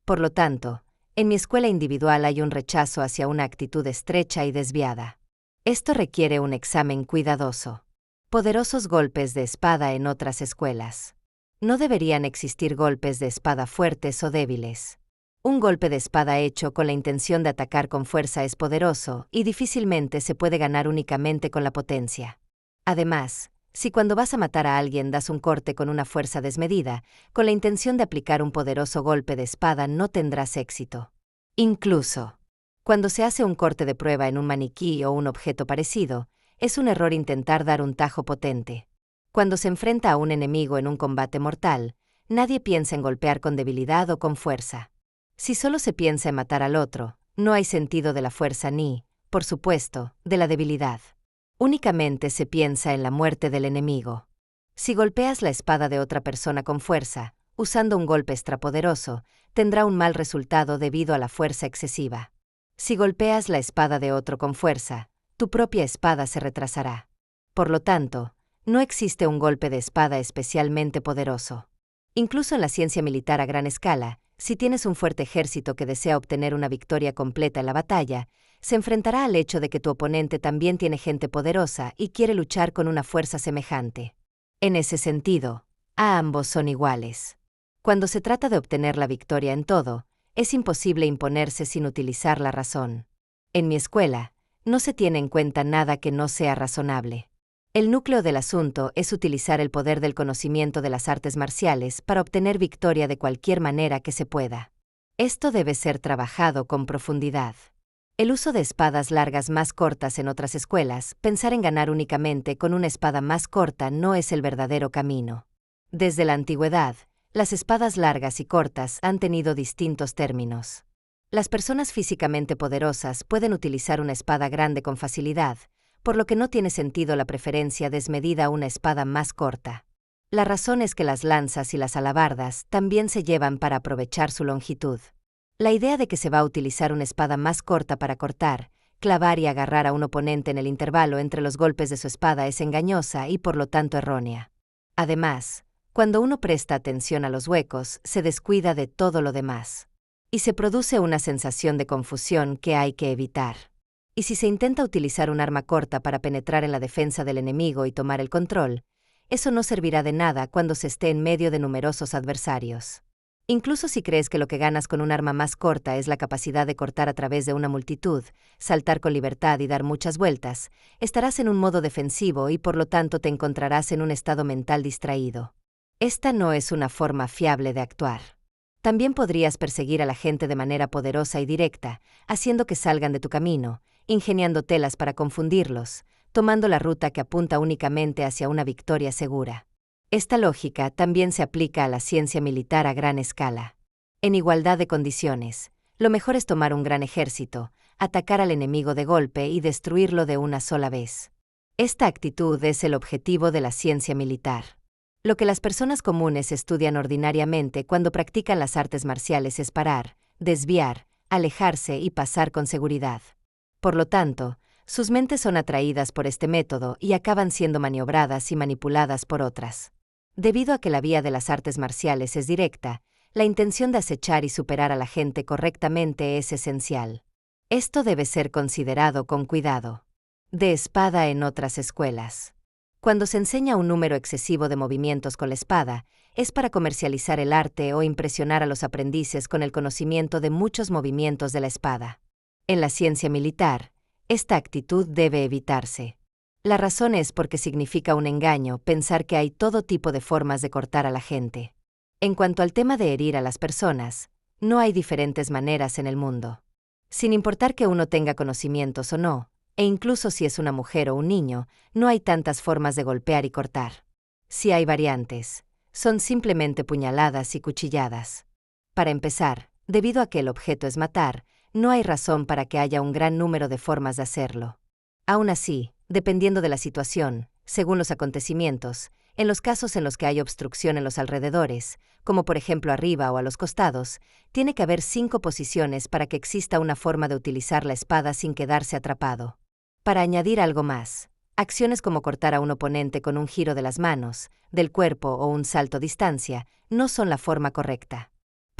Por lo tanto, en mi escuela individual hay un rechazo hacia una actitud estrecha y desviada. Esto requiere un examen cuidadoso. Poderosos golpes de espada en otras escuelas. No deberían existir golpes de espada fuertes o débiles. Un golpe de espada hecho con la intención de atacar con fuerza es poderoso y difícilmente se puede ganar únicamente con la potencia. Además, si cuando vas a matar a alguien das un corte con una fuerza desmedida, con la intención de aplicar un poderoso golpe de espada no tendrás éxito. Incluso, cuando se hace un corte de prueba en un maniquí o un objeto parecido, es un error intentar dar un tajo potente. Cuando se enfrenta a un enemigo en un combate mortal, nadie piensa en golpear con debilidad o con fuerza. Si solo se piensa en matar al otro, no hay sentido de la fuerza ni, por supuesto, de la debilidad. Únicamente se piensa en la muerte del enemigo. Si golpeas la espada de otra persona con fuerza, usando un golpe extrapoderoso, tendrá un mal resultado debido a la fuerza excesiva. Si golpeas la espada de otro con fuerza, tu propia espada se retrasará. Por lo tanto, no existe un golpe de espada especialmente poderoso. Incluso en la ciencia militar a gran escala, si tienes un fuerte ejército que desea obtener una victoria completa en la batalla, se enfrentará al hecho de que tu oponente también tiene gente poderosa y quiere luchar con una fuerza semejante. En ese sentido, a ambos son iguales. Cuando se trata de obtener la victoria en todo, es imposible imponerse sin utilizar la razón. En mi escuela, no se tiene en cuenta nada que no sea razonable. El núcleo del asunto es utilizar el poder del conocimiento de las artes marciales para obtener victoria de cualquier manera que se pueda. Esto debe ser trabajado con profundidad. El uso de espadas largas más cortas en otras escuelas, pensar en ganar únicamente con una espada más corta no es el verdadero camino. Desde la antigüedad, las espadas largas y cortas han tenido distintos términos. Las personas físicamente poderosas pueden utilizar una espada grande con facilidad, por lo que no tiene sentido la preferencia desmedida a una espada más corta. La razón es que las lanzas y las alabardas también se llevan para aprovechar su longitud. La idea de que se va a utilizar una espada más corta para cortar, clavar y agarrar a un oponente en el intervalo entre los golpes de su espada es engañosa y por lo tanto errónea. Además, cuando uno presta atención a los huecos, se descuida de todo lo demás. Y se produce una sensación de confusión que hay que evitar. Y si se intenta utilizar un arma corta para penetrar en la defensa del enemigo y tomar el control, eso no servirá de nada cuando se esté en medio de numerosos adversarios. Incluso si crees que lo que ganas con un arma más corta es la capacidad de cortar a través de una multitud, saltar con libertad y dar muchas vueltas, estarás en un modo defensivo y por lo tanto te encontrarás en un estado mental distraído. Esta no es una forma fiable de actuar. También podrías perseguir a la gente de manera poderosa y directa, haciendo que salgan de tu camino, ingeniando telas para confundirlos, tomando la ruta que apunta únicamente hacia una victoria segura. Esta lógica también se aplica a la ciencia militar a gran escala. En igualdad de condiciones, lo mejor es tomar un gran ejército, atacar al enemigo de golpe y destruirlo de una sola vez. Esta actitud es el objetivo de la ciencia militar. Lo que las personas comunes estudian ordinariamente cuando practican las artes marciales es parar, desviar, alejarse y pasar con seguridad. Por lo tanto, sus mentes son atraídas por este método y acaban siendo maniobradas y manipuladas por otras. Debido a que la vía de las artes marciales es directa, la intención de acechar y superar a la gente correctamente es esencial. Esto debe ser considerado con cuidado. De espada en otras escuelas. Cuando se enseña un número excesivo de movimientos con la espada, es para comercializar el arte o impresionar a los aprendices con el conocimiento de muchos movimientos de la espada. En la ciencia militar, esta actitud debe evitarse. La razón es porque significa un engaño pensar que hay todo tipo de formas de cortar a la gente. En cuanto al tema de herir a las personas, no hay diferentes maneras en el mundo. Sin importar que uno tenga conocimientos o no, e incluso si es una mujer o un niño, no hay tantas formas de golpear y cortar. Si hay variantes, son simplemente puñaladas y cuchilladas. Para empezar, debido a que el objeto es matar, no hay razón para que haya un gran número de formas de hacerlo. Aún así, dependiendo de la situación, según los acontecimientos, en los casos en los que hay obstrucción en los alrededores, como por ejemplo arriba o a los costados, tiene que haber 5 posiciones para que exista una forma de utilizar la espada sin quedarse atrapado. Para añadir algo más, acciones como cortar a un oponente con un giro de las manos, del cuerpo o un salto a distancia, no son la forma correcta.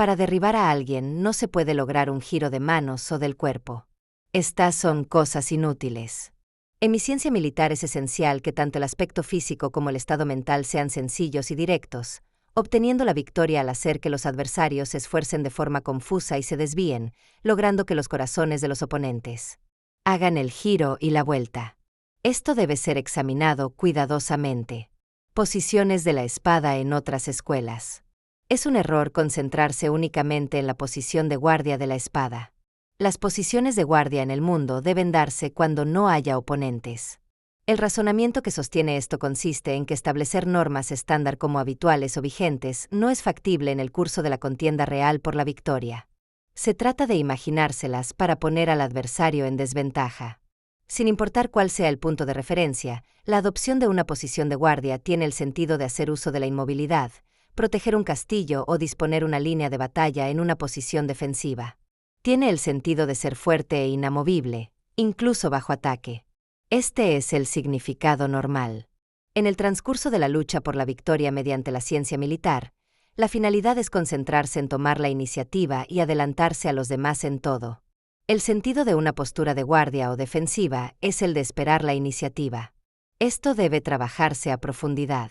Para derribar a alguien no se puede lograr un giro de manos o del cuerpo. Estas son cosas inútiles. En mi ciencia militar es esencial que tanto el aspecto físico como el estado mental sean sencillos y directos, obteniendo la victoria al hacer que los adversarios se esfuercen de forma confusa y se desvíen, logrando que los corazones de los oponentes hagan el giro y la vuelta. Esto debe ser examinado cuidadosamente. Posiciones de la espada en otras escuelas. Es un error concentrarse únicamente en la posición de guardia de la espada. Las posiciones de guardia en el mundo deben darse cuando no haya oponentes. El razonamiento que sostiene esto consiste en que establecer normas estándar como habituales o vigentes no es factible en el curso de la contienda real por la victoria. Se trata de imaginárselas para poner al adversario en desventaja. Sin importar cuál sea el punto de referencia, la adopción de una posición de guardia tiene el sentido de hacer uso de la inmovilidad, proteger un castillo o disponer una línea de batalla en una posición defensiva. Tiene el sentido de ser fuerte e inamovible, incluso bajo ataque. Este es el significado normal. En el transcurso de la lucha por la victoria mediante la ciencia militar, la finalidad es concentrarse en tomar la iniciativa y adelantarse a los demás en todo. El sentido de una postura de guardia o defensiva es el de esperar la iniciativa. Esto debe trabajarse a profundidad.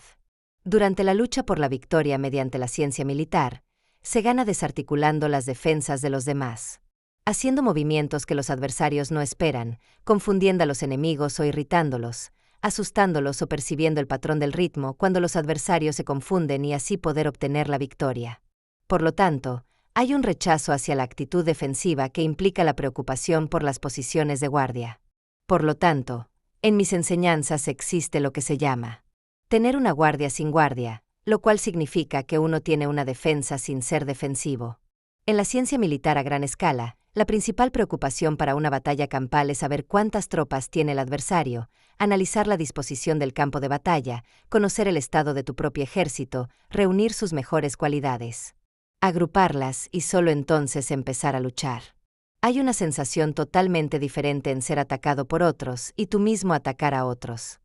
Durante la lucha por la victoria mediante la ciencia militar, se gana desarticulando las defensas de los demás, haciendo movimientos que los adversarios no esperan, confundiendo a los enemigos o irritándolos, asustándolos o percibiendo el patrón del ritmo cuando los adversarios se confunden y así poder obtener la victoria. Por lo tanto, hay un rechazo hacia la actitud defensiva que implica la preocupación por las posiciones de guardia. Por lo tanto, en mis enseñanzas existe lo que se llama tener una guardia sin guardia, lo cual significa que uno tiene una defensa sin ser defensivo. En la ciencia militar a gran escala, la principal preocupación para una batalla campal es saber cuántas tropas tiene el adversario, analizar la disposición del campo de batalla, conocer el estado de tu propio ejército, reunir sus mejores cualidades, agruparlas y solo entonces empezar a luchar. Hay una sensación totalmente diferente en ser atacado por otros y tú mismo atacar a otros.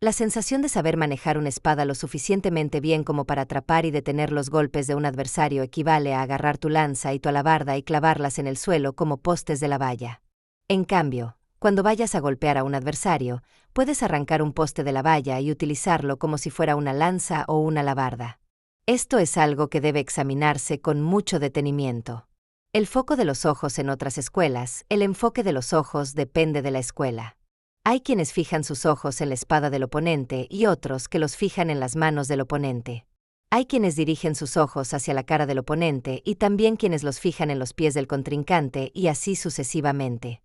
La sensación de saber manejar una espada lo suficientemente bien como para atrapar y detener los golpes de un adversario equivale a agarrar tu lanza y tu alabarda y clavarlas en el suelo como postes de la valla. En cambio, Cuando vayas a golpear a un adversario, puedes arrancar un poste de la valla y utilizarlo como si fuera una lanza o una alabarda. Esto es algo que debe examinarse con mucho detenimiento. El foco de los ojos en otras escuelas. El enfoque de los ojos depende de la escuela. Hay quienes fijan sus ojos en la espada del oponente y otros que los fijan en las manos del oponente. Hay quienes dirigen sus ojos hacia la cara del oponente y también quienes los fijan en los pies del contrincante y así sucesivamente.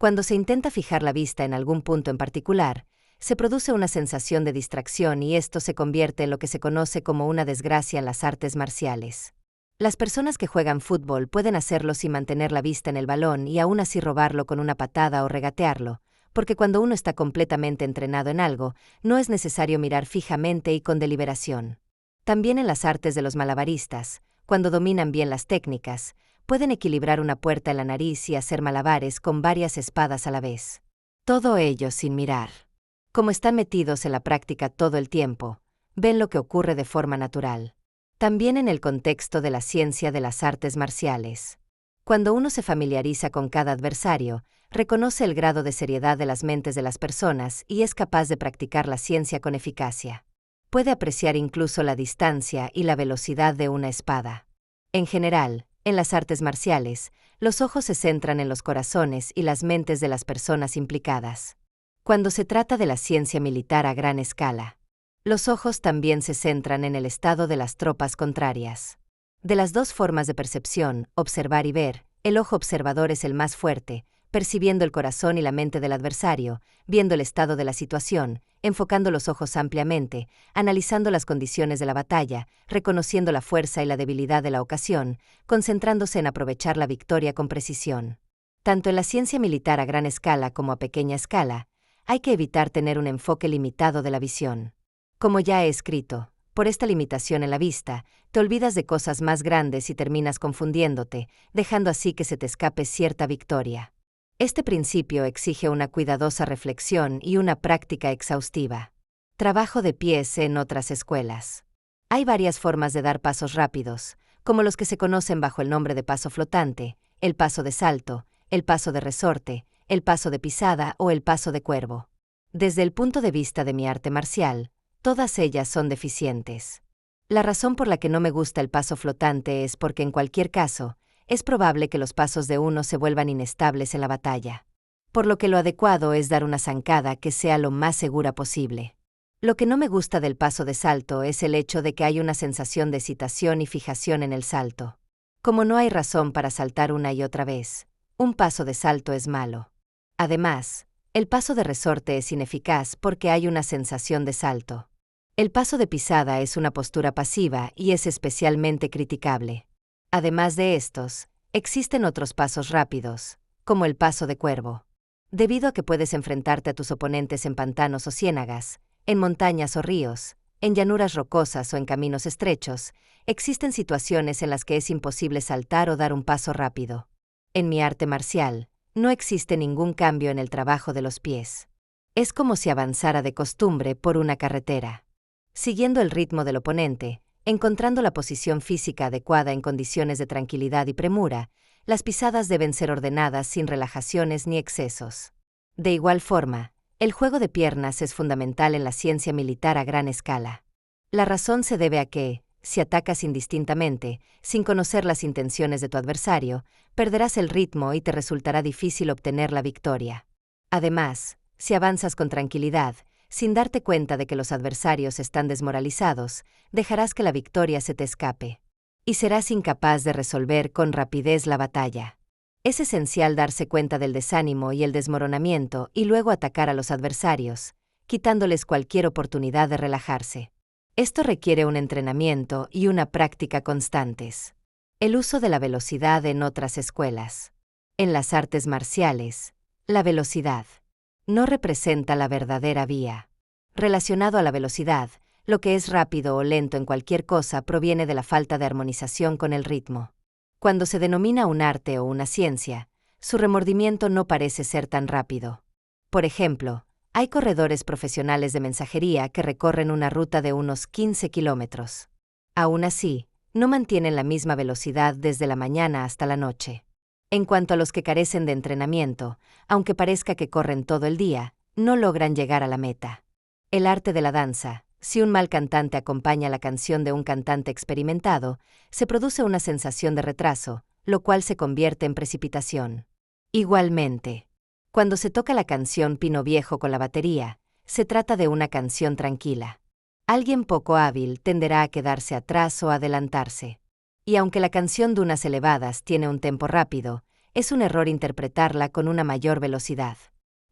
Cuando se intenta fijar la vista en algún punto en particular, se produce una sensación de distracción y esto se convierte en lo que se conoce como una desgracia en las artes marciales. Las personas que juegan fútbol pueden hacerlo sin mantener la vista en el balón y aún así robarlo con una patada o regatearlo, porque cuando uno está completamente entrenado en algo, no es necesario mirar fijamente y con deliberación. También en las artes de los malabaristas, cuando dominan bien las técnicas, pueden equilibrar una puerta en la nariz y hacer malabares con varias espadas a la vez. Todo ello sin mirar. Como están metidos en la práctica todo el tiempo, ven lo que ocurre de forma natural. También en el contexto de la ciencia de las artes marciales. Cuando uno se familiariza con cada adversario, reconoce el grado de seriedad de las mentes de las personas y es capaz de practicar la ciencia con eficacia. Puede apreciar incluso la distancia y la velocidad de una espada. En general, en las artes marciales, los ojos se centran en los corazones y las mentes de las personas implicadas. Cuando se trata de la ciencia militar a gran escala, los ojos también se centran en el estado de las tropas contrarias. De las dos formas de percepción, observar y ver, el ojo observador es el más fuerte, percibiendo el corazón y la mente del adversario, viendo el estado de la situación, enfocando los ojos ampliamente, analizando las condiciones de la batalla, reconociendo la fuerza y la debilidad de la ocasión, concentrándose en aprovechar la victoria con precisión. Tanto en la ciencia militar a gran escala como a pequeña escala, hay que evitar tener un enfoque limitado de la visión. Como ya he escrito, por esta limitación en la vista, te olvidas de cosas más grandes y terminas confundiéndote, dejando así que se te escape cierta victoria. Este principio exige una cuidadosa reflexión y una práctica exhaustiva. Trabajo de pies en otras escuelas. Hay varias formas de dar pasos rápidos, como los que se conocen bajo el nombre de paso flotante, el paso de salto, el paso de resorte, el paso de pisada o el paso de cuervo. Desde el punto de vista de mi arte marcial, todas ellas son deficientes. La razón por la que no me gusta el paso flotante es porque en cualquier caso, es probable que los pasos de uno se vuelvan inestables en la batalla. Por lo que lo adecuado es dar una zancada que sea lo más segura posible. Lo que no me gusta del paso de salto es el hecho de que hay una sensación de excitación y fijación en el salto. Como no hay razón para saltar una y otra vez, un paso de salto es malo. Además, el paso de resorte es ineficaz porque hay una sensación de salto. El paso de pisada es una postura pasiva y es especialmente criticable. Además de estos, existen otros pasos rápidos, como el paso de cuervo. Debido a que puedes enfrentarte a tus oponentes en pantanos o ciénagas, en montañas o ríos, en llanuras rocosas o en caminos estrechos, existen situaciones en las que es imposible saltar o dar un paso rápido. En mi arte marcial, no existe ningún cambio en el trabajo de los pies. Es como si avanzara de costumbre por una carretera. Siguiendo el ritmo del oponente, encontrando la posición física adecuada en condiciones de tranquilidad y premura, las pisadas deben ser ordenadas sin relajaciones ni excesos. De igual forma, el juego de piernas es fundamental en la ciencia militar a gran escala. La razón se debe a que, si atacas indistintamente, sin conocer las intenciones de tu adversario, perderás el ritmo y te resultará difícil obtener la victoria. Además, si avanzas con tranquilidad, sin darte cuenta de que los adversarios están desmoralizados, dejarás que la victoria se te escape. Y serás incapaz de resolver con rapidez la batalla. Es esencial darse cuenta del desánimo y el desmoronamiento y luego atacar a los adversarios, quitándoles cualquier oportunidad de relajarse. Esto requiere un entrenamiento y una práctica constantes. El uso de la velocidad en otras escuelas. En las artes marciales, la velocidad no representa la verdadera vía. Relacionado a la velocidad, lo que es rápido o lento en cualquier cosa proviene de la falta de armonización con el ritmo. Cuando se denomina un arte o una ciencia, su remordimiento no parece ser tan rápido. Por ejemplo, hay corredores profesionales de mensajería que recorren una ruta de unos 15 kilómetros. Aún así, no mantienen la misma velocidad desde la mañana hasta la noche. En cuanto a los que carecen de entrenamiento, aunque parezca que corren todo el día, no logran llegar a la meta. El arte de la danza. Si un mal cantante acompaña la canción de un cantante experimentado, se produce una sensación de retraso, lo cual se convierte en precipitación. Igualmente, cuando se toca la canción Pino Viejo con la batería, se trata de una canción tranquila. Alguien poco hábil tenderá a quedarse atrás o adelantarse. Y aunque la canción Dunas Elevadas tiene un tempo rápido, es un error interpretarla con una mayor velocidad.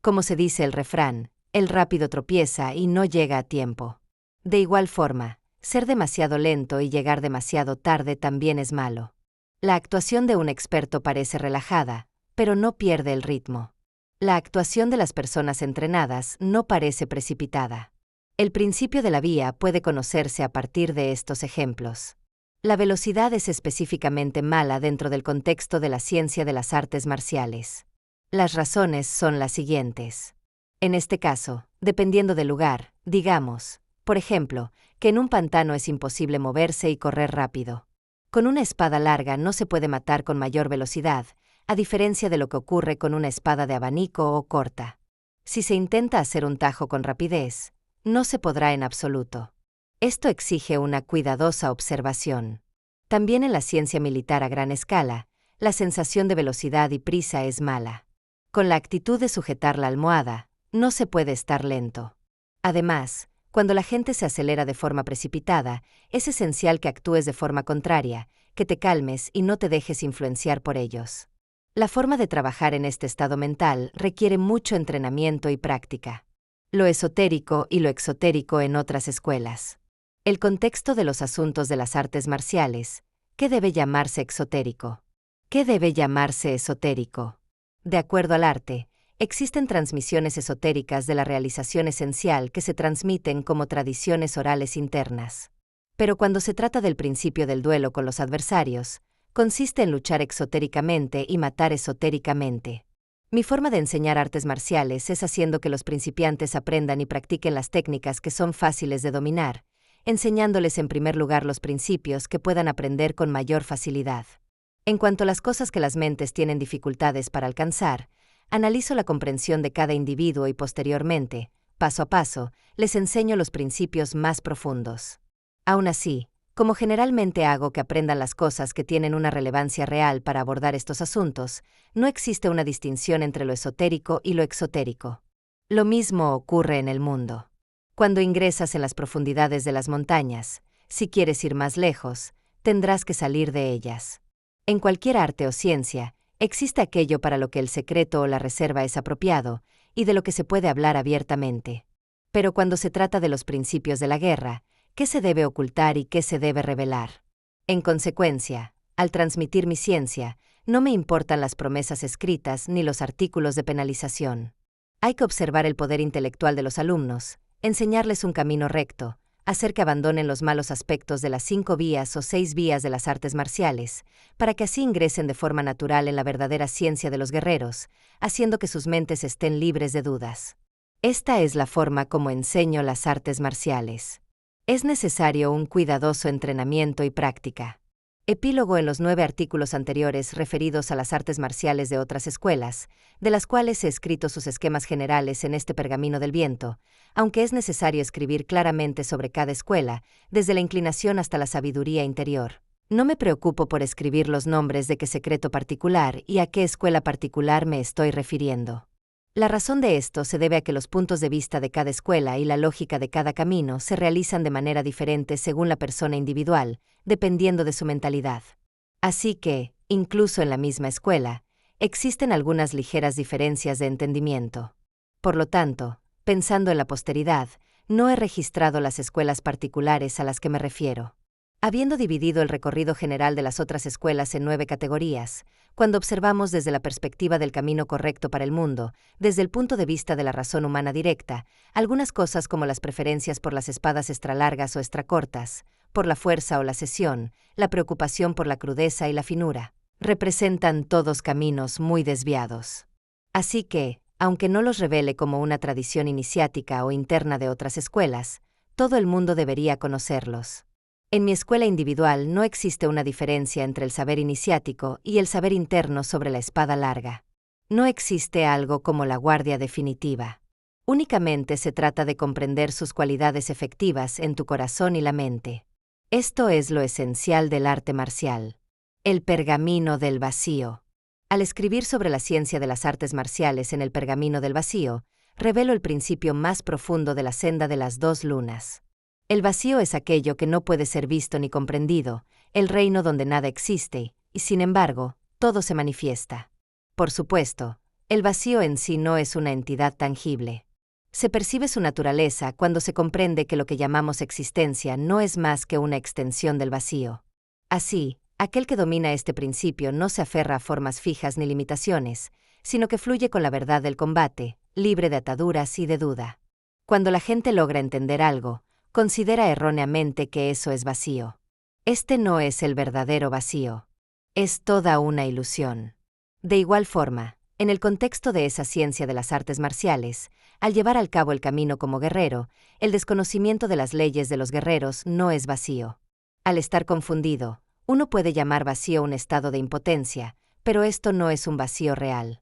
Como se dice el refrán, el rápido tropieza y no llega a tiempo. De igual forma, ser demasiado lento y llegar demasiado tarde también es malo. La actuación de un experto parece relajada, pero no pierde el ritmo. La actuación de las personas entrenadas no parece precipitada. El principio de la vía puede conocerse a partir de estos ejemplos. La velocidad es específicamente mala dentro del contexto de la ciencia de las artes marciales. Las razones son las siguientes. En este caso, dependiendo del lugar, digamos, por ejemplo, que en un pantano es imposible moverse y correr rápido. Con una espada larga no se puede matar con mayor velocidad, a diferencia de lo que ocurre con una espada de abanico o corta. Si se intenta hacer un tajo con rapidez, no se podrá en absoluto. Esto exige una cuidadosa observación. También en la ciencia militar a gran escala, la sensación de velocidad y prisa es mala. Con la actitud de sujetar la almohada, no se puede estar lento. Además, cuando la gente se acelera de forma precipitada, es esencial que actúes de forma contraria, que te calmes y no te dejes influenciar por ellos. La forma de trabajar en este estado mental requiere mucho entrenamiento y práctica. Lo esotérico y lo exotérico en otras escuelas. El contexto de los asuntos de las artes marciales. ¿Qué debe llamarse exotérico? ¿Qué debe llamarse esotérico? De acuerdo al arte, existen transmisiones esotéricas de la realización esencial que se transmiten como tradiciones orales internas. Pero cuando se trata del principio del duelo con los adversarios, consiste en luchar exotéricamente y matar esotéricamente. Mi forma de enseñar artes marciales es haciendo que los principiantes aprendan y practiquen las técnicas que son fáciles de dominar, enseñándoles en primer lugar los principios que puedan aprender con mayor facilidad. En cuanto a las cosas que las mentes tienen dificultades para alcanzar, analizo la comprensión de cada individuo y posteriormente, paso a paso, les enseño los principios más profundos. Aún así, como generalmente hago que aprendan las cosas que tienen una relevancia real para abordar estos asuntos, no existe una distinción entre lo esotérico y lo exotérico. Lo mismo ocurre en el mundo. Cuando ingresas en las profundidades de las montañas, si quieres ir más lejos, tendrás que salir de ellas. En cualquier arte o ciencia, existe aquello para lo que el secreto o la reserva es apropiado, y de lo que se puede hablar abiertamente. Pero cuando se trata de los principios de la guerra, ¿qué se debe ocultar y qué se debe revelar? En consecuencia, al transmitir mi ciencia, no me importan las promesas escritas ni los artículos de penalización. Hay que observar el poder intelectual de los alumnos, enseñarles un camino recto, hacer que abandonen los malos aspectos de las 5 vías o 6 vías de las artes marciales, para que así ingresen de forma natural en la verdadera ciencia de los guerreros, haciendo que sus mentes estén libres de dudas. Esta es la forma como enseño las artes marciales. Es necesario un cuidadoso entrenamiento y práctica. Epílogo en los 9 artículos anteriores referidos a las artes marciales de otras escuelas, de las cuales he escrito sus esquemas generales en este pergamino del viento, aunque es necesario escribir claramente sobre cada escuela, desde la inclinación hasta la sabiduría interior. No me preocupo por escribir los nombres de qué secreto particular y a qué escuela particular me estoy refiriendo. La razón de esto se debe a que los puntos de vista de cada escuela y la lógica de cada camino se realizan de manera diferente según la persona individual, dependiendo de su mentalidad. Así que, incluso en la misma escuela, existen algunas ligeras diferencias de entendimiento. Por lo tanto, pensando en la posteridad, no he registrado las escuelas particulares a las que me refiero. Habiendo dividido el recorrido general de las otras escuelas en 9 categorías, cuando observamos desde la perspectiva del camino correcto para el mundo, desde el punto de vista de la razón humana directa, algunas cosas como las preferencias por las espadas extralargas o extracortas, por la fuerza o la sesión, la preocupación por la crudeza y la finura, representan todos caminos muy desviados. Así que, aunque no los revele como una tradición iniciática o interna de otras escuelas, todo el mundo debería conocerlos. En mi escuela individual no existe una diferencia entre el saber iniciático y el saber interno sobre la espada larga. No existe algo como la guardia definitiva. Únicamente se trata de comprender sus cualidades efectivas en tu corazón y la mente. Esto es lo esencial del arte marcial. El pergamino del vacío. Al escribir sobre la ciencia de las artes marciales en el pergamino del vacío, revelo el principio más profundo de la senda de las dos lunas. El vacío es aquello que no puede ser visto ni comprendido, el reino donde nada existe, y sin embargo, todo se manifiesta. Por supuesto, el vacío en sí no es una entidad tangible. Se percibe su naturaleza cuando se comprende que lo que llamamos existencia no es más que una extensión del vacío. Así, aquel que domina este principio no se aferra a formas fijas ni limitaciones, sino que fluye con la verdad del combate, libre de ataduras y de duda. Cuando la gente logra entender algo, considera erróneamente que eso es vacío. Este no es el verdadero vacío. Es toda una ilusión. De igual forma, en el contexto de esa ciencia de las artes marciales, al llevar al cabo el camino como guerrero, el desconocimiento de las leyes de los guerreros no es vacío. Al estar confundido, uno puede llamar vacío un estado de impotencia, pero esto no es un vacío real.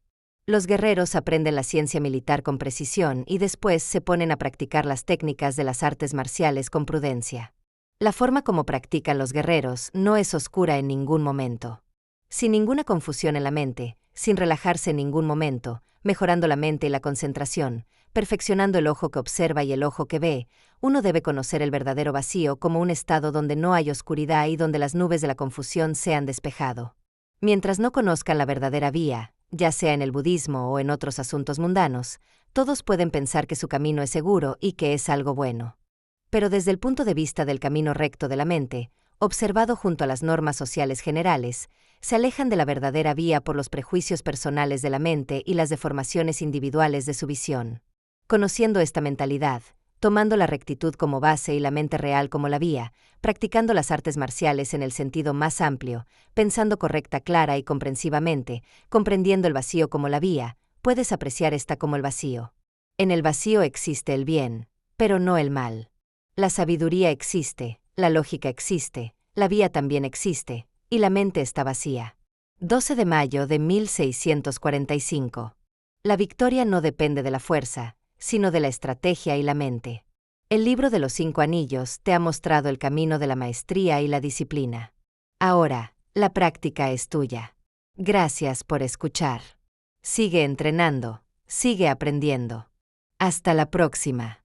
Los guerreros aprenden la ciencia militar con precisión y después se ponen a practicar las técnicas de las artes marciales con prudencia. La forma como practican los guerreros no es oscura en ningún momento. Sin ninguna confusión en la mente, sin relajarse en ningún momento, mejorando la mente y la concentración, perfeccionando el ojo que observa y el ojo que ve, uno debe conocer el verdadero vacío como un estado donde no hay oscuridad y donde las nubes de la confusión se han despejado. Mientras no conozcan la verdadera vía, ya sea en el budismo o en otros asuntos mundanos, todos pueden pensar que su camino es seguro y que es algo bueno. Pero desde el punto de vista del camino recto de la mente, observado junto a las normas sociales generales, se alejan de la verdadera vía por los prejuicios personales de la mente y las deformaciones individuales de su visión. Conociendo esta mentalidad, tomando la rectitud como base y la mente real como la vía, practicando las artes marciales en el sentido más amplio, pensando correcta, clara y comprensivamente, comprendiendo el vacío como la vía, puedes apreciar esta como el vacío. En el vacío existe el bien, pero no el mal. La sabiduría existe, la lógica existe, la vía también existe, y la mente está vacía. 12 de mayo de 1645. La victoria no depende de la fuerza, sino de la estrategia y la mente. El libro de los 5 anillos te ha mostrado el camino de la maestría y la disciplina. Ahora, la práctica es tuya. Gracias por escuchar. Sigue entrenando, sigue aprendiendo. Hasta la próxima.